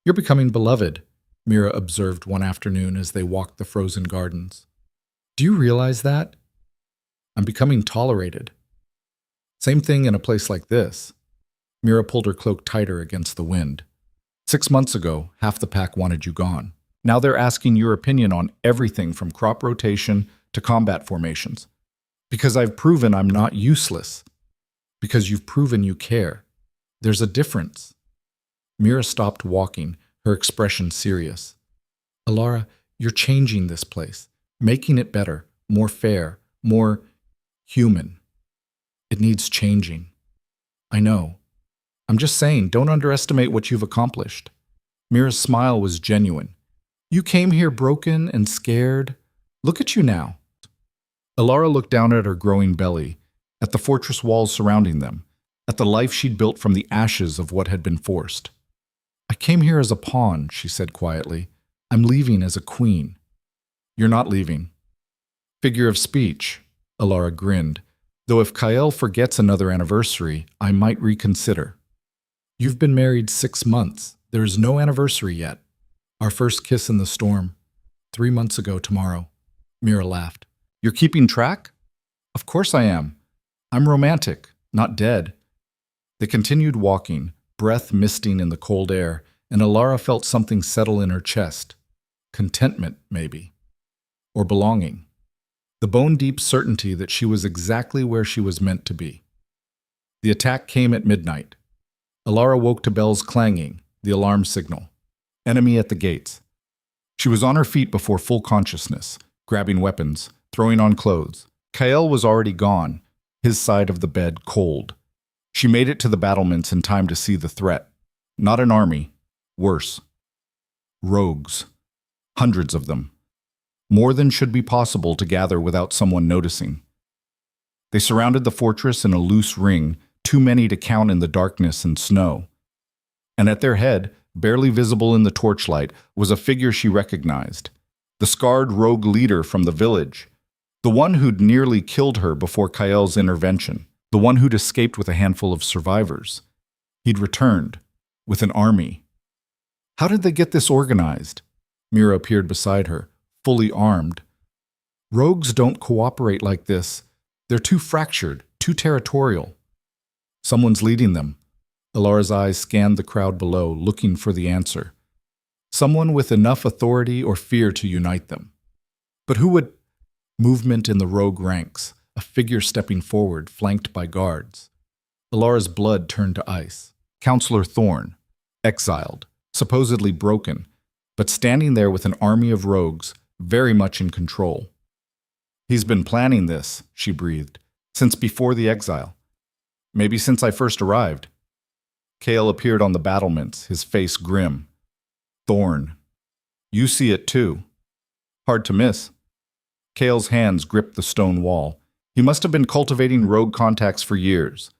You're becoming beloved, Mira observed one afternoon as they walked the frozen gardens. Do you realize that? I'm becoming tolerated. Same thing in a place like this. Mira pulled her cloak tighter against the wind. 6 months ago, half the pack wanted you gone. Now they're asking your opinion on everything from crop rotation to combat formations. Because I've proven I'm not useless. Because you've proven you care. There's a difference. Mira stopped walking, her expression serious. Alara, you're changing this place, making it better, more fair, more human. It needs changing. I know. I'm just saying, don't underestimate what you've accomplished. Mira's smile was genuine. You came here broken and scared. Look at you now. Alara looked down at her growing belly, at the fortress walls surrounding them, at the life she'd built from the ashes of what had been forced. I came here as a pawn, she said quietly. I'm leaving as a queen. You're not leaving. Figure of speech, Alara grinned. Though if Kyle forgets another anniversary, I might reconsider. You've been married 6 months. There is no anniversary yet. Our first kiss in the storm. 3 months ago tomorrow. Mira laughed. You're keeping track? Of course I am. I'm romantic, not dead. They continued walking, breath misting in the cold air, and Alara felt something settle in her chest. Contentment, maybe. Or belonging. The bone-deep certainty that she was exactly where she was meant to be. The attack came at midnight. Alara woke to bells clanging, the alarm signal. Enemy at the gates. She was on her feet before full consciousness, grabbing weapons, throwing on clothes. Kael was already gone, his side of the bed cold. She made it to the battlements in time to see the threat. Not an army. Worse. Rogues. Hundreds of them. More than should be possible to gather without someone noticing. They surrounded the fortress in a loose ring, too many to count in the darkness and snow. And at their head, barely visible in the torchlight, was a figure she recognized. The scarred rogue leader from the village. The one who'd nearly killed her before Kael's intervention. The one who'd escaped with a handful of survivors. He'd returned, with an army. How did they get this organized? Mira appeared beside her, fully armed. Rogues don't cooperate like this. They're too fractured, too territorial. Someone's leading them. Alara's eyes scanned the crowd below, looking for the answer. Someone with enough authority or fear to unite them. But who would? Movement in the rogue ranks, a figure stepping forward, flanked by guards. Alara's blood turned to ice. Counselor Thorn, exiled, supposedly broken, but standing there with an army of rogues, very much in control. He's been planning this, she breathed, since before the exile. Maybe since I first arrived. Kael appeared on the battlements, his face grim. Thorn. You see it too. Hard to miss. Kael's hands gripped the stone wall. He must have been cultivating rogue contacts for years.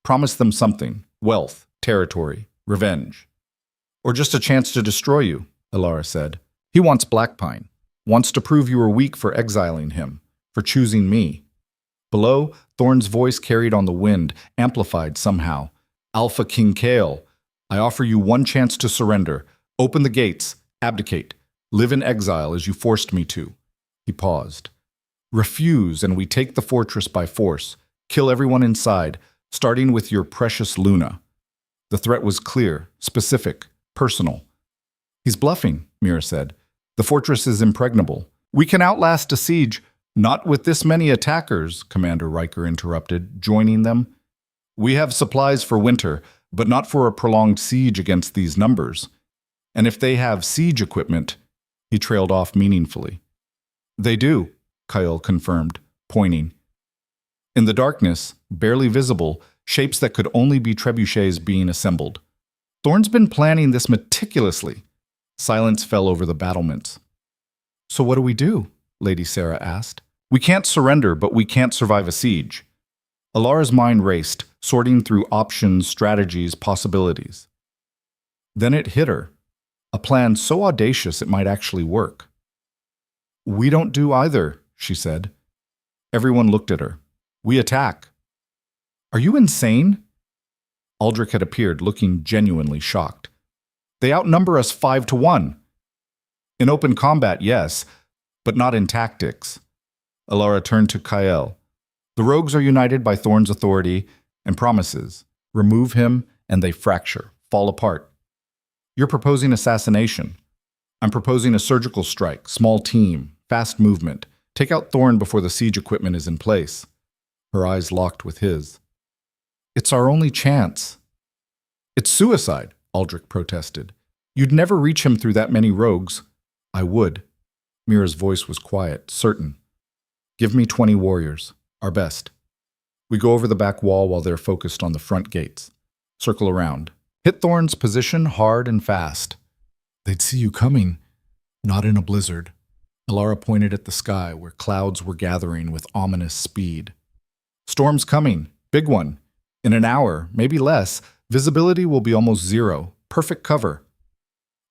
Promised them something. Wealth, territory, revenge. Or just a chance to destroy you, Alara said. He wants Blackpine. Wants to prove you were weak for exiling him, for choosing me. Below, Thorn's voice carried on the wind, amplified somehow. Alpha King Kael, I offer you one chance to surrender. Open the gates, abdicate, live in exile as you forced me to. He paused. Refuse, and we take the fortress by force. Kill everyone inside, starting with your precious Luna. The threat was clear, specific, personal. He's bluffing, Mira said. The fortress is impregnable. We can outlast a siege. Not with this many attackers, Commander Riker interrupted, joining them. We have supplies for winter, but not for a prolonged siege against these numbers. And if they have siege equipment, he trailed off meaningfully. They do, Kael confirmed, pointing. In the darkness, barely visible, shapes that could only be trebuchets being assembled. Thorn's been planning this meticulously. Silence fell over the battlements. So what do we do? Lady Sarah asked. We can't surrender, but we can't survive a siege. Alara's mind raced, sorting through options, strategies, possibilities. Then it hit her. A plan so audacious it might actually work. We don't do either, she said. Everyone looked at her. We attack. Are you insane? Aldrich had appeared, looking genuinely shocked. They outnumber us 5-1. In open combat, yes, but not in tactics. Alara turned to Kael. The rogues are united by Thorn's authority and promises. Remove him, and they fracture, fall apart. You're proposing assassination. I'm proposing a surgical strike, small team, fast movement. Take out Thorn before the siege equipment is in place. Her eyes locked with his. It's our only chance. It's suicide, Aldrich protested. You'd never reach him through that many rogues. I would. Mira's voice was quiet, certain. Give me 20 warriors, our best. We go over the back wall while they're focused on the front gates. Circle around. Hit Thorn's position hard and fast. They'd see you coming, not in a blizzard. Alara pointed at the sky where clouds were gathering with ominous speed. Storm's coming, big one. In an hour, maybe less, visibility will be almost zero, perfect cover.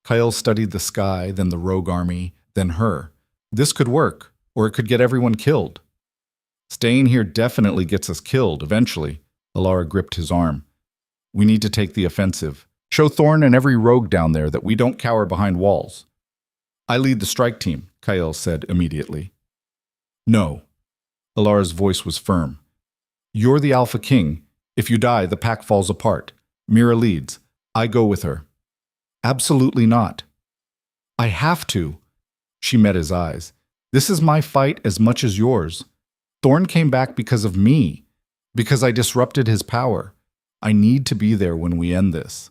Kael studied the sky, then the rogue army, then her. This could work, or it could get everyone killed. Staying here definitely gets us killed, eventually. Alara gripped his arm. We need to take the offensive. Show Thorn and every rogue down there that we don't cower behind walls. I lead the strike team, Kyle said immediately. No. Alara's voice was firm. You're the Alpha King. If you die, the pack falls apart. Mira leads. I go with her. Absolutely not. I have to. She met his eyes. This is my fight as much as yours. Thorn came back because of me, because I disrupted his power. I need to be there when we end this.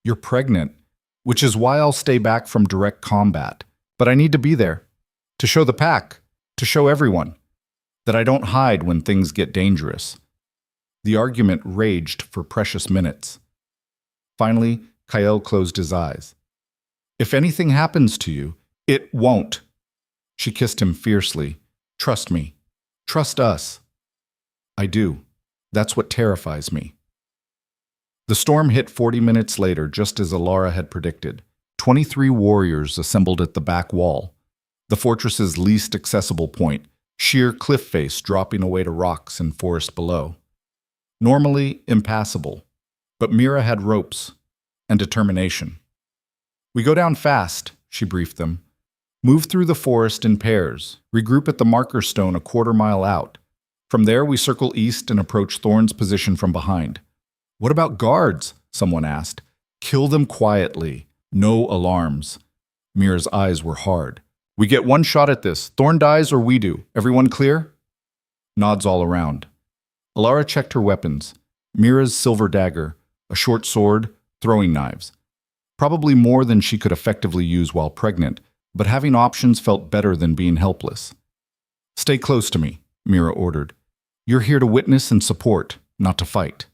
You're pregnant, which is why I'll stay back from direct combat. But I need to be there, to show the pack, to show everyone, that I don't hide when things get dangerous. The argument raged for precious minutes. Finally, Kyle closed his eyes. If anything happens to you, it won't. She kissed him fiercely. Trust me. Trust us. I do. That's what terrifies me. The storm hit 40 minutes later, just as Alara had predicted. 23 warriors assembled at the back wall, the fortress's least accessible point, sheer cliff face dropping away to rocks and forest below. Normally impassable, but Mira had ropes and determination. We go down fast, she briefed them. Move through the forest in pairs, regroup at the marker stone a quarter-mile out. From there, we circle east and approach Thorn's position from behind. What about guards? Someone asked. Kill them quietly. No alarms. Mira's eyes were hard. We get one shot at this. Thorn dies or we do. Everyone clear? Nods all around. Alara checked her weapons. Mira's silver dagger, a short sword, throwing knives. Probably more than she could effectively use while pregnant, but having options felt better than being helpless. Stay close to me, Mira ordered. You're here to witness and support, not to fight.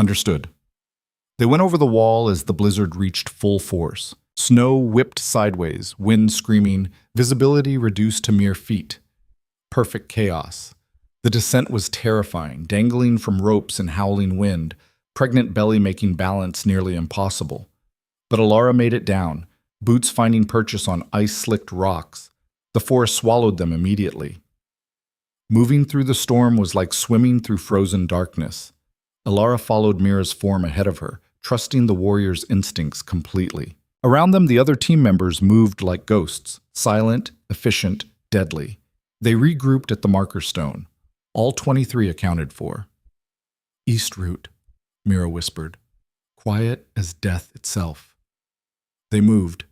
Understood. They went over the wall as the blizzard reached full force. Snow whipped sideways, wind screaming, visibility reduced to mere feet. Perfect chaos. The descent was terrifying, dangling from ropes in howling wind, pregnant belly making balance nearly impossible. But Alara made it down, boots finding purchase on ice-slicked rocks. The forest swallowed them immediately. Moving through the storm was like swimming through frozen darkness. Alara followed Mira's form ahead of her, trusting the warrior's instincts completely. Around them, the other team members moved like ghosts, silent, efficient, deadly. They regrouped at the marker stone. All 23 accounted for. East route, Mira whispered, quiet as death itself. They moved.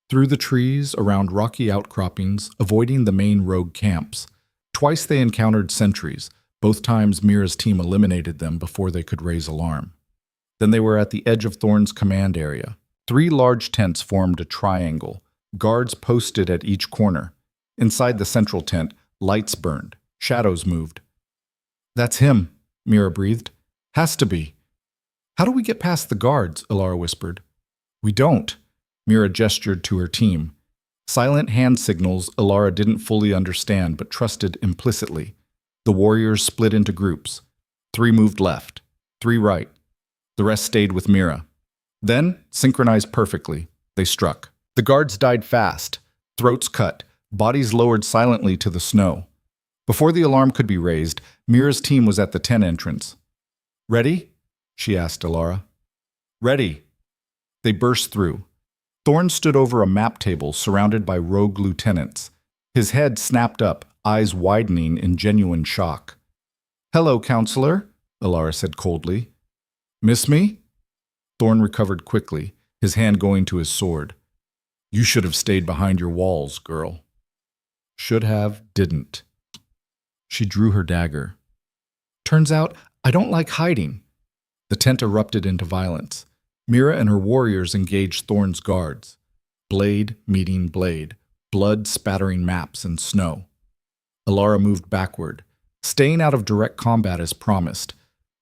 Through the trees, around rocky outcroppings, avoiding the main rogue camps. Twice they encountered sentries. Both times Mira's team eliminated them before they could raise alarm. Then they were at the edge of Thorn's command area. 3 large tents formed a triangle, guards posted at each corner. Inside the central tent, lights burned, shadows moved. That's him, Mira breathed. Has to be. How do we get past the guards? Alara whispered. We don't. Mira gestured to her team. Silent hand signals Alara didn't fully understand but trusted implicitly. The warriors split into groups. 3 moved left, 3 right. The rest stayed with Mira. Then, synchronized perfectly, they struck. The guards died fast, throats cut, bodies lowered silently to the snow. Before the alarm could be raised, Mira's team was at the tent entrance. Ready? She asked Alara. Ready. They burst through. Thorn stood over a map table surrounded by rogue lieutenants. His head snapped up, eyes widening in genuine shock. Hello, counselor, Alara said coldly. Miss me? Thorn recovered quickly, his hand going to his sword. You should have stayed behind your walls, girl. Should have, didn't. She drew her dagger. Turns out, I don't like hiding. The tent erupted into violence. Mira and her warriors engaged Thorn's guards. Blade meeting blade, blood spattering maps and snow. Alara moved backward, staying out of direct combat as promised,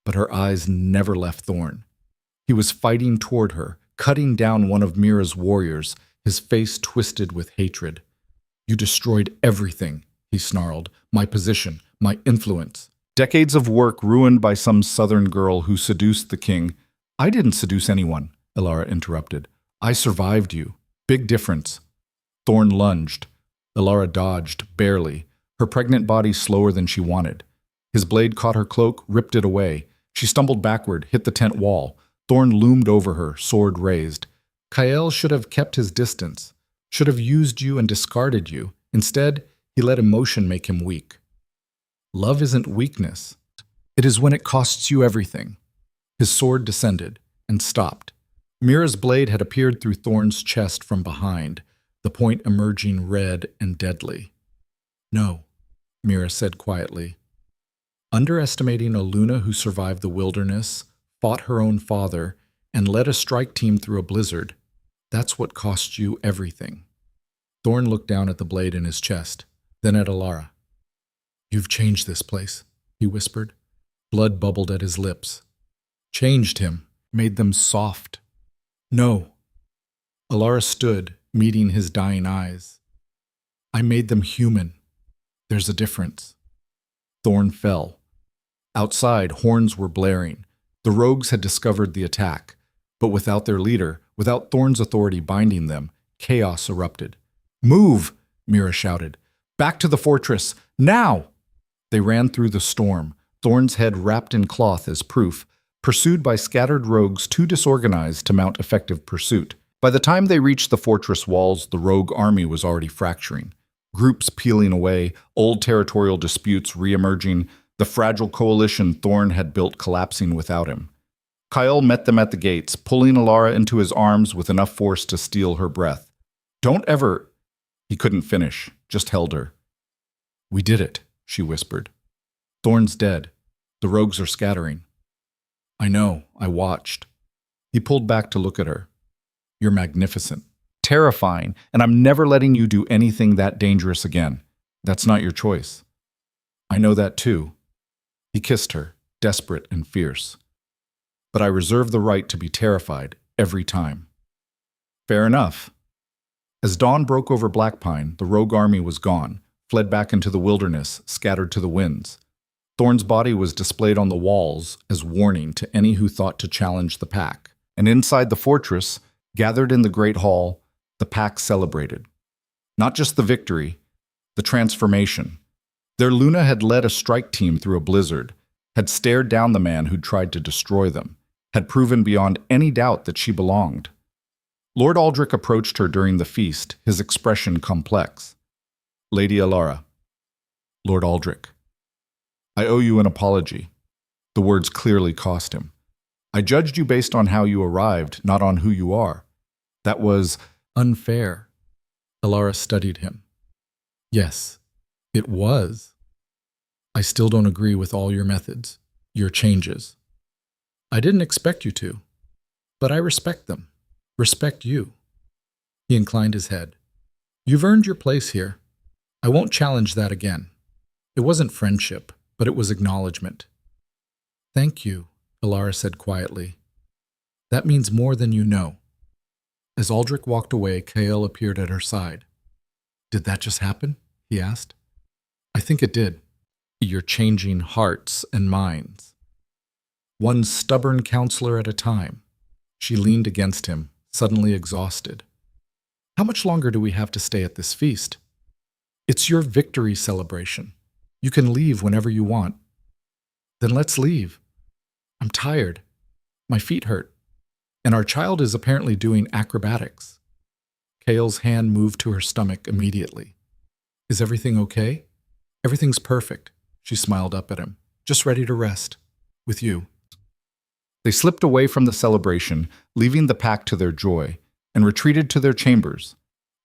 but her eyes never left Thorn. He was fighting toward her, cutting down one of Mira's warriors, his face twisted with hatred. You destroyed everything, he snarled. My position, my influence. Decades of work ruined by some southern girl who seduced the king. I didn't seduce anyone, Alara interrupted. I survived you. Big difference. Thorn lunged. Alara dodged, barely, her pregnant body slower than she wanted. His blade caught her cloak, ripped it away. She stumbled backward, hit the tent wall. Thorn loomed over her, sword raised. Kael should have kept his distance, should have used you and discarded you. Instead, he let emotion make him weak. Love isn't weakness. It is when it costs you everything. His sword descended and stopped. Mira's blade had appeared through Thorn's chest from behind, the point emerging red and deadly. No, Mira said quietly. Underestimating a Luna who survived the wilderness, fought her own father, and led a strike team through a blizzard, that's what cost you everything. Thorn looked down at the blade in his chest, then at Alara. You've changed this place, he whispered. Blood bubbled at his lips. Changed him, made them soft. No. Alara stood, meeting his dying eyes. I made them human. There's a difference. Thorn fell. Outside, horns were blaring. The rogues had discovered the attack, but without their leader, without Thorn's authority binding them, chaos erupted. Move, Mira shouted. Back to the fortress, now! They ran through the storm, Thorn's head wrapped in cloth as proof, pursued by scattered rogues too disorganized to mount effective pursuit. By the time they reached the fortress walls, the rogue army was already fracturing. Groups peeling away, old territorial disputes re-emerging, the fragile coalition Thorn had built collapsing without him. Kyle met them at the gates, pulling Alara into his arms with enough force to steal her breath. Don't ever... He couldn't finish, just held her. We did it, she whispered. Thorn's dead. The rogues are scattering. I know, I watched. He pulled back to look at her. You're magnificent, terrifying, and I'm never letting you do anything that dangerous again. That's not your choice. I know that too. He kissed her, desperate and fierce. But I reserve the right to be terrified every time. Fair enough. As dawn broke over Blackpine, the rogue army was gone, fled back into the wilderness, scattered to the winds. Thorn's body was displayed on the walls as warning to any who thought to challenge the pack. And inside the fortress, gathered in the Great Hall, the pack celebrated. Not just the victory, the transformation. Their Luna had led a strike team through a blizzard, had stared down the man who'd tried to destroy them, had proven beyond any doubt that she belonged. Lord Aldrich approached her during the feast, his expression complex. Lady Alara. Lord Aldrich. I owe you an apology. The words clearly cost him. I judged you based on how you arrived, not on who you are. That was unfair. Alara studied him. Yes, it was. I still don't agree with all your methods, your changes. I didn't expect you to, but I respect them. Respect you. He inclined his head. You've earned your place here. I won't challenge that again. It wasn't friendship, but it was acknowledgement. Thank you, Alara said quietly. That means more than you know. As Aldrich walked away, Kael appeared at her side. Did that just happen? He asked. I think it did. You're changing hearts and minds. One stubborn counselor at a time. She leaned against him, suddenly exhausted. How much longer do we have to stay at this feast? It's your victory celebration. You can leave whenever you want. Then let's leave. I'm tired. My feet hurt. And our child is apparently doing acrobatics. Kael's hand moved to her stomach immediately. Is everything okay? Everything's perfect. She smiled up at him. Just ready to rest. With you. They slipped away from the celebration, leaving the pack to their joy, and retreated to their chambers.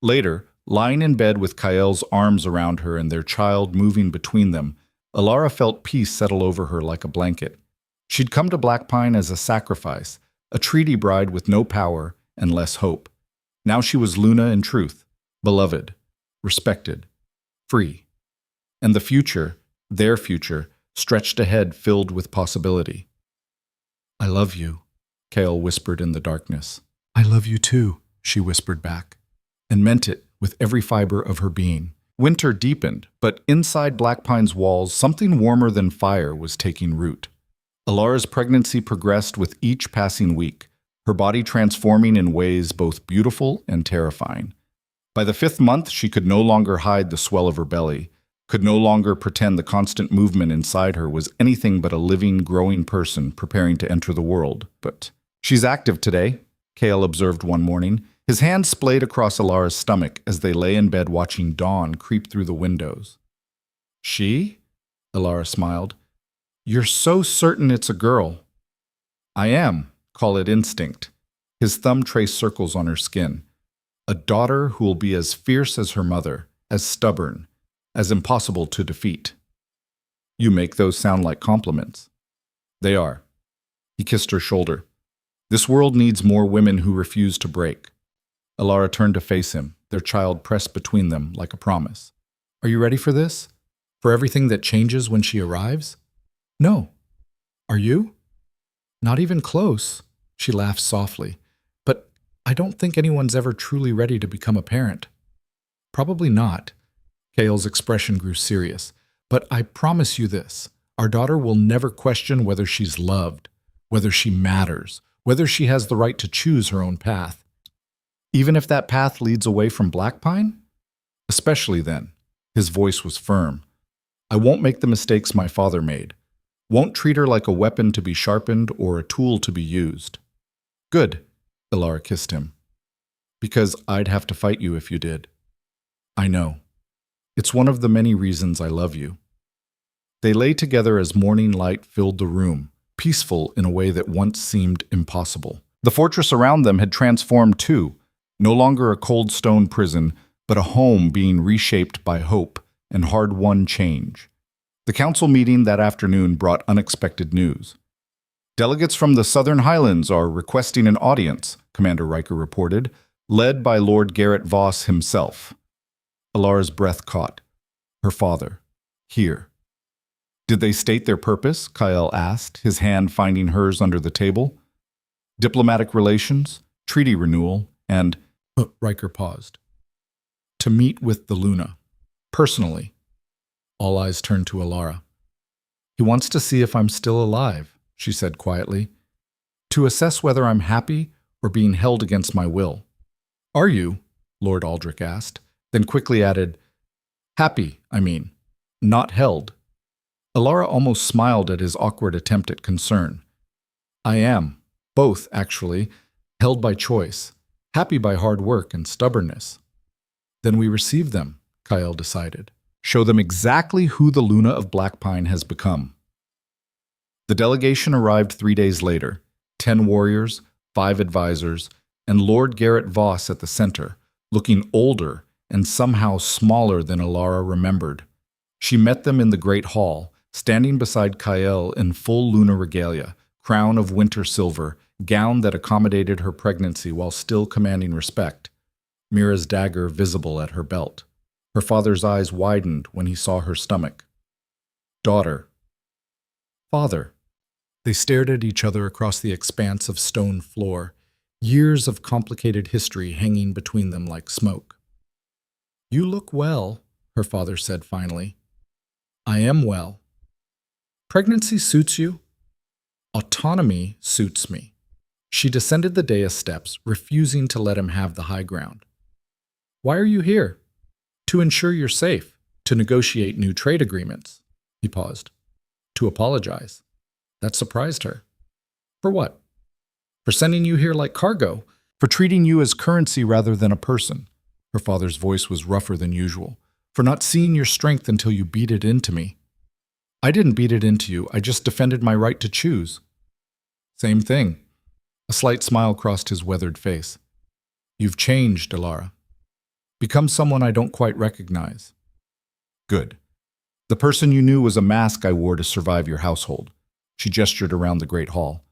Later, lying in bed with Kael's arms around her and their child moving between them, Alara felt peace settle over her like a blanket. She'd come to Blackpine as a sacrifice, a treaty bride with no power and less hope. Now she was Luna in truth, beloved, respected, free. And the future, their future, stretched ahead filled with possibility. I love you, Kael whispered in the darkness. I love you too, she whispered back, and meant it with every fiber of her being. Winter deepened, but inside Blackpine's walls, something warmer than fire was taking root. Alara's pregnancy progressed with each passing week, her body transforming in ways both beautiful and terrifying. By the 5th month, she could no longer hide the swell of her belly, could no longer pretend the constant movement inside her was anything but a living, growing person preparing to enter the world. But She's active today, Cale observed one morning. His hand splayed across Alara's stomach as they lay in bed watching dawn creep through the windows. She? Alara smiled. You're so certain it's a girl. I am. Call it instinct. His thumb traced circles on her skin. A daughter who will be as fierce as her mother, as stubborn, as impossible to defeat. You make those sound like compliments. They are. He kissed her shoulder. This world needs more women who refuse to break. Alara turned to face him, their child pressed between them like a promise. Are you ready for this? For everything that changes when she arrives? No. Are you? Not even close, she laughed softly. But I don't think anyone's ever truly ready to become a parent. Probably not. Cale's expression grew serious. But I promise you this, our daughter will never question whether she's loved, whether she matters, whether she has the right to choose her own path. Even if that path leads away from Blackpine? Especially then. His voice was firm. I won't make the mistakes my father made. Won't treat her like a weapon to be sharpened or a tool to be used. Good, Alara kissed him. Because I'd have to fight you if you did. I know. It's one of the many reasons I love you. They lay together as morning light filled the room, peaceful in a way that once seemed impossible. The fortress around them had transformed too, no longer a cold stone prison, but a home being reshaped by hope and hard-won change. The council meeting that afternoon brought unexpected news. Delegates from the Southern Highlands are requesting an audience, Commander Riker reported, led by Lord Garrett Voss himself. Alara's breath caught. Her father. Here. Did they state their purpose? Kyle asked, his hand finding hers under the table. Diplomatic relations, treaty renewal, and... Riker paused. To meet with the Luna. Personally. All eyes turned to Alara. He wants to see if I'm still alive, she said quietly. To assess whether I'm happy or being held against my will. Are you? Lord Aldrich asked, then quickly added, happy, I mean, not held. Alara almost smiled at his awkward attempt at concern. I am, both actually, held by choice, happy by hard work and stubbornness. Then we receive them, Kyle decided. Show them exactly who the Luna of Blackpine has become. The delegation arrived 3 days later, 10 warriors, 5 advisors, and Lord Garrett Voss at the center, looking older and somehow smaller than Alara remembered. She met them in the Great Hall, standing beside Kyle in full Luna regalia, crown of winter silver, gown that accommodated her pregnancy while still commanding respect, Mira's dagger visible at her belt. Her father's eyes widened when he saw her stomach. Daughter. Father. They stared at each other across the expanse of stone floor, years of complicated history hanging between them like smoke. You look well, her father said finally. I am well. Pregnancy suits you? Autonomy suits me. She descended the dais steps, refusing to let him have the high ground. Why are you here? To ensure you're safe, to negotiate new trade agreements. He paused. To apologize. That surprised her. For what? For sending you here like cargo, for treating you as currency rather than a person. Her father's voice was rougher than usual. For not seeing your strength until you beat it into me. I didn't beat it into you, I just defended my right to choose. Same thing. A slight smile crossed his weathered face. You've changed, Alara. Become someone I don't quite recognize. Good. The person you knew was a mask I wore to survive your household. She gestured around the great hall.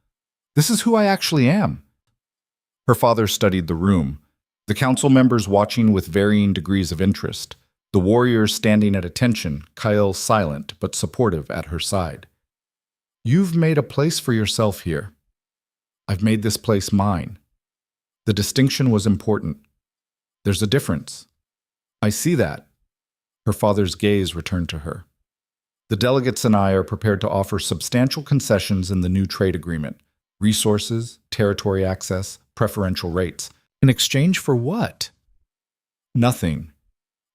This is who I actually am. Her father studied the room, the council members watching with varying degrees of interest, the warriors standing at attention, Kyle silent but supportive at her side. You've made a place for yourself here. I've made this place mine. The distinction was important. There's a difference. I see that. Her father's gaze returned to her. The delegates and I are prepared to offer substantial concessions in the new trade agreement. Resources, territory access, preferential rates. In exchange for what? Nothing.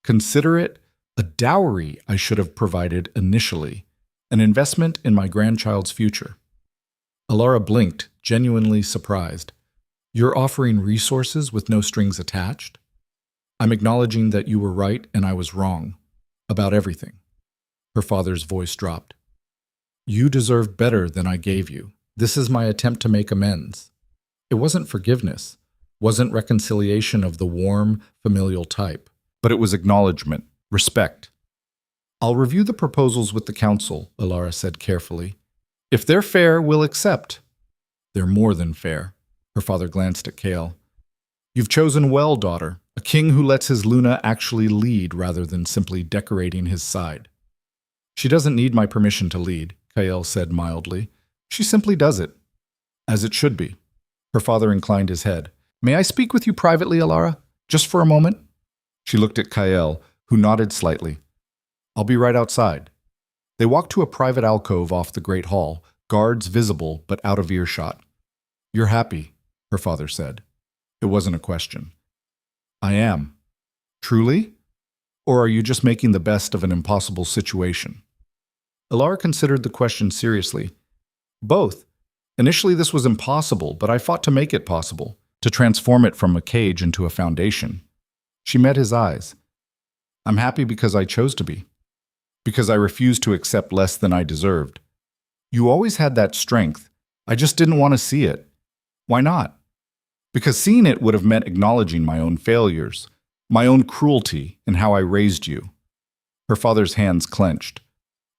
Consider it a dowry I should have provided initially, an investment in my grandchild's future. Alara blinked, genuinely surprised. You're offering resources with no strings attached? I'm acknowledging that you were right and I was wrong. About everything. Her father's voice dropped. You deserve better than I gave you. This is my attempt to make amends. It wasn't forgiveness, wasn't reconciliation of the warm, familial type, but it was acknowledgement, respect. I'll review the proposals with the council, Alara said carefully. If they're fair, we'll accept. They're more than fair. Her father glanced at Kael. You've chosen well, daughter, a king who lets his Luna actually lead rather than simply decorating his side. She doesn't need my permission to lead, Kael said mildly. She simply does it. As it should be. Her father inclined his head. May I speak with you privately, Alara? Just for a moment? She looked at Kael, who nodded slightly. I'll be right outside. They walked to a private alcove off the great hall, guards visible but out of earshot. You're happy, her father said. It wasn't a question. I am. Truly? Or are you just making the best of an impossible situation? Alara considered the question seriously. Both. Initially this was impossible, but I fought to make it possible, to transform it from a cage into a foundation. She met his eyes. I'm happy because I chose to be. Because I refused to accept less than I deserved. You always had that strength. I just didn't want to see it. Why not? Because seeing it would have meant acknowledging my own failures, my own cruelty in how I raised you. Her father's hands clenched.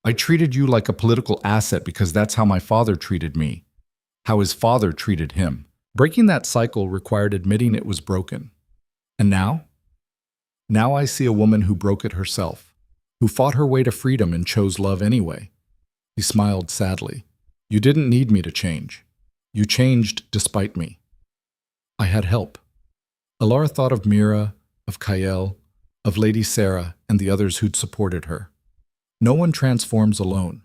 I treated you like a political asset because that's how my father treated me, how his father treated him. Breaking that cycle required admitting it was broken. And now? Now I see a woman who broke it herself, who fought her way to freedom and chose love anyway. He smiled sadly. You didn't need me to change. You changed despite me. I had help. Alara thought of Mira, of Kael, of Lady Sarah, and the others who'd supported her. No one transforms alone.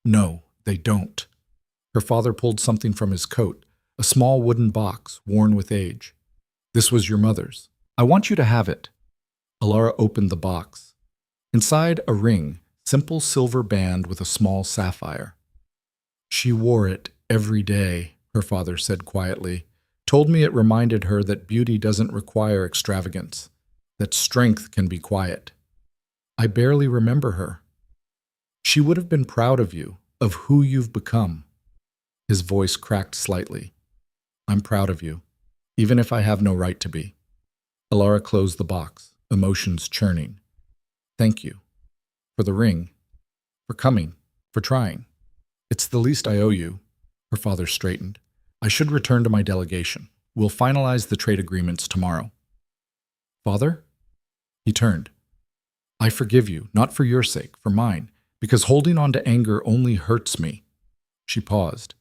No, they don't. Her father pulled something from his coat, a small wooden box worn with age. This was your mother's. I want you to have it. Alara opened the box. Inside, a ring, simple silver band with a small sapphire. She wore it every day, her father said quietly. Told me it reminded her that beauty doesn't require extravagance, that strength can be quiet. I barely remember her. She would have been proud of you, of who you've become. His voice cracked slightly. I'm proud of you, even if I have no right to be. Alara closed the box, emotions churning. Thank you. For the ring. For coming. For trying. It's the least I owe you. Her father straightened. I should return to my delegation. We'll finalize the trade agreements tomorrow. Father? He turned. I forgive you, not for your sake, for mine, because holding on to anger only hurts me. She paused.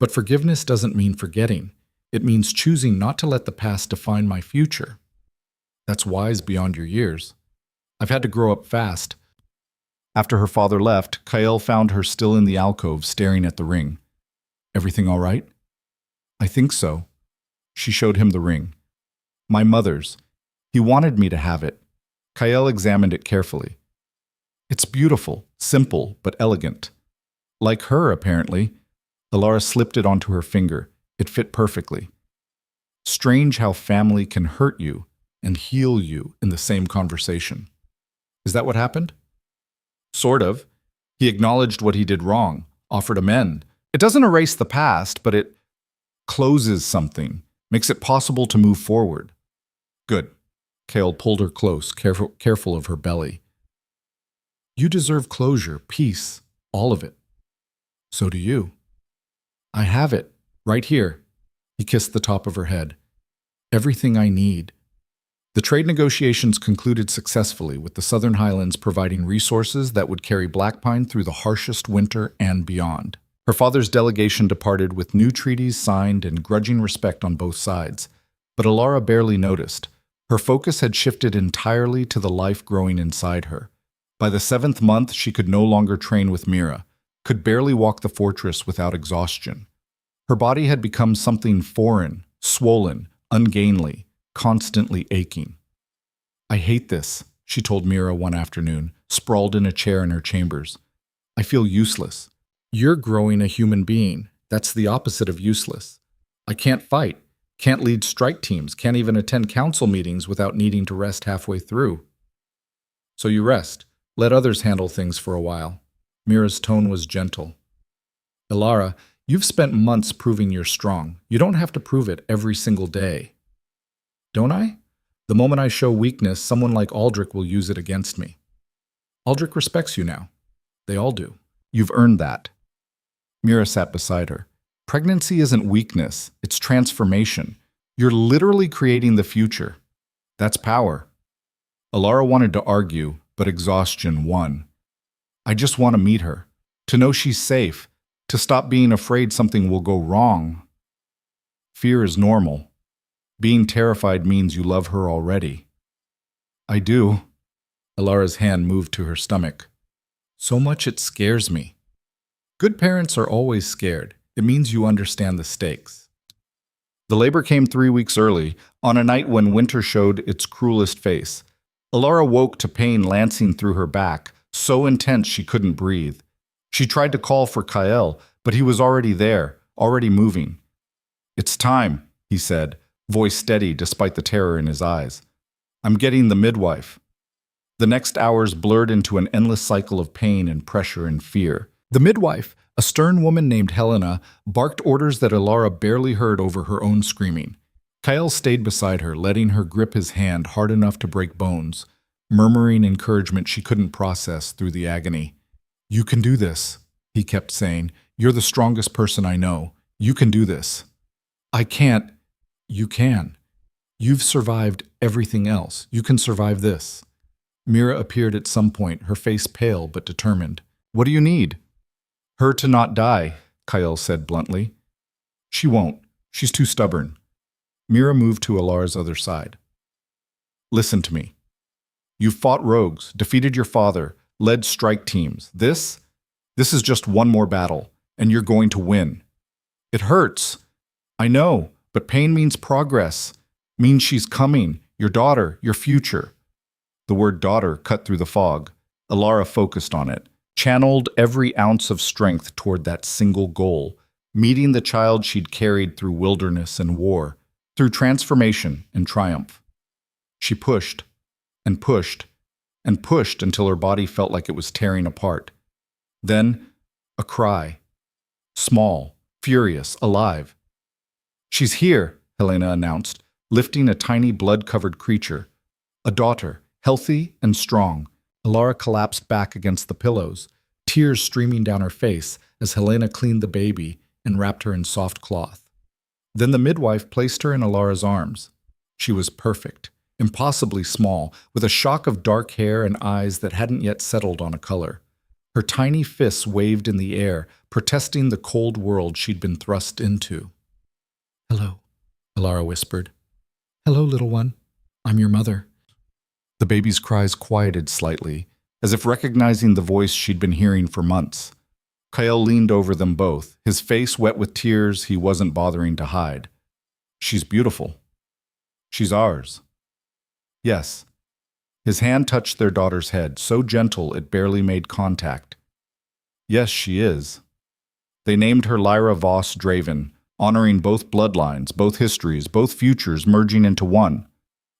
But forgiveness doesn't mean forgetting. It means choosing not to let the past define my future. That's wise beyond your years. I've had to grow up fast. After her father left, Kael found her still in the alcove staring at the ring. Everything all right? I think so. She showed him the ring. My mother's. He wanted me to have it. Kael examined it carefully. It's beautiful, simple, but elegant. Like her, apparently. Alara slipped it onto her finger. It fit perfectly. Strange how family can hurt you and heal you in the same conversation. Is that what happened? Sort of. He acknowledged what he did wrong, offered amend. It doesn't erase the past, but it closes something, makes it possible to move forward. Good. Kael pulled her close, careful of her belly. You deserve closure, peace, all of it. So do you. I have it, right here. He kissed the top of her head. Everything I need. The trade negotiations concluded successfully, with the Southern Highlands providing resources that would carry Blackpine through the harshest winter and beyond. Her father's delegation departed with new treaties signed and grudging respect on both sides. But Alara barely noticed. Her focus had shifted entirely to the life growing inside her. By the 7th month, she could no longer train with Mira, could barely walk the fortress without exhaustion. Her body had become something foreign, swollen, ungainly, constantly aching. I hate this, she told Mira one afternoon, sprawled in a chair in her chambers. I feel useless. You're growing a human being, That's the opposite of useless. I can't fight, can't lead strike teams, can't even attend council meetings without needing to rest halfway through. So you rest. Let others handle things for a while. Mira's tone was gentle. Elara, you've spent months proving you're strong. You don't have to prove it every single day. Don't I? The moment I show weakness, someone like Aldrich will use it against me. Aldrich respects you now. They all do. You've earned that. Mira sat beside her. Pregnancy isn't weakness, it's transformation. You're literally creating the future. That's power. Elara wanted to argue, but exhaustion won. I just want to meet her, to know she's safe, to stop being afraid something will go wrong. Fear is normal. Being terrified means you love her already. I do. Elara's hand moved to her stomach. So much it scares me. Good parents are always scared. It means you understand the stakes. The labor came 3 weeks early, on a night when winter showed its cruelest face. Elara woke to pain lancing through her back, so intense she couldn't breathe. She tried to call for Kael, but he was already there, already moving. It's time, he said, voice steady despite the terror in his eyes. I'm getting the midwife. The next hours blurred into an endless cycle of pain and pressure and fear. The midwife, a stern woman named Helena, barked orders that Elara barely heard over her own screaming. Kael stayed beside her, letting her grip his hand hard enough to break bones, murmuring encouragement she couldn't process through the agony. You can do this, he kept saying. You're the strongest person I know. You can do this. I can't. You can. You've survived everything else. You can survive this. Mira appeared at some point, her face pale but determined. What do you need? Her to not die, Kael said bluntly. She won't. She's too stubborn. Mira moved to Elara's other side. Listen to me. You've fought rogues, defeated your father, led strike teams. This is just one more battle, and you're going to win. It hurts. I know, but pain means progress, means she's coming, your daughter, your future. The word daughter cut through the fog. Elara focused on it, channeled every ounce of strength toward that single goal, meeting the child she'd carried through wilderness and war, through transformation and triumph. She pushed and pushed and pushed until her body felt like it was tearing apart. Then, a cry. Small, furious, alive. She's here, Helena announced, lifting a tiny blood-covered creature. A daughter, healthy and strong. Elara collapsed back against the pillows, tears streaming down her face as Helena cleaned the baby and wrapped her in soft cloth. Then the midwife placed her in Elara's arms. She was perfect, impossibly small, with a shock of dark hair and eyes that hadn't yet settled on a color. Her tiny fists waved in the air, protesting the cold world she'd been thrust into. Hello, Elara whispered. Hello, little one. I'm your mother. The baby's cries quieted slightly, as if recognizing the voice she'd been hearing for months. Kael leaned over them both, his face wet with tears he wasn't bothering to hide. She's beautiful. She's ours. Yes. His hand touched their daughter's head, so gentle it barely made contact. Yes, she is. They named her Lyra Voss Draven, honoring both bloodlines, both histories, both futures merging into one.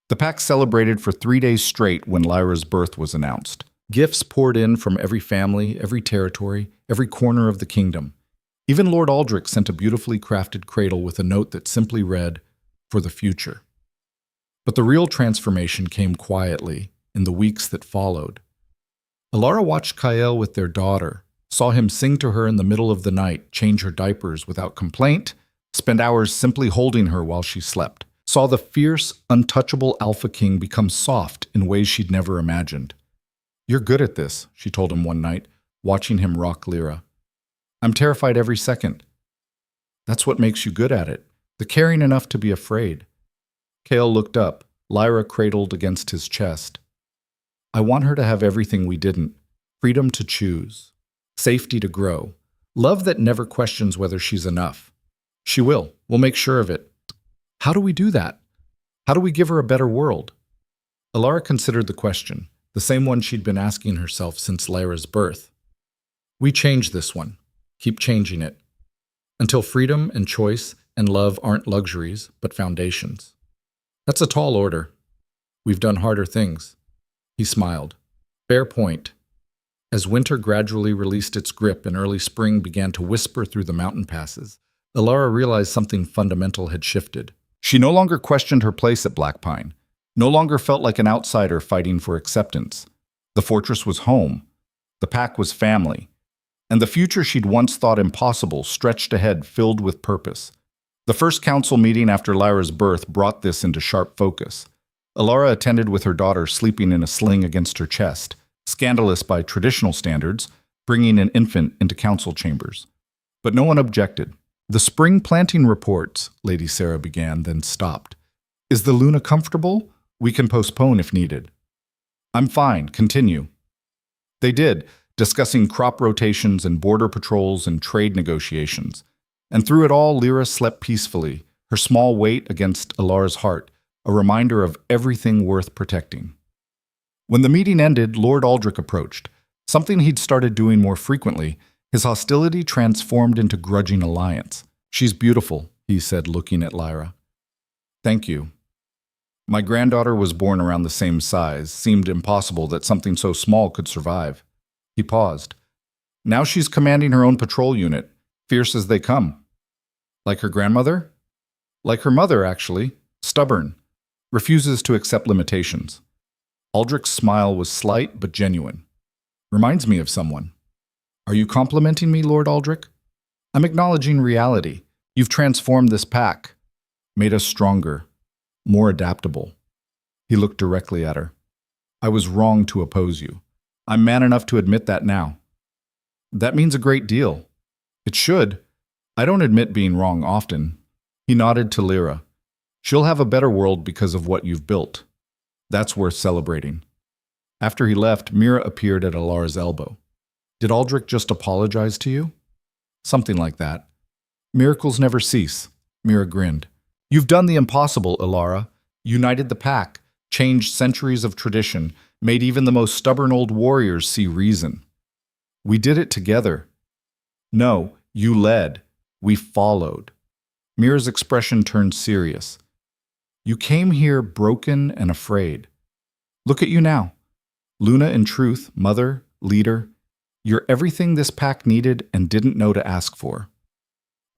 The pack celebrated for 3 days straight when Lyra's birth was announced. Gifts poured in from every family, every territory, every corner of the kingdom. Even Lord Aldrich sent a beautifully crafted cradle with a note that simply read, "For the future." But the real transformation came quietly, in the weeks that followed. Elara watched Kael with their daughter, saw him sing to her in the middle of the night, change her diapers without complaint, spend hours simply holding her while she slept, saw the fierce, untouchable Alpha King become soft in ways she'd never imagined. You're good at this, she told him one night, watching him rock Lyra. I'm terrified every second. That's what makes you good at it, the caring enough to be afraid. Kael looked up, Lyra cradled against his chest. I want her to have everything we didn't, freedom to choose, safety to grow, love that never questions whether she's enough. She will. We'll make sure of it. How do we do that? How do we give her a better world? Elara considered the question, the same one she'd been asking herself since Lyra's birth. We change this one. Keep changing it. until freedom and choice and love aren't luxuries, but foundations. That's a tall order. We've done harder things. He smiled. Fair point. As winter gradually released its grip and early spring began to whisper through the mountain passes, Elara realized something fundamental had shifted. She no longer questioned her place at Black Pine, no longer felt like an outsider fighting for acceptance. The fortress was home. The pack was family. And the future she'd once thought impossible stretched ahead, filled with purpose. The first council meeting after Lyra's birth brought this into sharp focus. Elara attended with her daughter sleeping in a sling against her chest, scandalous by traditional standards, bringing an infant into council chambers. But no one objected. "The spring planting reports," Lady Sarah began, then stopped. "Is the Luna comfortable? We can postpone if needed." "I'm fine. Continue." They did, discussing crop rotations and border patrols and trade negotiations. And through it all, Lyra slept peacefully, her small weight against Elara's heart, a reminder of everything worth protecting. When the meeting ended, Lord Aldrich approached, something he'd started doing more frequently. His hostility transformed into grudging alliance. "She's beautiful," he said, looking at Lyra. "Thank you. My granddaughter was born around the same size. Seemed impossible that something so small could survive." He paused. "Now she's commanding her own patrol unit, fierce as they come." "Like her grandmother?" "Like her mother, actually. Stubborn. Refuses to accept limitations." Aldrich's smile was slight but genuine. "Reminds me of someone." "Are you complimenting me, Lord Aldrich?" "I'm acknowledging reality. You've transformed this pack, made us stronger, more adaptable." He looked directly at her. "I was wrong to oppose you. I'm man enough to admit that now." "That means a great deal." "It should. I don't admit being wrong often." He nodded to Lyra. "She'll have a better world because of what you've built. That's worth celebrating." After he left, Mira appeared at Elara's elbow. "Did Aldrich just apologize to you?" "Something like that." "Miracles never cease." Mira grinned. "You've done the impossible, Elara. United the pack, changed centuries of tradition, made even the most stubborn old warriors see reason." "We did it together." "No, you led. We followed." Mira's expression turned serious. "You came here broken and afraid. Look at you now. Luna in truth, mother, leader. You're everything this pack needed and didn't know to ask for."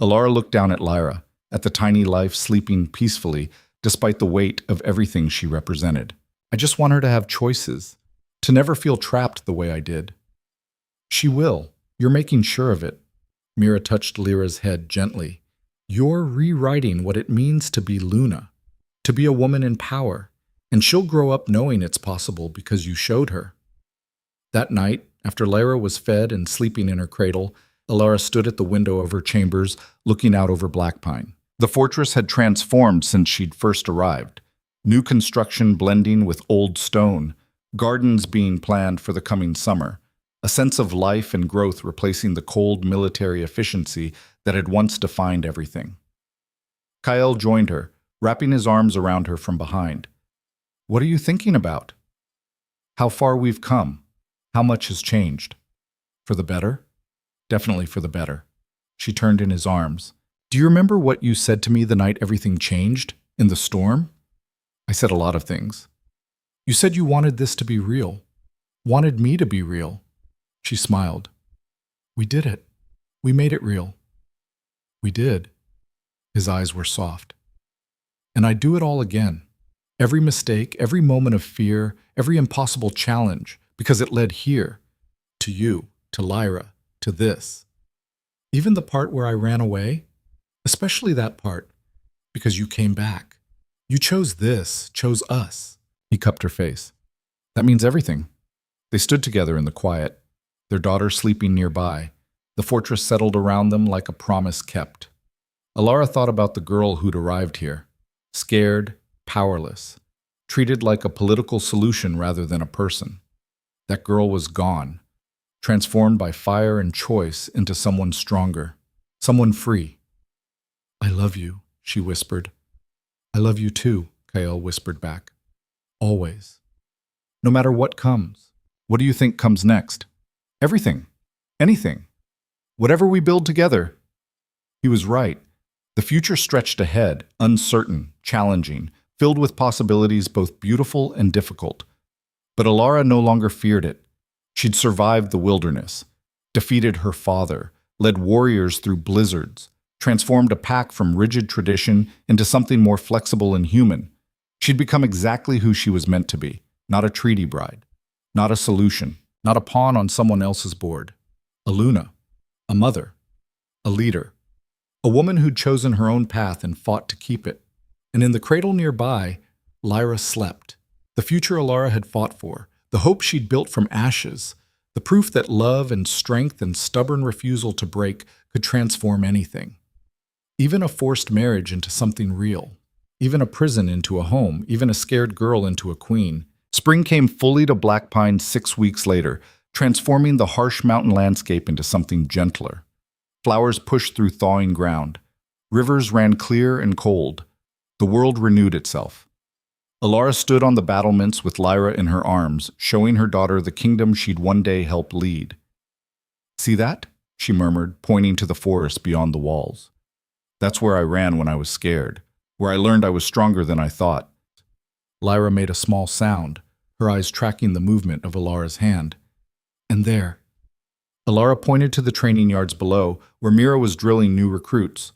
Elara looked down at Lyra, at the tiny life sleeping peacefully despite the weight of everything she represented. "I just want her to have choices, to never feel trapped the way I did." "She will. You're making sure of it." Mira touched Lyra's head gently. "You're rewriting what it means to be Luna, to be a woman in power, and she'll grow up knowing it's possible because you showed her." That night, after Lyra was fed and sleeping in her cradle, Elara stood at the window of her chambers, looking out over Black Pine. The fortress had transformed since she'd first arrived. New construction blending with old stone, gardens being planned for the coming summer, a sense of life and growth replacing the cold military efficiency that had once defined everything. Kyle joined her, wrapping his arms around her from behind. "What are you thinking about?" "How far we've come. How much has changed." "For the better?" "Definitely for the better." She turned in his arms. "Do you remember what you said to me the night everything changed? In the storm?" "I said a lot of things." "You said you wanted this to be real. Wanted me to be real." She smiled. "We did it. We made it real." "We did." His eyes were soft. "And I'd do it all again. Every mistake, every moment of fear, every impossible challenge, because it led here. To you, to Lyra, to this. Even the part where I ran away, especially that part, because you came back. You chose this, chose us." He cupped her face. "That means everything." They stood together in the quiet, their daughter sleeping nearby. The fortress settled around them like a promise kept. Elara thought about the girl who'd arrived here, scared, powerless, treated like a political solution rather than a person. That girl was gone, transformed by fire and choice into someone stronger, someone free. "I love you," she whispered. "I love you too," Kael whispered back. "Always. No matter what comes. What do you think comes next?" "Everything. Anything. Whatever we build together." He was right. The future stretched ahead, uncertain, challenging, filled with possibilities both beautiful and difficult. But Alara no longer feared it. She'd survived the wilderness, defeated her father, led warriors through blizzards, transformed a pack from rigid tradition into something more flexible and human. She'd become exactly who she was meant to be, not a treaty bride, not a solution, not a pawn on someone else's board. A Luna, a mother, a leader, a woman who'd chosen her own path and fought to keep it. And in the cradle nearby, Lyra slept. The future Alara had fought for, the hope she'd built from ashes, the proof that love and strength and stubborn refusal to break could transform anything. Even a forced marriage into something real. Even a prison into a home, even a scared girl into a queen. Spring came fully to Black Pine 6 weeks later, transforming the harsh mountain landscape into something gentler. Flowers pushed through thawing ground. Rivers ran clear and cold. The world renewed itself. Alara stood on the battlements with Lyra in her arms, showing her daughter the kingdom she'd one day help lead. "See that?" she murmured, pointing to the forest beyond the walls. "That's where I ran when I was scared, where I learned I was stronger than I thought." Lyra made a small sound, her eyes tracking the movement of Alara's hand. "And there." Alara pointed to the training yards below, where Mira was drilling new recruits.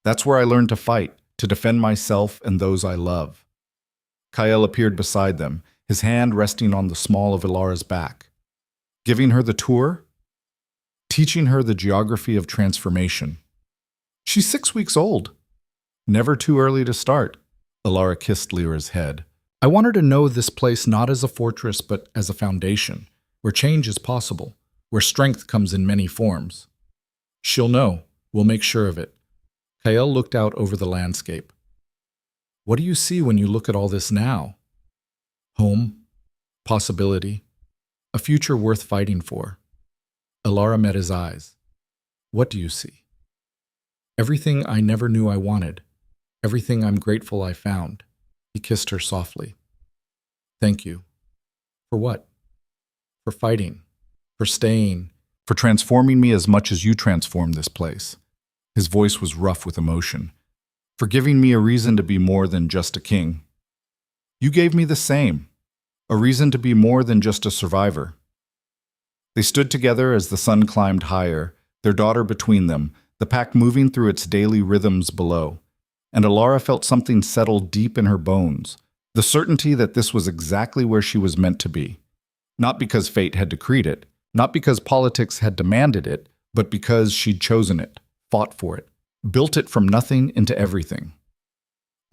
"That's where I learned to fight, to defend myself and those I love." Kael appeared beside them, his hand resting on the small of Alara's back. Giving her the tour? Teaching her the geography of transformation. "She's 6 weeks old." "Never too early to start." Alara kissed Lyra's head. "I want her to know this place not as a fortress but as a foundation, where change is possible, where strength comes in many forms." "She'll know. We'll make sure of it." Kael looked out over the landscape. "What do you see when you look at all this now?" "Home, possibility, a future worth fighting for." Alara met his eyes. "What do you see?" "Everything I never knew I wanted. Everything I'm grateful I found." He kissed her softly. "Thank you." "For what?" "For fighting. For staying. For transforming me as much as you transformed this place." His voice was rough with emotion. "For giving me a reason to be more than just a king. You gave me the same. A reason to be more than just a survivor." They stood together as the sun climbed higher, their daughter between them, the pack moving through its daily rhythms below. And Alara felt something settle deep in her bones, the certainty that this was exactly where she was meant to be. Not because fate had decreed it, not because politics had demanded it, but because she'd chosen it, fought for it, built it from nothing into everything.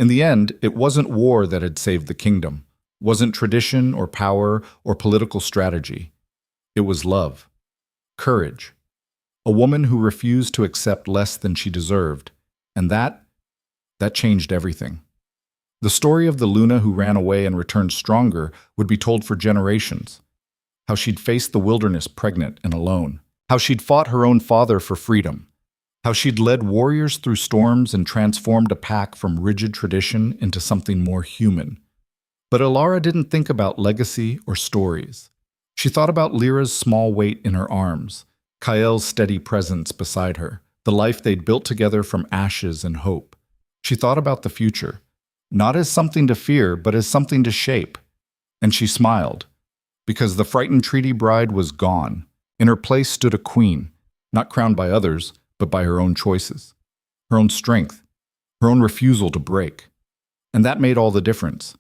In the end, it wasn't war that had saved the kingdom, wasn't tradition or power or political strategy. It was love, courage, a woman who refused to accept less than she deserved, and that changed everything. The story of the Luna who ran away and returned stronger would be told for generations. How she'd faced the wilderness pregnant and alone, how she'd fought her own father for freedom, how she'd led warriors through storms and transformed a pack from rigid tradition into something more human. But Alara didn't think about legacy or stories. She thought about Lyra's small weight in her arms, Kael's steady presence beside her, the life they'd built together from ashes and hope. She thought about the future, not as something to fear, but as something to shape. And she smiled, because the frightened treaty bride was gone. In her place stood a queen, not crowned by others, but by her own choices, her own strength, her own refusal to break. And that made all the difference.